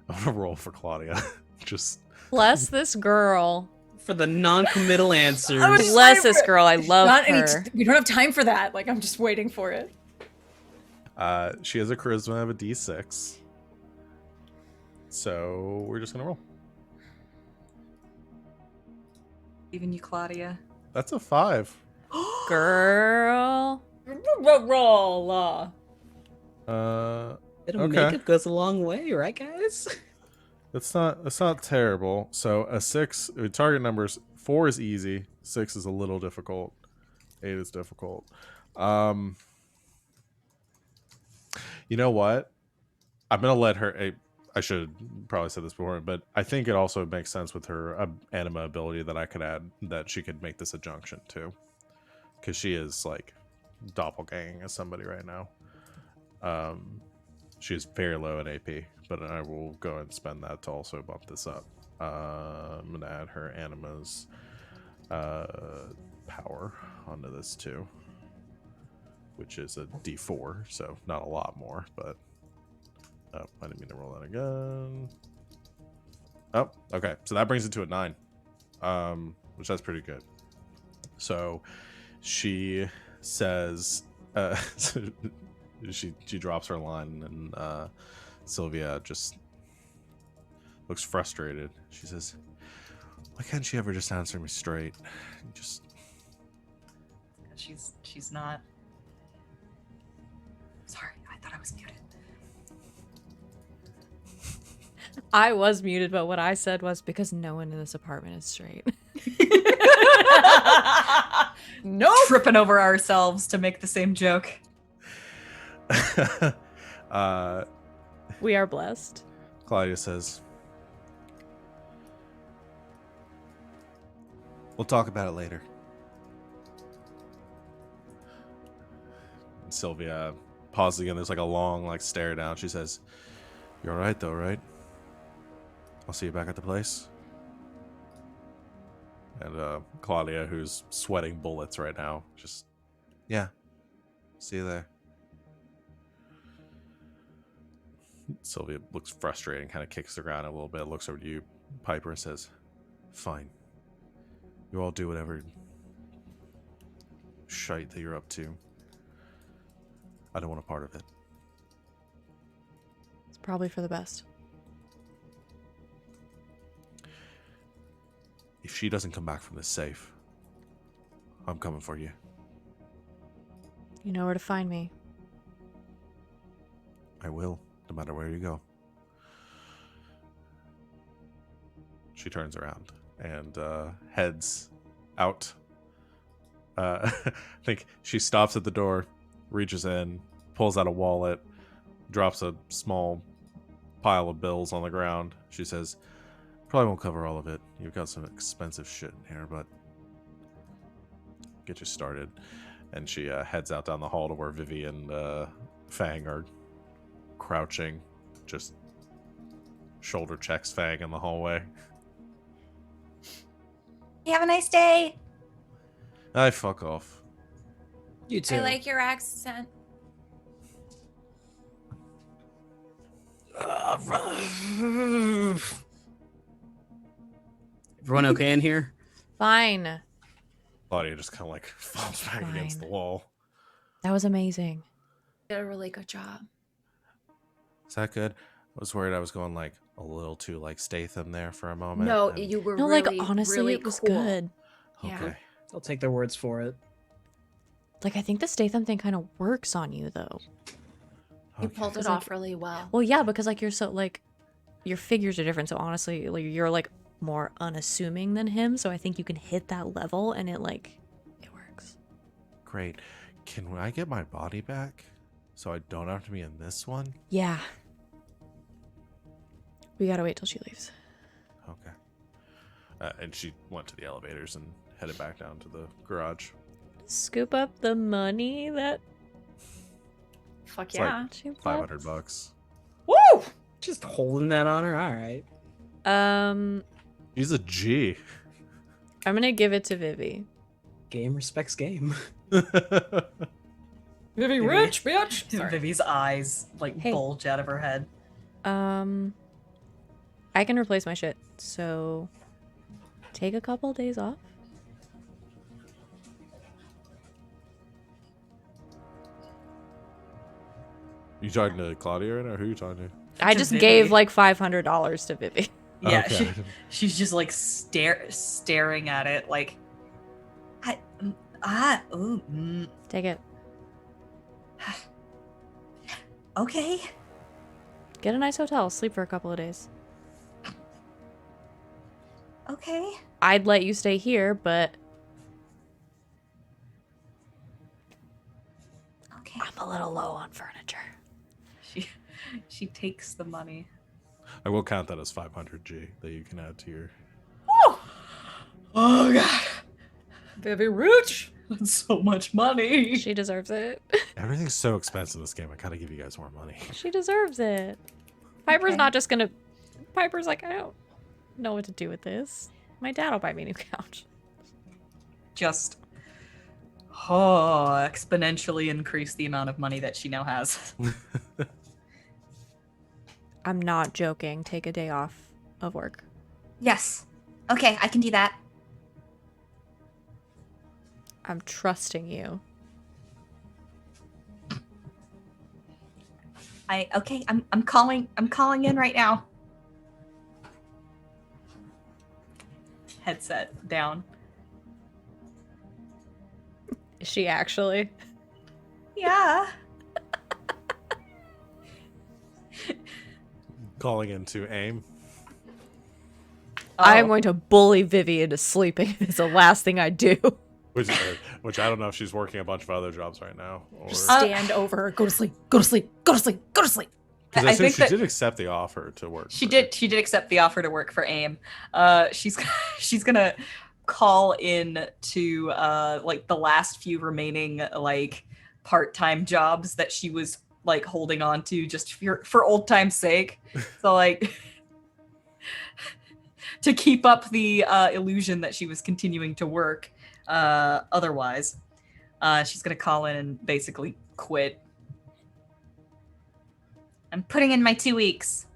I'm gonna roll for Claudia. Just Bless this girl. For the non-committal answers. I was- Bless this girl. I love Not her. we don't have time for that. Like, I'm just waiting for it. she has a charisma of a D6. So we're just gonna roll. Even you, Claudia. That's a 5. Girl. Roll. It'll Okay. make it goes a long way, right, guys? That's not terrible. So a 6, target numbers, 4 is easy, 6 is a little difficult, 8 is difficult. You know what? I'm gonna let her. I should probably said this before, but I think it also makes sense with her anima ability that I could add that she could make this a junction too, because she is like doppelganging as somebody right now. She's very low in AP, but I will go and spend that to also bump this up. I'm gonna add her anima's power onto this too, which is a D4, so not a lot more, but oh, I didn't mean to roll that again. Oh, okay, so that brings it to a 9, which that's pretty good. So she says, she drops her line, and Sylvia just looks frustrated. She says, "Why can't she ever just answer me straight? Just." She's not. Sorry, I thought I was muted. I was muted, but what I said was because no one in this apartment is straight. Nope. Tripping over ourselves to make the same joke. We are blessed. Claudia says, "We'll talk about it later." And Sylvia pauses again. There's like a long like stare down. She says, "You're all right though, right? I'll see you back at the place." And Claudia, who's sweating bullets right now, just, "Yeah, see you there." Sylvia looks frustrated and kind of kicks the ground a little bit, looks over to you, Piper, and says, "Fine. You all do whatever shite that you're up to. I don't want a part of it." It's probably for the best. "If she doesn't come back from this safe, I'm coming for you." You know where to find me. "I will, no matter where you go." She turns around and heads out. I think she stops at the door, reaches in, pulls out a wallet, drops a small pile of bills on the ground. She says, "Probably won't cover all of it. You've got some expensive shit in here, but get you started." And she heads out down the hall to where Vivi and Feng are crouching, just shoulder checks Feng in the hallway. You have a nice day. I fuck off. You too. I like your accent. Everyone okay in here? Fine. Claudia just kind of like falls back against the Fine. wall. That was amazing. Did a really good job. Is that good? I was worried I was going like a little too like Statham there for a moment. No, and- you were No, really, like honestly, really it was cool. good. Yeah. Okay. I'll take their words for it. Like I think the Statham thing kind of works on you though. You Okay. pulled it 'Cause, off like- really well. Well, yeah, because like you're so like your figures are different. So honestly, like you're like more unassuming than him. So I think you can hit that level and it works. Great. Can I get my body back so I don't have to be in this one? Yeah. We gotta wait till she leaves. Okay. And she went to the elevators and headed back down to the garage. Scoop up the money that Fuck It's yeah. like she left. $500. Woo! Just holding that on her. All right. He's a G. I'm gonna give it to Vivi. Game respects game. Vivi rich, bitch. Sorry. Vivi's eyes like Hey. bulge out of her head. I can replace my shit. So take a couple days off. You talking to Claudia right now? Who are you talking to? I To just Vivi. gave like $500 to Vivi. Yeah, Okay. she's just like staring at it like, Take it. okay. Get a nice hotel. Sleep for a couple of days. Okay. I'd let you stay here, but Okay. I'm a little low on furniture. She takes the money. I will count that as 500 G that you can add to your. Oh god, Vivi rich. that's so much money. She deserves it. Everything's so expensive in this game. I gotta give you guys more money. She deserves it. Piper's Okay. not just gonna. Piper's like, I don't know what to do with this. My dad will buy me a new couch. Just exponentially increase the amount of money that she now has. I'm not joking. Take a day off of work. Yes. Okay, I can do that. I'm trusting you. I'm calling in right now. Headset down. Is she actually? Yeah. Calling into AIM. I'm Oh. going to bully Vivi into sleeping. It's the last thing I do. Which I don't know if she's working a bunch of other jobs right now. Or Just stand over her. Go to sleep. Go to sleep. Go to sleep. Go to sleep. because I I think think she that- did accept the offer to work. She for- did accept the offer to work for AIM. She's gonna call in to like the last few remaining like part-time jobs that she was like holding on to just for old time's sake. So like to keep up the illusion that she was continuing to work otherwise. She's gonna call in and basically quit. I'm putting in my 2 weeks.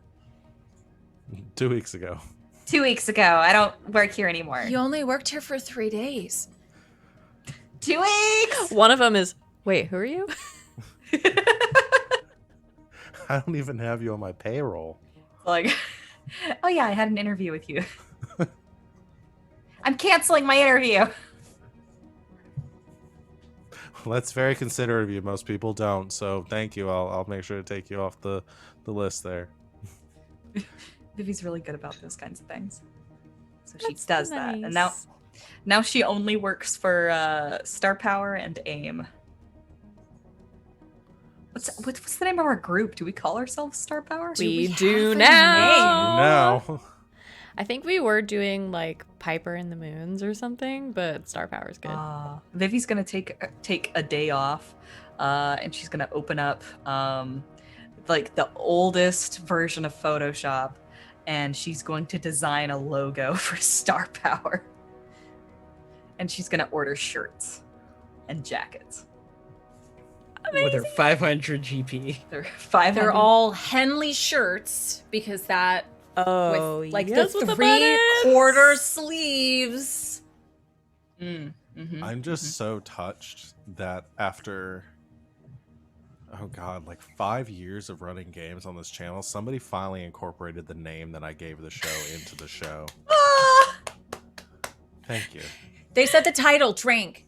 2 weeks ago. 2 weeks ago. I don't work here anymore. You only worked here for 3 days. 2 weeks. One of them is, wait, who are you? I don't even have you on my payroll. Like, Oh yeah, I had an interview with you. I'm canceling my interview. Well, that's very considerate of you. Most people don't. So thank you. I'll make sure to take you off the list there. Vivi's really good about those kinds of things. So she That's does that. And now nice. Now she only works for Star Power and AIM. What's the name of our group? Do we call ourselves Star Power? We have do a now. Now. I think we were doing like Piper in the Moons or something, but Star Power's good. Vivi's gonna take a day off, and she's gonna open up like the oldest version of Photoshop, and she's going to design a logo for Star Power. And she's gonna order shirts and jackets. With her 500 GP. They're 500. They're all Henley shirts because that Oh, with like yes, the with the 3/4 sleeves. Mm-hmm. I'm just so touched that after, oh god, like 5 years of running games on this channel, somebody finally incorporated the name that I gave the show into the show. Thank you. They said the title, Drink.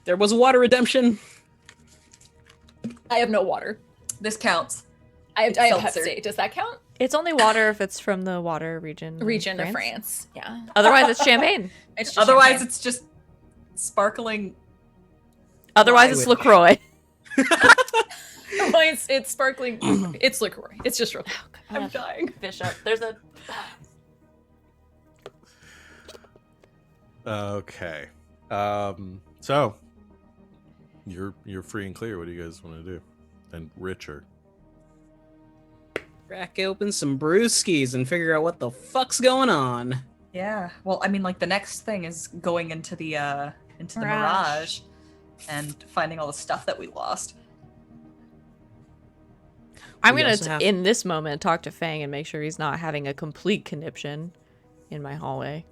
There was water redemption. I have no water. This counts. I have Seltzer. Pepsi. Does that count? It's only water if it's from the water region. Region of France. Yeah. Otherwise, it's champagne. It's just Otherwise, champagne. it's just sparkling. Otherwise, it's LaCroix. Otherwise, it's sparkling. It's liqueur. It's just real. I'm dying. Bishop. There's a. Okay. So you're free and clear. What do you guys want to do? And Richard. Crack open some brewskis and figure out what the fuck's going on. Yeah. Well, I mean, like the next thing is going into the Mirage and finding all the stuff that we lost. I'm We gonna also have- in this moment talk to Feng and make sure he's not having a complete conniption in my hallway.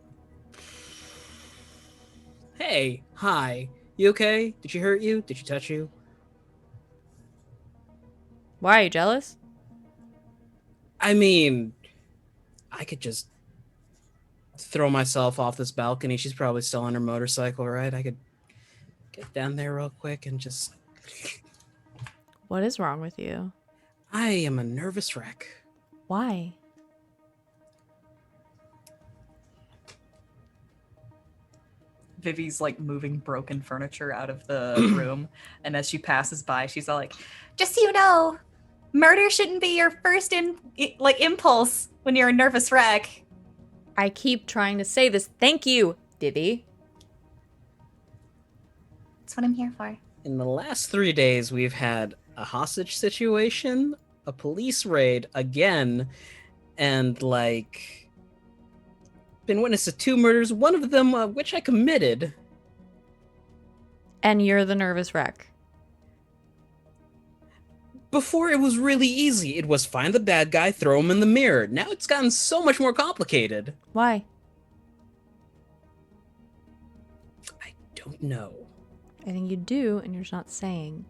Hey, hi. You okay? Did she hurt you? Did she touch you? Why are you jealous? I mean, I could just throw myself off this balcony. She's probably still on her motorcycle, right? I could get down there real quick and just... What is wrong with you? I am a nervous wreck. Why? Vivi's like moving broken furniture out of the room, and as she passes by, she's all like, Just so you know, murder shouldn't be your first impulse when you're a nervous wreck. I keep trying to say this. Thank you, Vivi. That's what I'm here for. In the last 3 days, we've had a hostage situation, a police raid again, and like been witness to 2 murders, one of them which I committed. And you're the nervous wreck. Before it was really easy. It was find the bad guy, throw him in the mirror. Now it's gotten so much more complicated. Why? I don't know. I think you do, and you're just not saying.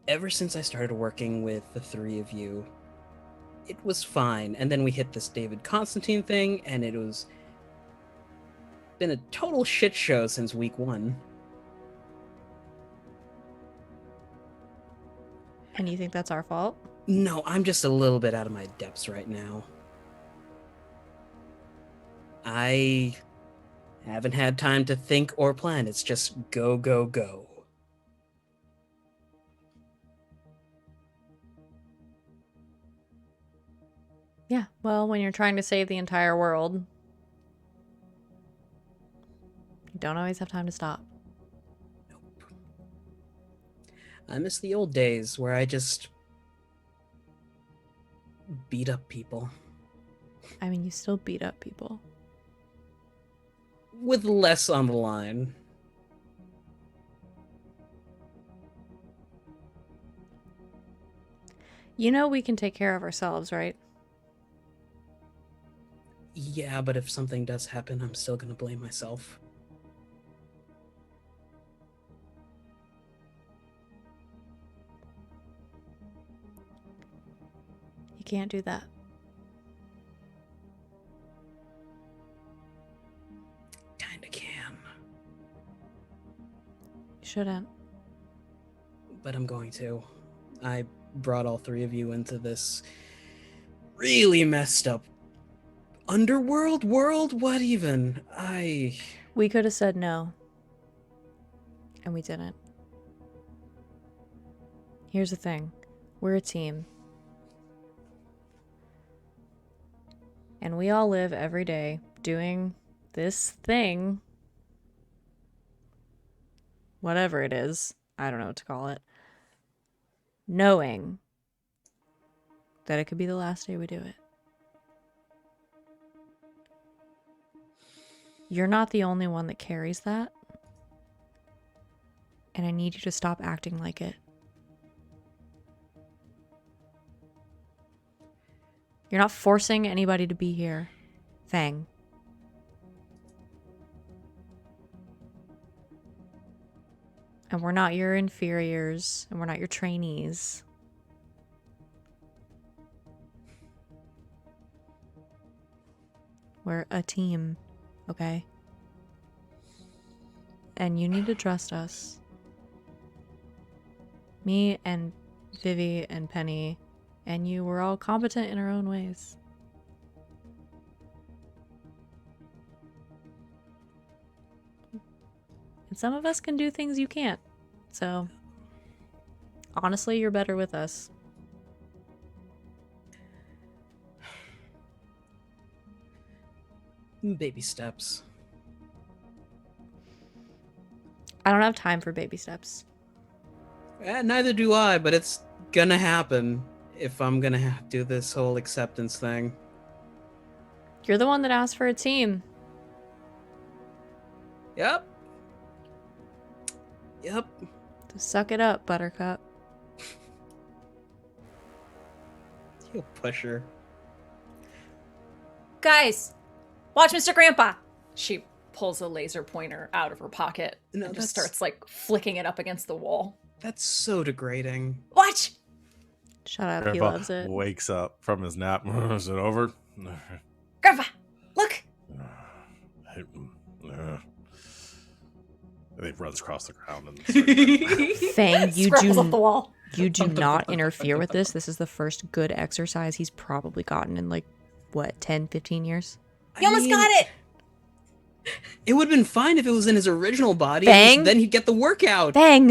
Ever since I started working with the 3 of you, it was fine. And then we hit this David Constantine thing, and it was been a total shit show since week 1. And you think that's our fault? No, I'm just a little bit out of my depths right now. I haven't had time to think or plan. It's just go, go, go. Yeah, well, when you're trying to save the entire world, you don't always have time to stop. Nope. I miss the old days where I just beat up people. I mean, you still beat up people. With less on the line. You know we can take care of ourselves, right? Yeah, but if something does happen, I'm still gonna blame myself. You can't do that. Kinda can. You shouldn't. but I'm going to. I brought all three of you into this really messed up underworld world. What even? We could have said no. And we didn't. Here's the thing. We're a team. And we all live every day doing this thing. Whatever it is. I don't know what to call it. Knowing that it could be the last day we do it. You're not the only one that carries that. And I need you to stop acting like it. You're not forcing anybody to be here, Feng. And we're not your inferiors, and we're not your trainees. We're a team, okay? And you need to trust us. Me and Vivi and Penny and you were all competent in our own ways. And some of us can do things you can't. So, honestly, you're better with us. Baby steps. I don't have time for baby steps. Neither do I, but it's gonna happen if I'm gonna do this whole acceptance thing. You're the one that asked for a team. Yep. Yep. So suck it up, Buttercup. You pusher. Guys, watch Mr. Grandpa. She pulls a laser pointer out of her pocket No, and just that's- starts like flicking it up against the wall. That's so degrading. Watch! Shut up, he Grandpa loves it. wakes up from his nap. Is it over? Grandpa, look! He runs across the ground and Fang, you Scrabbles off the do, wall. you do not interfere with this. This is the first good exercise he's probably gotten in like, what, 10, 15 years? You almost got it! It would have been fine if it was in his original body. Bang. And then he'd get the workout. Fang!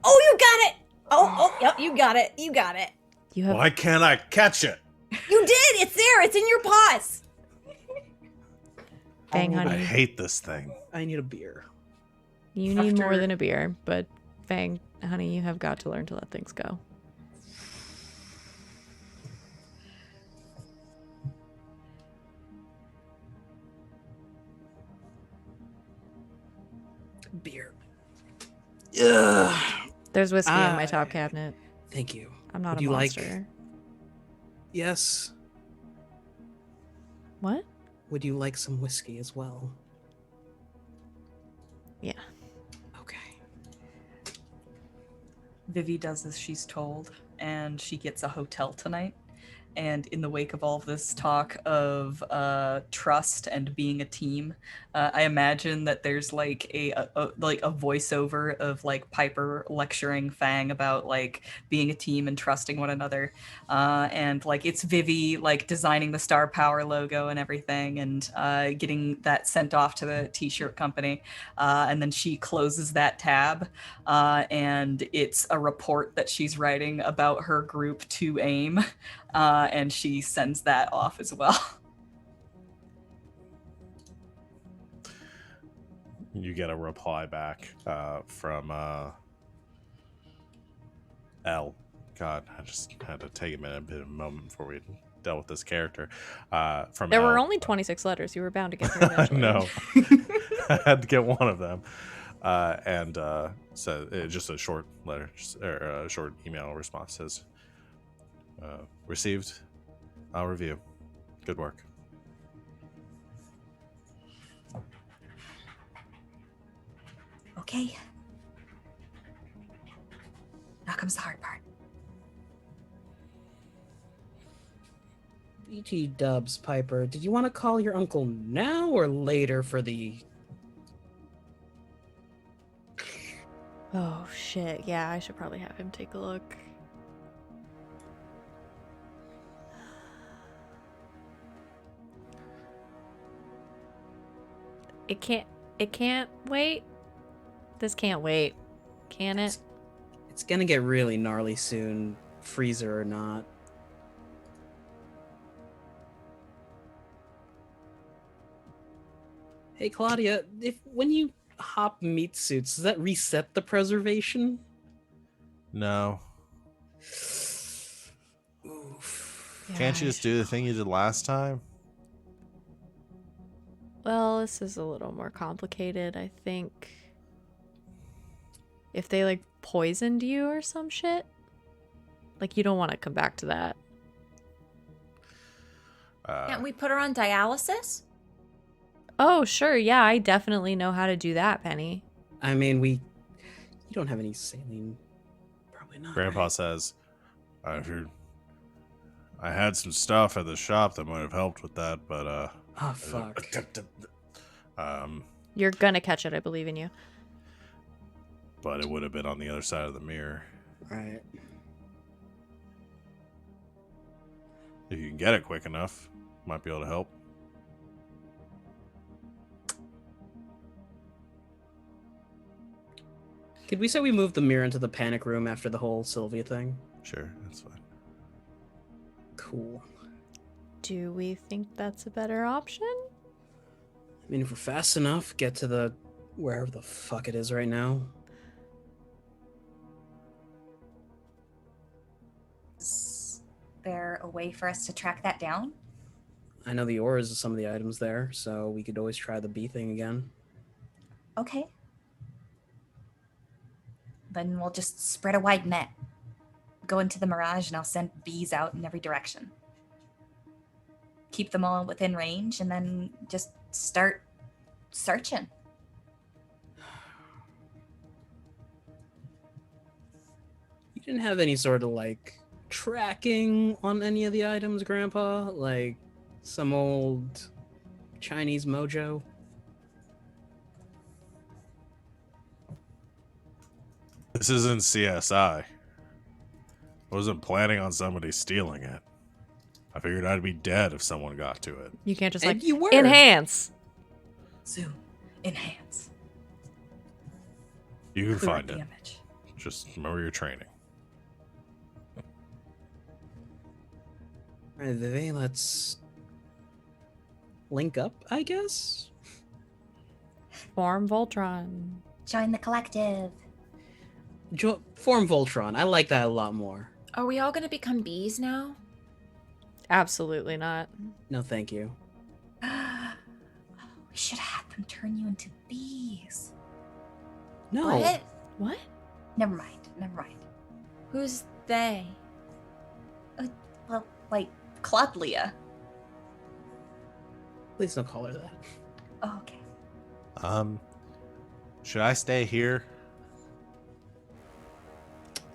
Oh, you got it! Oh, yep, you got it. You got it. You have why can't I catch it? You did! It's there! It's in your paws! Fang, I honey. hate this thing. I need a beer. You need more After- than a beer, but Fang, honey, you have got to learn to let things go. Beer. Ugh. There's whiskey in my I- top cabinet. Thank you. I'm not Would a you like- monster. Yes. What? Would you like some whiskey as well? Yeah. Okay. Vivi does as she's told, and she gets a hotel tonight. And in the wake of all of this talk of trust and being a team, I imagine that there's like a voiceover of like Piper lecturing Fang about like being a team and trusting one another, and like it's Vivi like designing the Star Power logo and everything, and getting that sent off to the T-shirt company, and then she closes that tab, and it's a report that she's writing about her group to AIM. And she sends that off as well. You get a reply back from L. God, I just had to take a moment before we dealt with this character. From There were L. only 26 letters. You were bound to get there eventually. No, I had to get one of them, and so just a short letter or a short email response says, "Received. I'll review. Good work." Okay. Now comes the hard part. BT dubs, Piper. Did you want to call your uncle now or later for the... Oh shit, yeah, I should probably have him take a look. It can't wait? This can't wait. Can it? It's gonna get really gnarly soon, freezer or not. Hey Claudia, when you hop meat suits, does that reset the preservation? No. Oof. Can't you just do the thing you did last time? Well, this is a little more complicated, I think. If they like poisoned you or some shit, like you don't want to come back to that. Can't we put her on dialysis? Oh, sure, yeah, I definitely know how to do that, Penny. I mean, you don't have any saline. Probably not. Grandpa right? says, I had some stuff at the shop that might have helped with that, but Oh fuck. You're gonna catch it, I believe in you. But it would have been on the other side of the mirror. Right. If you can get it quick enough, might be able to help. Could we say we moved the mirror into the panic room after the whole Sylvia thing? Sure, that's fine. Cool. Do we think that's a better option? I mean, if we're fast enough, get to the wherever the fuck it is right now. Is there a way for us to track that down? I know the ores of some of the items there, so we could always try the bee thing again. Okay. Then we'll just spread a wide net. Go into the mirage and I'll send bees out in every direction. Keep them all within range and then just start searching. You didn't have any sort of like tracking on any of the items, Grandpa? Like some old Chinese mojo? This isn't CSI. I wasn't planning on somebody stealing it. I figured I'd be dead if someone got to it. You can't just And like you were. enhance. Zoom. Enhance. You can Clear find it. damage. Just remember your training. Alright, Vivi, let's link up, I guess? Form Voltron. Join the collective. Form Voltron. I like that a lot more. Are we all gonna become bees now? Absolutely not. No, thank you. We should have them turn you into bees. No. What? What? Never mind. Never mind. Who's they? Well, like Claudia. Please don't call her that. Oh, okay. Should I stay here?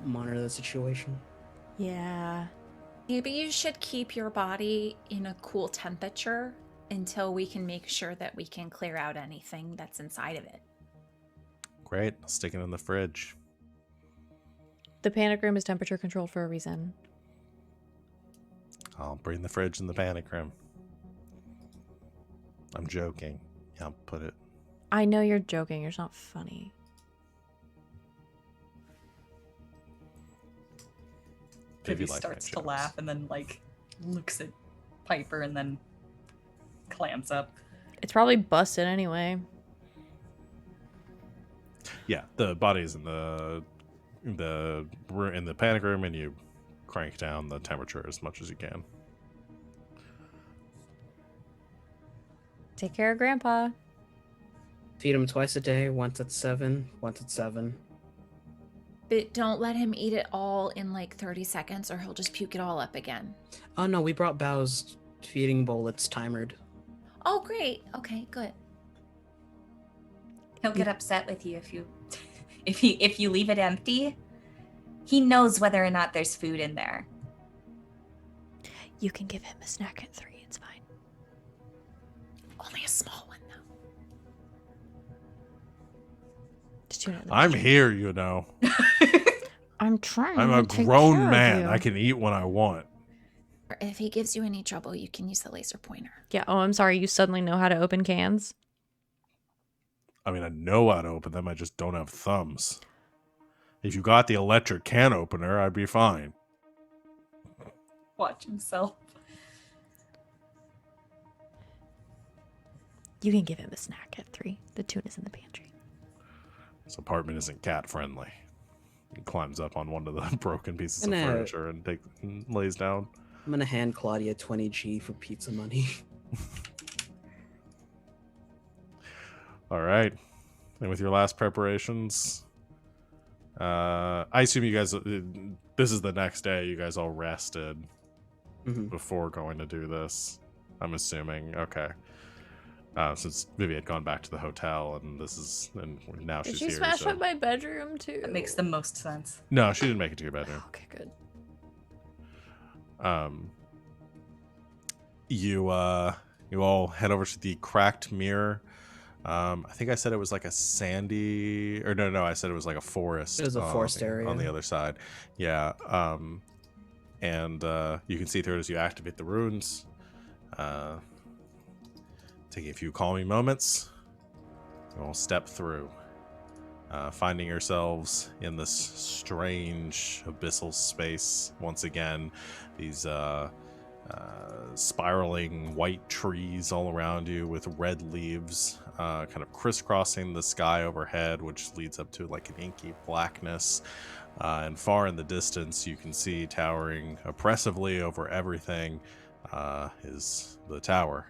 Monitor the situation. Yeah. Maybe you should keep your body in a cool temperature until we can make sure that we can clear out anything that's inside of it. Great. I'll stick it in the fridge. The panic room is temperature controlled for a reason. I'll bring the fridge in the panic room. I'm joking. Yeah, I'll put it. I know you're joking. You're not funny. Maybe Vivi like my starts to jokes. laugh and then like looks at Piper and then clams up. It's probably busted anyway. Yeah, the body's in the panic room, and you crank down the temperature as much as you can. Take care of Grandpa. Feed him twice a day, once at 7, once at 7. But don't let him eat it all in like 30 seconds or he'll just puke it all up again. Oh no, we brought Bao's feeding bowl. It's timered. Oh, great. Okay, good. He'll get upset with you if you leave it empty. He knows whether or not there's food in there. You can give him a snack at 3. It's fine. Only a small one though. tuna in the I'm pantry. here, you know. I'm trying I'm to a take grown care of man. you. I can eat when I want. If he gives you any trouble, you can use the laser pointer. Yeah, oh, I'm sorry. You suddenly know how to open cans? I mean, I know how to open them. I just don't have thumbs. If you got the electric can opener, I'd be fine. Watch himself. You can give him a snack at 3. The tuna's in the pantry. This apartment isn't cat friendly. He climbs up on one of the broken pieces of No. furniture and lays down. I'm gonna hand Claudia 20G for pizza money. All right. And with your last preparations, I assume you guys, this is the next day. You guys all rested before going to do this. I'm assuming. Okay. Since Vivi had gone back to the hotel, and now Did she's she here. smash so- up my bedroom too? That makes the most sense. No, she didn't make it to your bedroom. Okay, good. You all head over to the cracked mirror. I think I said it was like a sandy, or no, I said it was like a forest. It was a forest area on the other side. Yeah. And you can see through it as you activate the runes. Taking a few calming moments, you all step through, finding yourselves in this strange abyssal space once again. These spiraling white trees all around you with red leaves kind of crisscrossing the sky overhead, which leads up to like an inky blackness. And far in the distance, you can see towering oppressively over everything is the tower,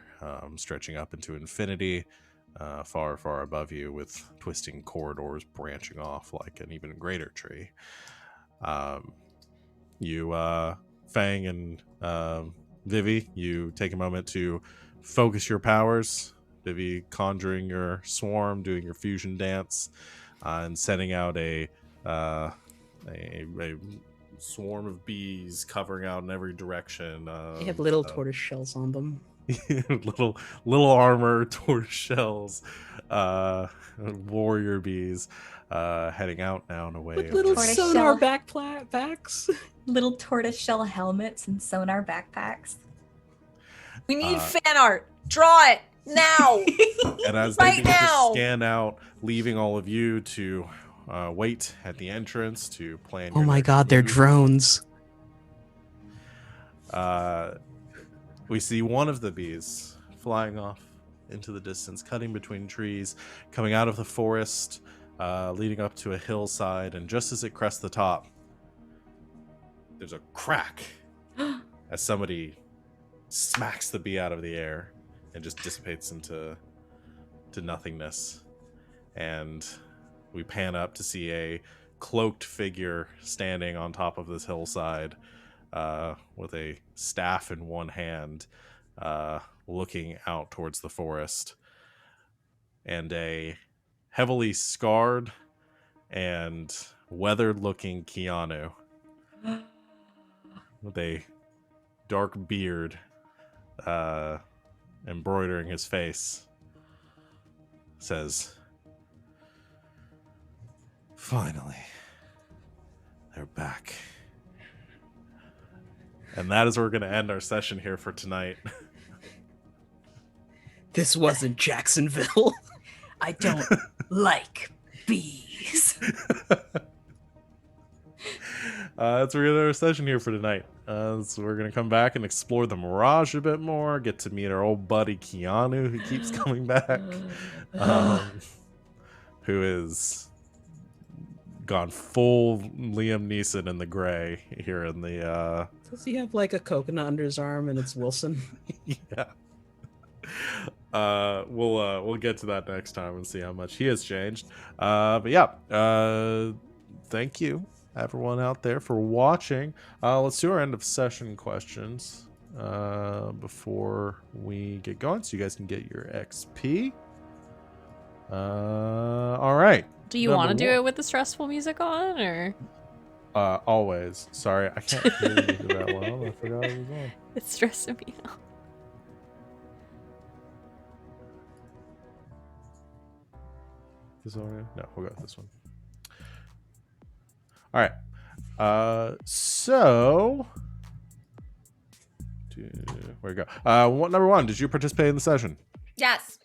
stretching up into infinity, far, far above you, with twisting corridors branching off like an even greater tree. You, Feng and Vivi, you take a moment to focus your powers. Vivi conjuring your swarm, doing your fusion dance, and sending out a swarm of bees covering out in every direction. They have little tortoise shells on them. little armor, tortoise shells, warrior bees, heading out now and away. With little Tortoise sonar shell. backs. Little tortoiseshell helmets and sonar backpacks. We need fan art. Draw it now. And as Right they begin now. to scan out, leaving all of you to wait at the entrance to plan. Oh your my next god, they're move. drones. We see one of the bees flying off into the distance, cutting between trees, coming out of the forest, leading up to a hillside, and just as it crests the top, there's a crack as somebody smacks the bee out of the air and just dissipates into nothingness. And we pan up to see a cloaked figure standing on top of this hillside, with a staff in one hand, looking out towards the forest, and a heavily scarred and weathered-looking Keanu with a dark beard embroidering his face says, "Finally, they're back." And that is where we're going to end our session here for tonight. This wasn't Jacksonville. I don't like bees. That's where we're going to end our session here for tonight. So we're going to come back and explore the Mirage a bit more, get to meet our old buddy Keanu, who keeps coming back, who is gone full Liam Neeson in the gray here in the... Does he have like a coconut under his arm and it's Wilson? Yeah. We'll get to that next time and see how much he has changed. But yeah, thank you everyone out there for watching. Let's do our end of session questions before we get going, so you guys can get your XP. All right. Do you want to do it with the stressful music on, or? Always. Sorry, I can't hear you that well. I forgot it was on. It's stressing me out. This one? No, we'll go with this one. All right. So where we go? What number one? Did you participate in the session? Yes.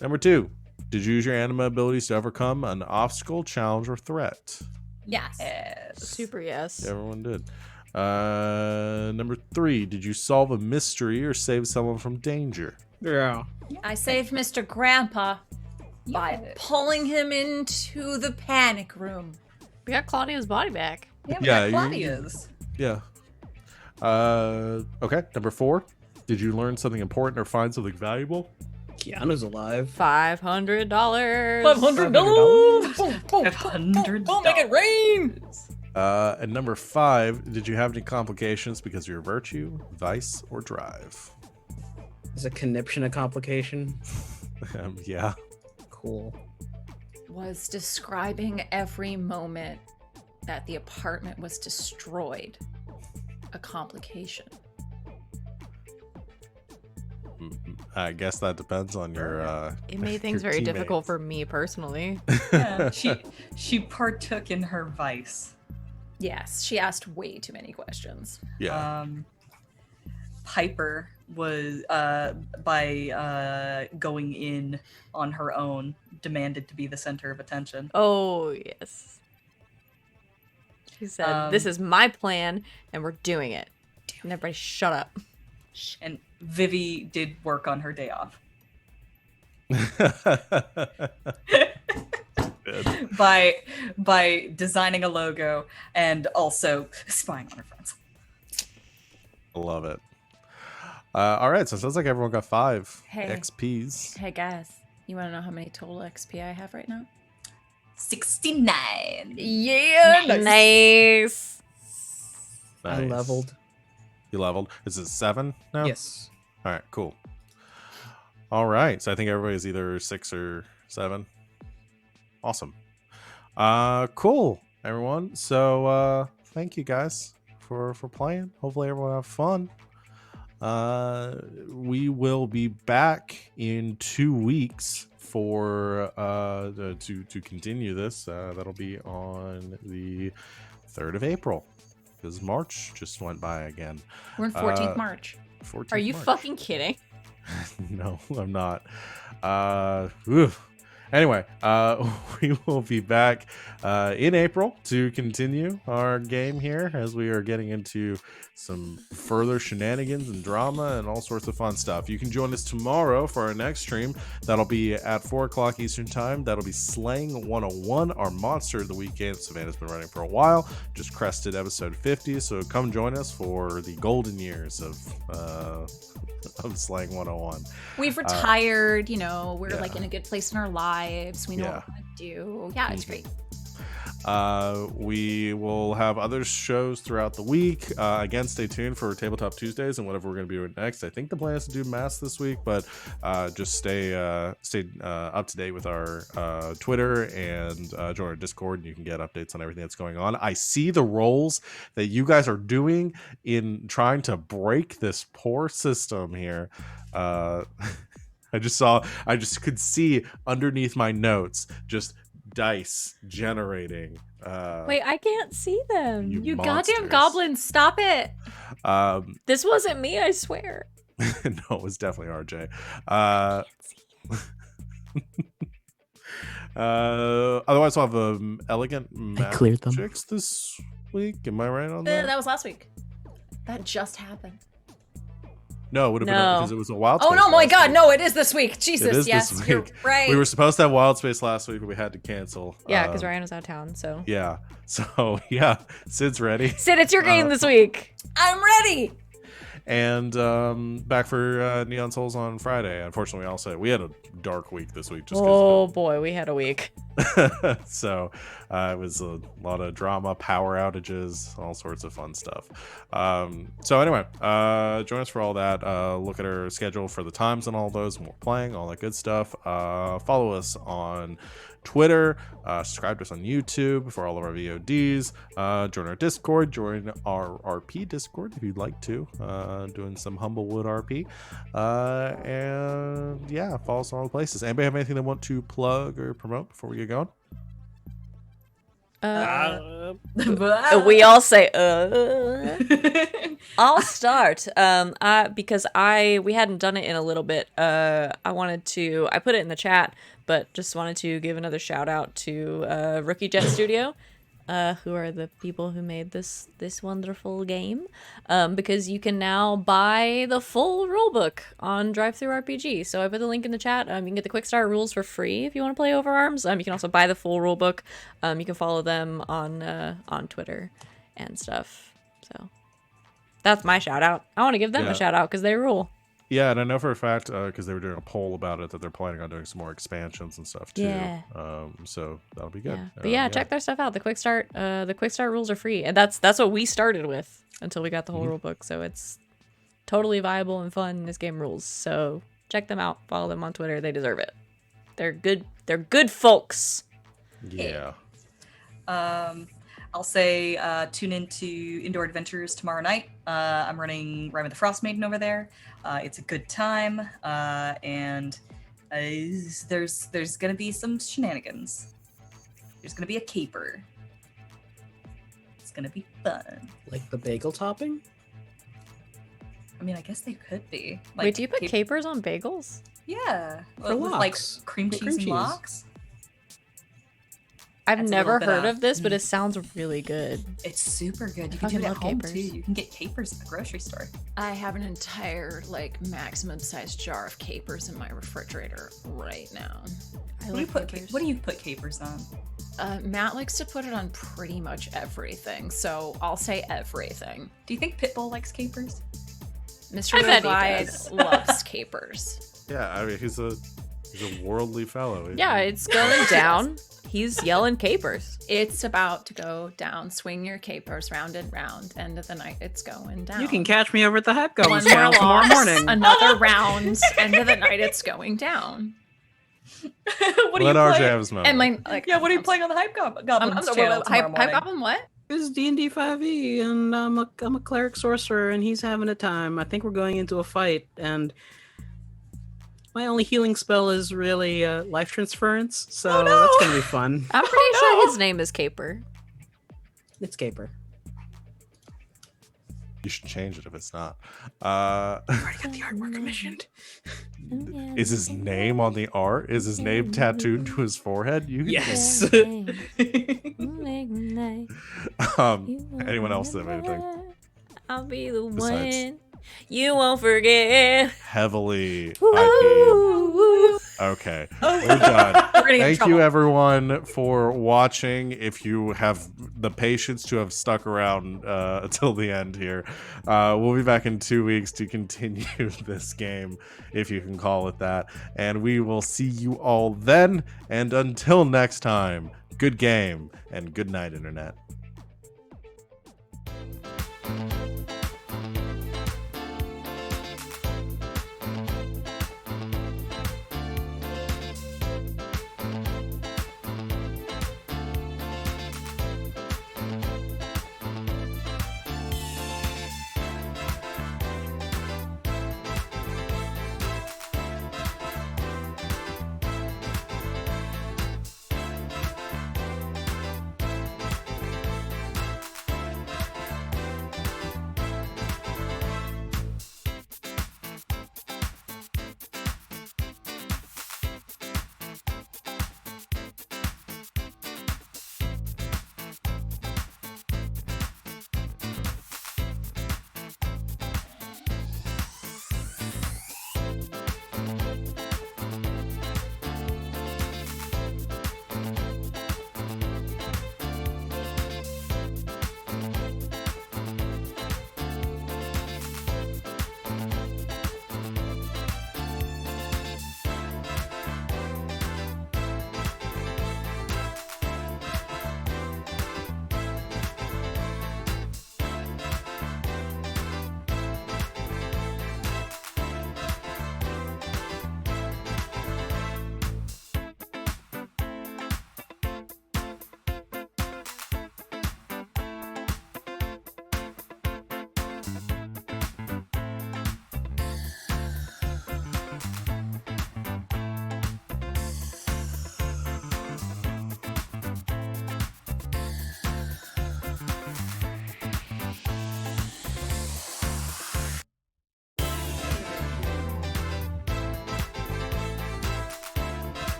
Number two, did you use your anima abilities to overcome an obstacle, challenge, or threat? Yes. Super yes. Everyone did. Number three, did you solve a mystery or save someone from danger? Yeah. I saved Mr. Grandpa by pulling him into the panic room. We got Claudia's body back. Yeah, Yeah, yeah, you- Claudia's. Yeah. Okay. Number four, did you learn something important or find something valuable? Keanu's alive. $500. $500. Boom, boom, $500. boom, make it rain. And number five, did you have any complications because of your virtue, vice, or drive? Is a conniption a complication? Yeah. Cool. Was describing every moment that the apartment was destroyed a complication. I guess that depends on your. It made things your very difficult teammates. for me personally. Yeah, she partook in her vice. Yes, she asked way too many questions. Yeah. Piper was by going in on her own demanded to be the center of attention. Oh, yes. She said, this is my plan, and we're doing it. And everybody shut up. And Vivi did work on her day off Good. by designing a logo and also spying on her friends. Love it. All right, so it sounds like everyone got 5 Hey. XPs. Hey guys, you want to know how many total XP I have right now? 69. Yeah, Nice. I Nice. leveled. You leveled. Is it 7 now? Yes. All right, cool. All right, so I think everybody's either 6 or 7. Awesome. Cool, everyone. So thank you guys for playing. Hopefully everyone have fun. We will be back in 2 weeks for to continue this. That'll be on the 3rd of April, because March just went by again. We're in 14th March. 14th Are you March. fucking kidding? No, I'm not. Oof. Anyway, we will be back in April to continue our game here as we are getting into some further shenanigans and drama and all sorts of fun stuff. You can join us tomorrow for our next stream. That'll be at 4 o'clock Eastern Time. That'll be Slaying 101, our Monster of the Weekend. Savannah's been running for a while, just crested episode 50, so come join us for the golden years of Slaying 101. We've retired, we're yeah. like in a good place in our lives. We know Yeah. what we want to do. Yeah, it's great. We will have other shows throughout the week. Again, stay tuned for Tabletop Tuesdays and whatever we're going to be doing next. I think the plan is to do Mass this week, but just stay up to date with our Twitter and join our Discord, and you can get updates on everything that's going on. I see the roles that you guys are doing in trying to break this poor system here. I just could see underneath my notes just dice generating. Wait, I can't see them. You monsters. goddamn goblins, stop it. This wasn't me, I swear. No, it was definitely RJ. Otherwise, we'll have elegant cleared them. magics this week. Am I right on that? That was last week. That just happened. No, it would have been No. because it was a wild. Oh Space no, my last god, week. no, it is this week. Jesus, is yes, this you're week. right. We were supposed to have Wild Space last week, but we had to cancel. Yeah, because Ryan was out of town, so. Yeah. So yeah, Sid's ready. Sid, it's your game this week. I'm ready. And back for Neon Souls on Friday. Unfortunately, I'll say we had a dark week this week just Oh boy, we had a week. so it was a lot of drama, power outages, all sorts of fun stuff. So anyway, join us for all that. Look at our schedule for the times and all those, and we're playing, all that good stuff. Follow us on Twitter, subscribe to us on YouTube for all of our VODs, join our Discord, join our RP Discord if you'd like to, doing some Humblewood RP, and yeah, follow us on all the places. Anybody have anything they want to plug or promote before we get going? We all say I'll start. Because we hadn't done it in a little bit. I put it in the chat, but just wanted to give another shout out to Rookie Jet Studio, who are the people who made this wonderful game. Because you can now buy the full rulebook on DriveThruRPG. So I put the link in the chat. You can get the quick start rules for free if you want to play Overarms. You can also buy the full rulebook. You can follow them on Twitter and stuff. So that's my shout out. I want to give them a shout out because they rule. Yeah, and I know for a fact, because they were doing a poll about it, that they're planning on doing some more expansions and stuff too. Yeah. So that'll be good. Yeah. But check their stuff out. The quick start rules are free, and that's what we started with until we got the whole rule book. So it's totally viable and fun. This game rules. So check them out. Follow them on Twitter. They deserve it. They're good. They're good folks. Yeah. I'll say tune into Indoor Adventures tomorrow night. I'm running Rime of the Frost Maiden over there. It's a good time, and there's gonna be some shenanigans. There's gonna be a caper. It's gonna be fun. Like the bagel topping? I mean, I guess they could be. Wait, do you put capers on bagels? Yeah, For with lox. like cream For cheese and cheese. lox. I've Adds a never little bit heard of- of this, but it sounds really good. It's super good. You I can do it fucking at love home capers. too. You can get capers at the grocery store. I have an entire like maximum sized jar of capers in my refrigerator right now. I What do you love put? capers. What do you put capers on? Matt likes to put it on pretty much everything, so I'll say everything. Do you think Pitbull likes capers? Mr. I bet he Revide does. loves capers. Yeah, I mean, he's a worldly fellow. Yeah, it's going down. He's yelling capers. It's about to go down. Swing your capers round and round. End of the night, it's going down. You can catch me over at the Hype one Goblins more channel tomorrow loss, morning. another round. End of the night, it's going down. What Let are you RJ playing? have his moment. And my like, Yeah, what are you playing on the Hype Goblins channel tomorrow Hype morning? Goblin, what? This is D&D 5e, and I'm a cleric sorcerer, and he's having a time. I think we're going into a fight, and my only healing spell is really life transference, so that's gonna be fun. I'm pretty sure his name is Caper. It's Caper. You should change it if it's not. I already got the artwork commissioned. Is his name on the art? Is his name tattooed to his forehead? You can Yes. Anyone else that have anything I'll be the Besides- one you won't forget. heavily IP? Woo! Okay, we're done. We're gonna get in Thank trouble. you everyone for watching. If you have the patience to have stuck around till the end here, we'll be back in 2 weeks to continue this game, if you can call it that. And we will see you all then. And until next time, good game and good night, Internet.